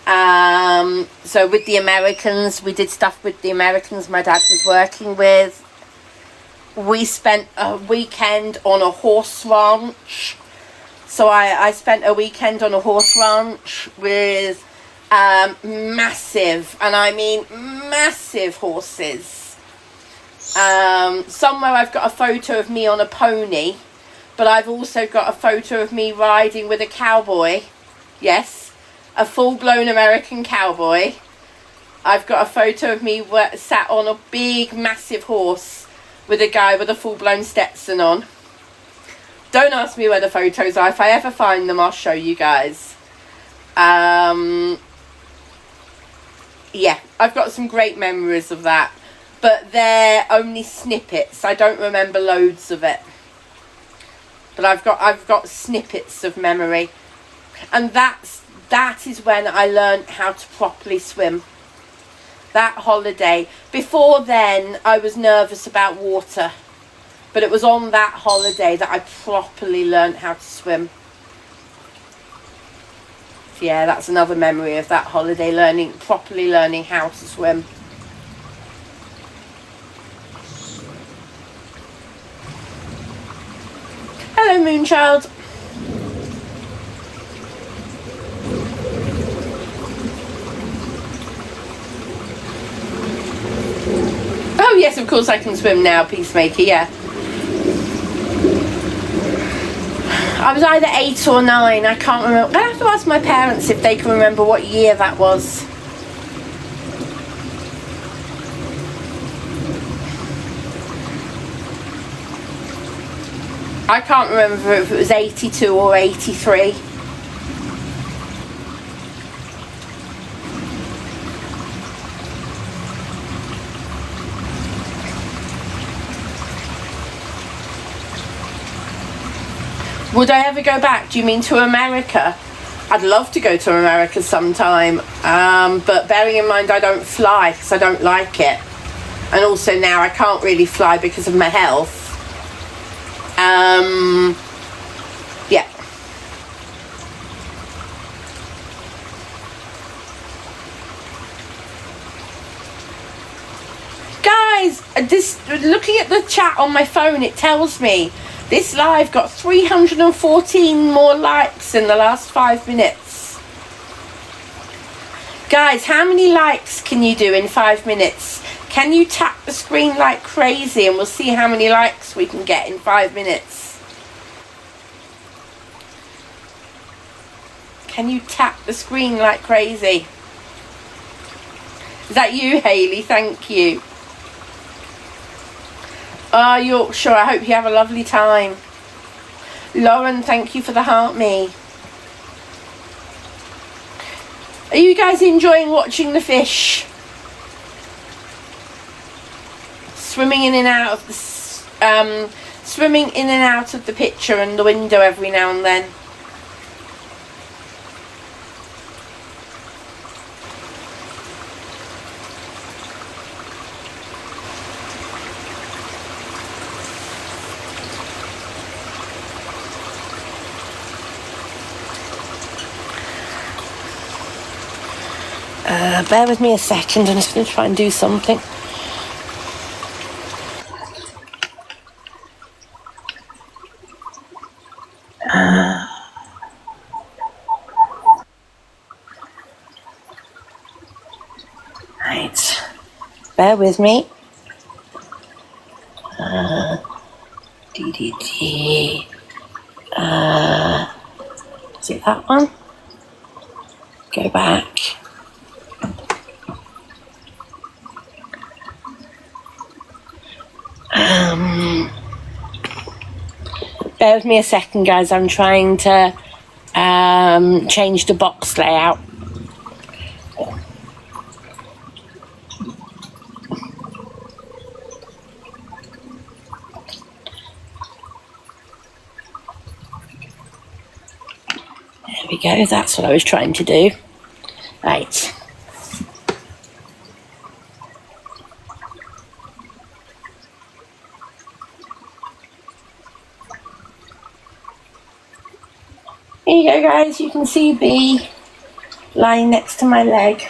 So with the Americans, we did stuff with the Americans my dad was working with. We spent a weekend on a horse ranch. So I spent a weekend on a horse ranch with massive, and I mean massive, horses. Somewhere I've got a photo of me on a pony, but I've also got a photo of me riding with a cowboy. Yes, a full-blown American cowboy. I've got a photo of me sat on a big, massive horse with a guy with a full-blown Stetson on. Don't ask me where the photos are. If I ever find them, I'll show you guys. Yeah, I've got some great memories of that, but they're only snippets. I don't remember loads of it, but I've got snippets of memory, and that is when I learned how to properly swim. That holiday. Before then, I was nervous about water, but it was on that holiday that I properly learned how to swim. Yeah, that's another memory of that holiday, properly learning how to swim. Hello, Moonchild. Oh yes, of course I can swim now, Peacemaker, yeah. I was either 8 or 9, I can't remember. I have to ask my parents if they can remember what year that was. I can't remember if it was 82 or 83. Would I ever go back? Do you mean to America? I'd love to go to America sometime, but bearing in mind I don't fly because I don't like it, and also now I can't really fly because of my health. Yeah. Guys, looking at the chat on my phone, it tells me this live got 314 more likes in the last 5 minutes. Guys, how many likes can you do in 5 minutes? Can you tap the screen like crazy and we'll see how many likes we can get in 5 minutes? Can you tap the screen like crazy? Is that you, Hayley? Thank you. Ah, Yorkshire, I hope you have a lovely time. Lauren, thank you for the heart me. Are you guys enjoying watching the fish? Swimming in and out of the picture and the window every now and then. Bear with me a second, I'm just going to try and do something. Right. Bear with me. DDT. Is it that one? Go back. Bear with me a second, guys. I'm trying to change the box layout. There we go. That's what I was trying to do. Right. Here you go, guys. You can see B lying next to my leg.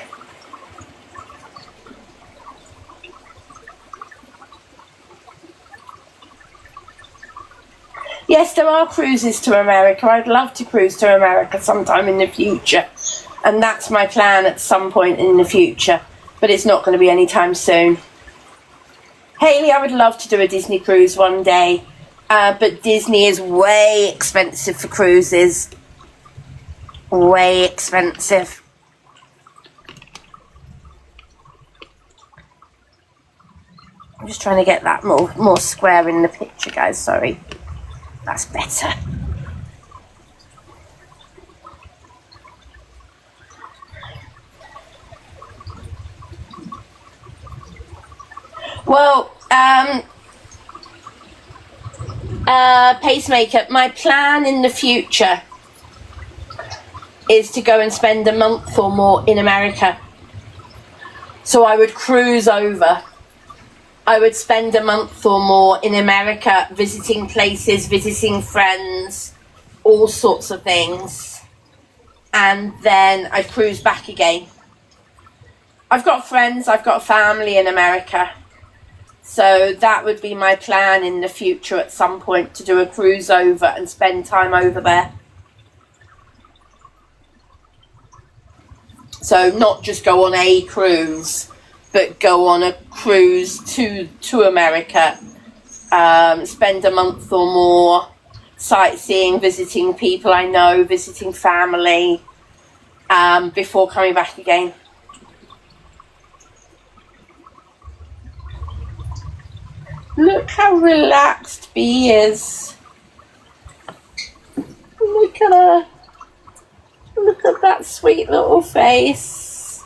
Yes, there are cruises to America. I'd love to cruise to America sometime in the future. And that's my plan at some point in the future. But it's not going to be anytime soon. Hayley, I would love to do a Disney cruise one day. But Disney is way expensive for cruises. Way expensive. I'm just trying to get that more square in the picture, guys. Sorry. That's better. Well, pacemaker, my plan in the future is to go and spend a month or more in America. So I would cruise over. I would spend a month or more in America visiting places, visiting friends, all sorts of things. And then I'd cruise back again. I've got friends, I've got family in America. So that would be my plan in the future at some point, to do a cruise over and spend time over there. So not just go on a cruise, but go on a cruise to America, spend a month or more sightseeing, visiting people I know, visiting family, before coming back again. Look how relaxed Bee is. Look at her. Look at that sweet little face.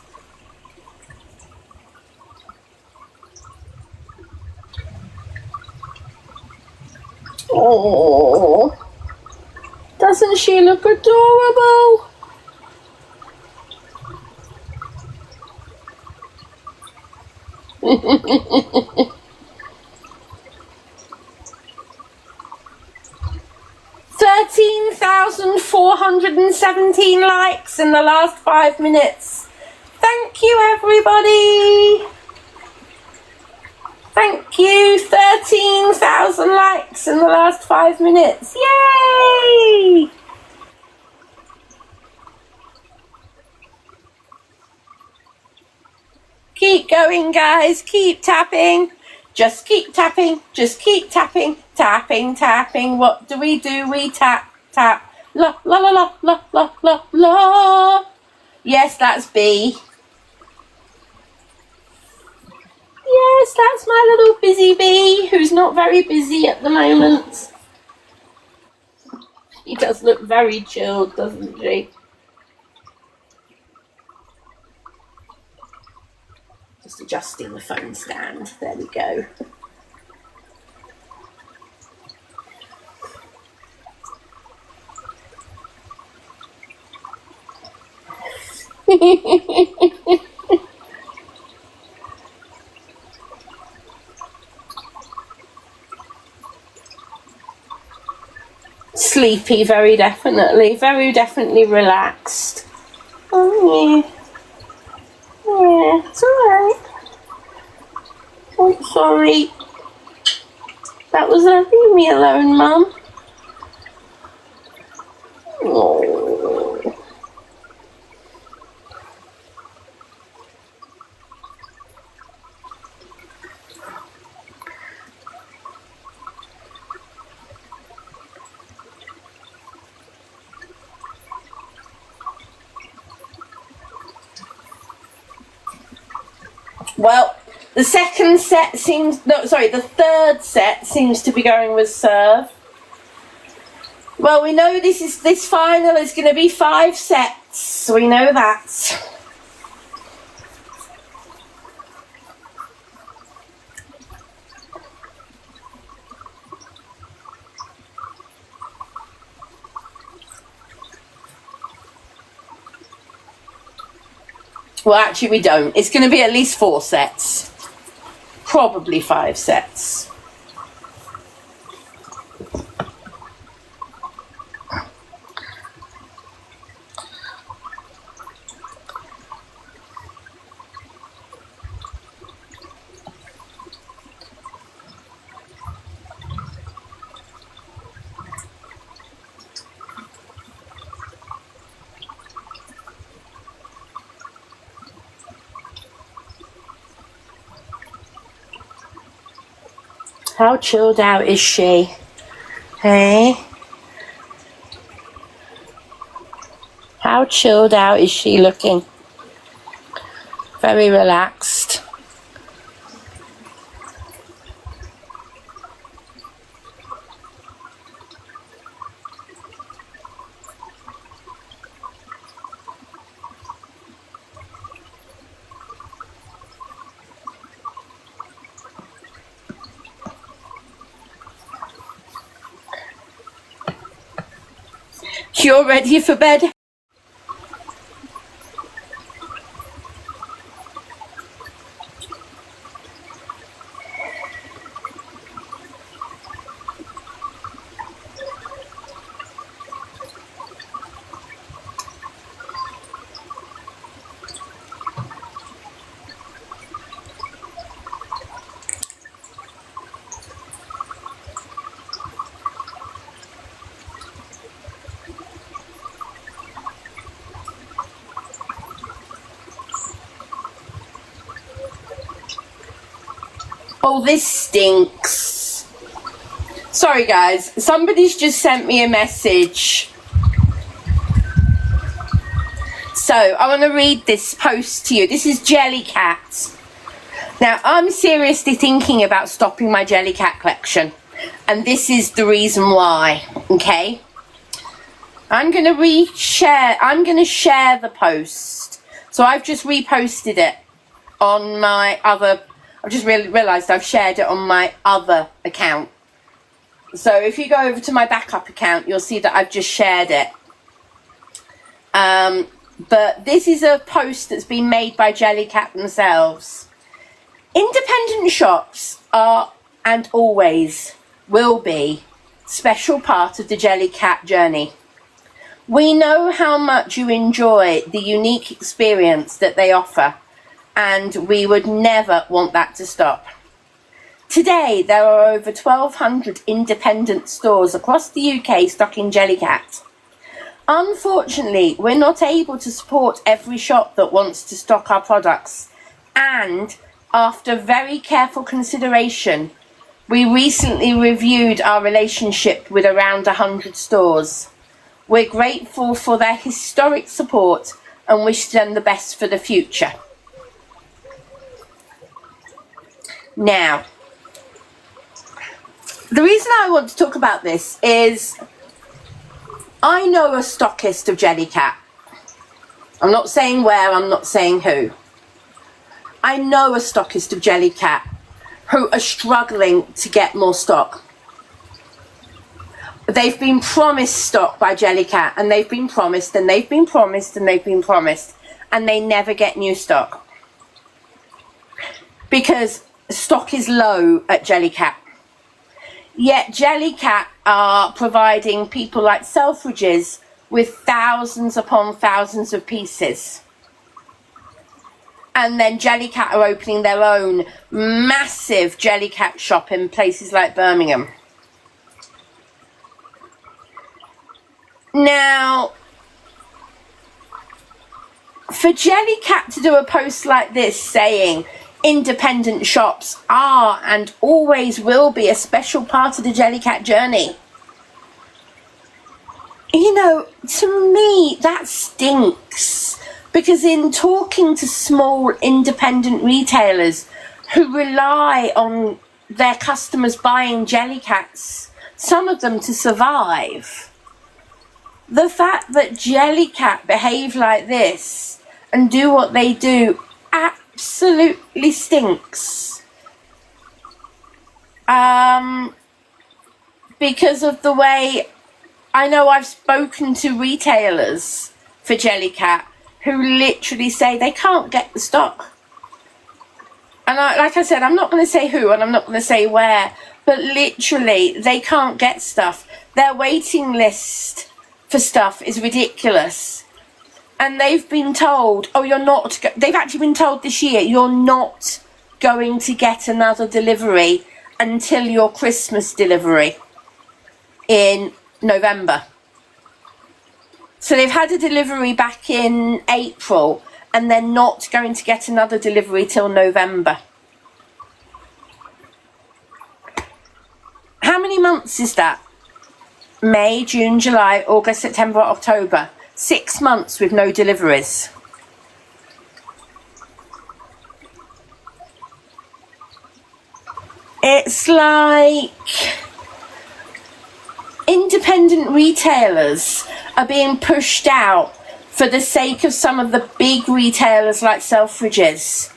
Oh, doesn't she look adorable? $13,417 likes in the last 5 minutes. Thank you, everybody. Thank you. 13,000 likes in the last 5 minutes. Yay! Keep going, guys. Keep tapping. Just keep tapping. Just keep tapping. Tapping, tapping. What do? We tap, tap. La, la, la, la, la, la, la, la. Yes, that's B. Yes, that's my little busy bee, who's not very busy at the moment. She does look very chilled, doesn't she? Just adjusting the phone stand. There we go. Sleepy, very definitely relaxed. Oh yeah. Yeah, it's alright. Oh, sorry. That was leave me alone, Mum. Oh. Well, the second set seems, no, sorry, the third set seems to be going with serve. Well, we know this final is going to be 5 sets. We know that. Well, actually, we don't. It's going to be at least 4 sets. Probably 5 sets. How chilled out is she? Hey? How chilled out is she looking? Very relaxed. You're ready for bed? Oh, this stinks. Sorry guys, somebody's just sent me a message. So, I want to read this post to you. This is Jellycat. Now, I'm seriously thinking about stopping my Jellycat collection. And this is the reason why, okay? I'm going to share the post. So, I've just reposted it on my other... I've just realised I've shared it on my other account. So if you go over to my backup account, you'll see that I've just shared it. But this is a post that's been made by Jellycat themselves. Independent shops are and always will be a special part of the Jellycat journey. We know how much you enjoy the unique experience that they offer, and we would never want that to stop. Today, there are over 1,200 independent stores across the UK stocking Jellycat. Unfortunately, we're not able to support every shop that wants to stock our products, and after very careful consideration, we recently reviewed our relationship with around 100 stores. We're grateful for their historic support and wish them the best for the future. Now, the reason I want to talk about this is I know a stockist of Jellycat. I'm not saying where, I'm not saying who. I know a stockist of Jellycat who are struggling to get more stock. They've been promised stock by Jellycat, and they've been promised, and they've been promised, and they've been promised, and they never get new stock. Because stock is low at Jellycat. Yet Jellycat are providing people like Selfridges with thousands upon thousands of pieces. And then Jellycat are opening their own massive Jellycat shop in places like Birmingham. Now, for Jellycat to do a post like this saying independent shops are and always will be a special part of the Jellycat journey, you know, to me that stinks, Because in talking to small independent retailers who rely on their customers buying Jellycats, some of them to survive, the fact that Jellycat behave like this and do what they do absolutely stinks. Because of the way, I know I've spoken to retailers for Jellycat who literally say they can't get the stock. And like I said, I'm not going to say who and I'm not going to say where, but literally they can't get stuff. Their waiting list for stuff is ridiculous. And they've been told, oh, they've actually been told this year, you're not going to get another delivery until your Christmas delivery in November. So they've had a delivery back in April and they're not going to get another delivery till November. How many months is that? May, June, July, August, September, October. 6 months with no deliveries. It's like independent retailers are being pushed out for the sake of some of the big retailers like Selfridges.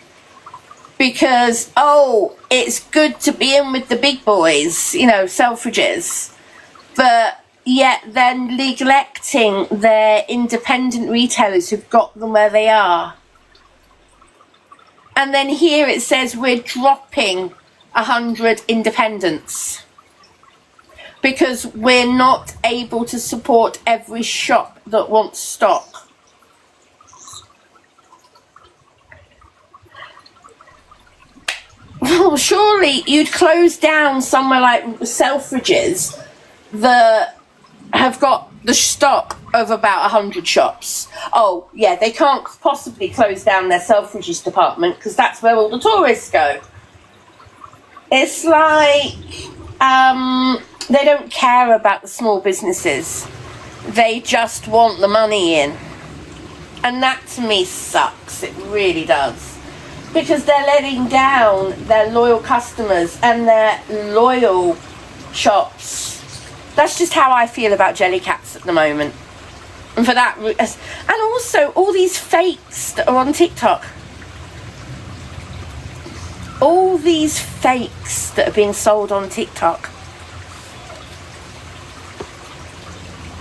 Because, oh, it's good to be in with the big boys, you know, Selfridges. But yet then neglecting their independent retailers who've got them where they are. And then here it says we're dropping 100 independents because we're not able to support every shop that wants stock. Well, surely you'd close down somewhere like Selfridges that have got the stock of about 100 shops. Oh, yeah, they can't possibly close down their Selfridges department because that's where all the tourists go. It's like they don't care about the small businesses. They just want the money in. And that to me sucks. It really does. Because they're letting down their loyal customers and their loyal shops. That's just how I feel about Jellycats at the moment. And for that, and also all these fakes that are on TikTok. All these fakes that are being sold on TikTok.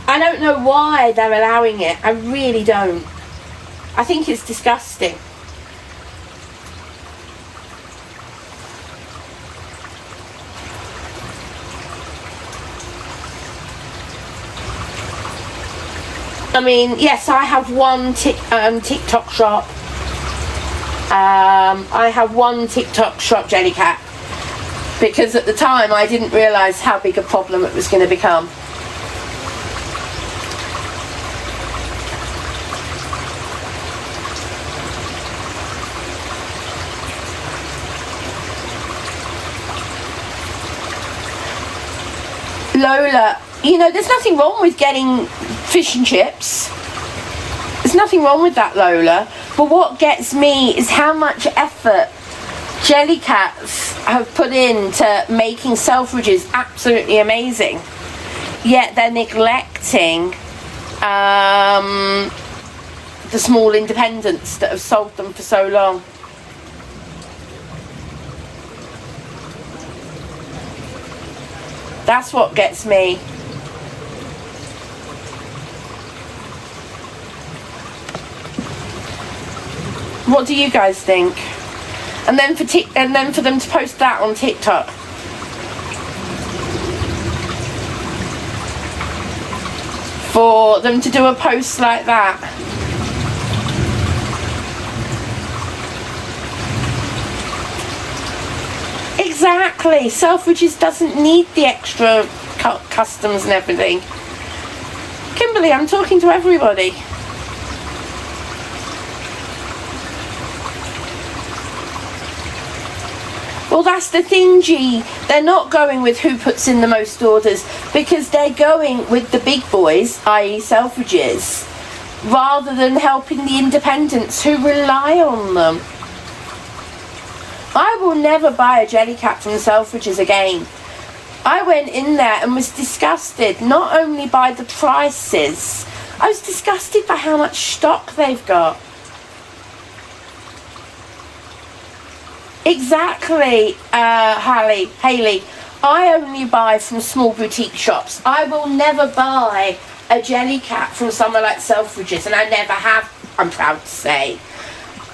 I don't know why they're allowing it. I really don't. I think it's disgusting. I mean, yes, I have one TikTok shop. I have one TikTok shop, Jellycat, because at the time I didn't realise how big a problem it was going to become. Lola, you know, there's nothing wrong with getting fish and chips. There's nothing wrong with that, Lola. But what gets me is how much effort Jellycats have put into making Selfridges absolutely amazing. Yet they're neglecting the small independents that have sold them for so long. That's what gets me. What do you guys think? And then for them to post that on TikTok. For them to do a post like that. Exactly. Selfridges doesn't need the extra customs and everything. Kimberly, I'm talking to everybody. Well, that's the thing, G. They're not going with who puts in the most orders because they're going with the big boys, i.e. Selfridges. rather than helping the independents who rely on them. I will never buy a Jellycat from Selfridges again. I went in there and was disgusted, not only by the prices, I was disgusted by how much stock they've got. Exactly, Hayley. I only buy from small boutique shops. I will never buy a Jellycat from somewhere like Selfridges, and I never have, I'm proud to say.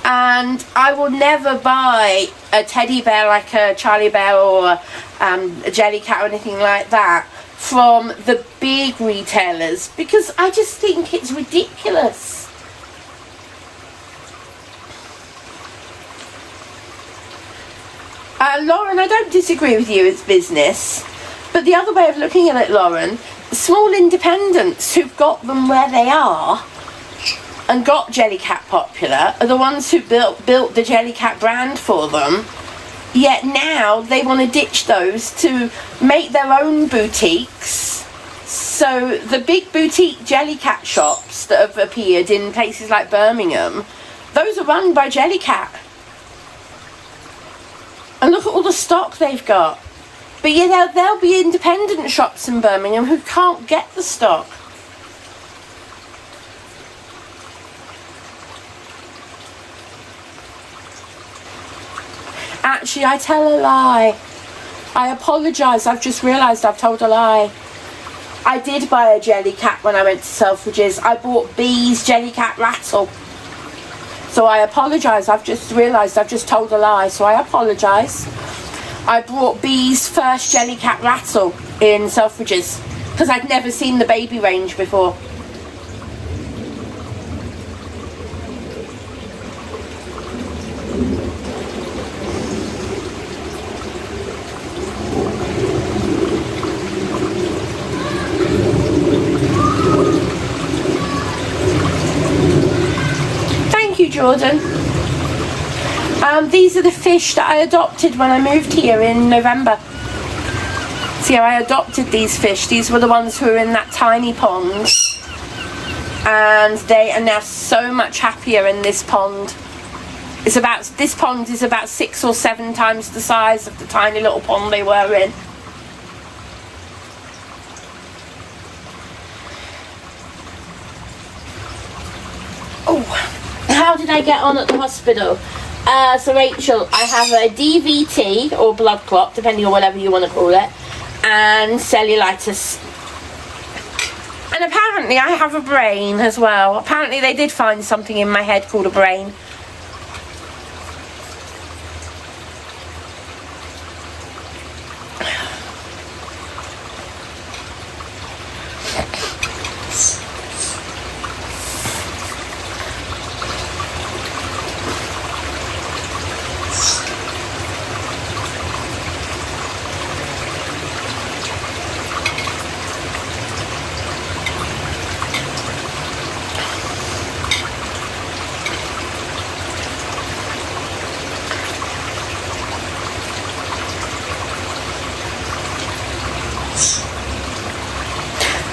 And I will never buy a teddy bear like a Charlie Bear or a Jellycat or anything like that from the big retailers, because I just think it's ridiculous. Lauren, I don't disagree with you, it's business. But the other way of looking at it, Lauren, small independents who've got them where they are and got Jellycat popular are the ones who built the Jellycat brand for them. Yet now they want to ditch those to make their own boutiques. So the big boutique Jellycat shops that have appeared in places like Birmingham, those are run by Jellycat. And look at all the stock they've got. But yeah, there'll be independent shops in Birmingham who can't get the stock. Actually, I tell a lie. I apologise, I've just realised I've told a lie. I did buy a Jellycat when I went to Selfridges. I bought B's Jellycat Rattle. So I apologise, I've just realised I've just told a lie, so I apologise. I bought B's first Jellycat Rattle in Selfridges because I'd never seen the baby range before. Jordan. These are the fish that I adopted when I moved here in November. See how I adopted these fish? These were the ones who were in that tiny pond. And they are now so much happier in this pond. This pond is about 6 or 7 times the size of the tiny little pond they were in. Oh. How did I get on at the hospital? So Rachel, I have a DVT or blood clot, depending on whatever you want to call it, and cellulitis. And apparently I have a brain as well. Apparently they did find something in my head called a brain.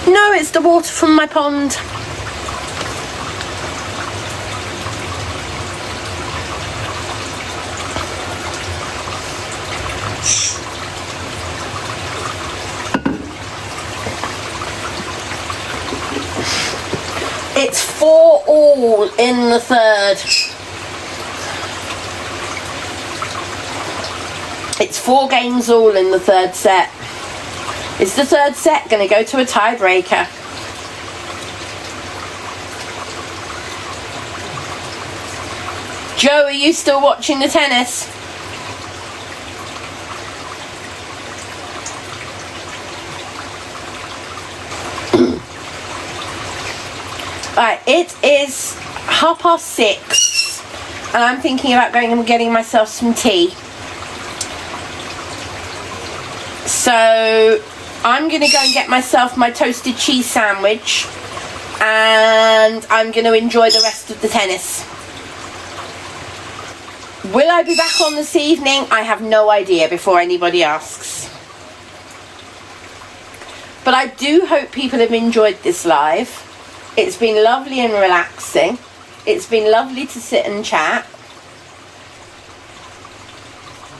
No, it's the water from my pond. It's 4-all in the third. It's 4 games all in the third set. Is the third set going to go to a tiebreaker? Joe, are you still watching the tennis? Right, it is 6:30 and I'm thinking about going and getting myself some tea. So I'm going to go and get myself my toasted cheese sandwich and I'm going to enjoy the rest of the tennis. Will I be back on this evening? I have no idea before anybody asks. But I do hope people have enjoyed this live. It's been lovely and relaxing. It's been lovely to sit and chat.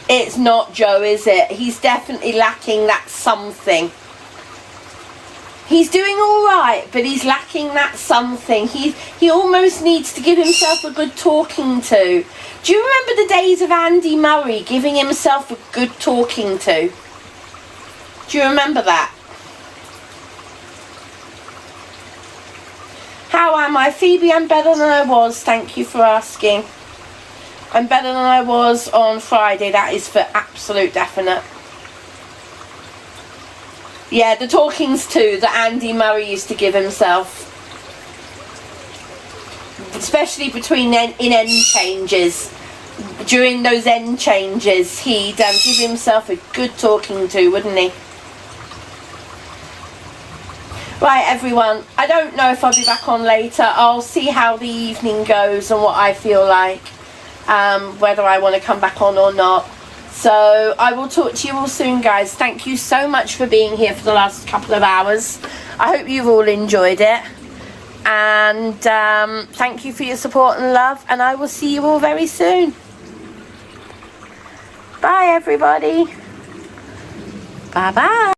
It's not Joe, is it? He's definitely lacking that something. He's doing all right, but he's lacking that something. He almost needs to give himself a good talking to. Do you remember the days of Andy Murray giving himself a good talking to? Do you remember that? How am I? Phoebe, I'm better than I was. Thank you for asking. I'm better than I was on Friday. That is for absolute definite. Yeah, the talkings too that Andy Murray used to give himself. Especially between in end changes. During those end changes, he'd give himself a good talking to, wouldn't he? Right, everyone, I don't know if I'll be back on later. I'll see how the evening goes and what I feel like, whether I want to come back on or not. So I will talk to you all soon, guys. Thank you so much for being here for the last couple of hours. I hope you've all enjoyed it. And thank you for your support and love. And I will see you all very soon. Bye, everybody. Bye-bye.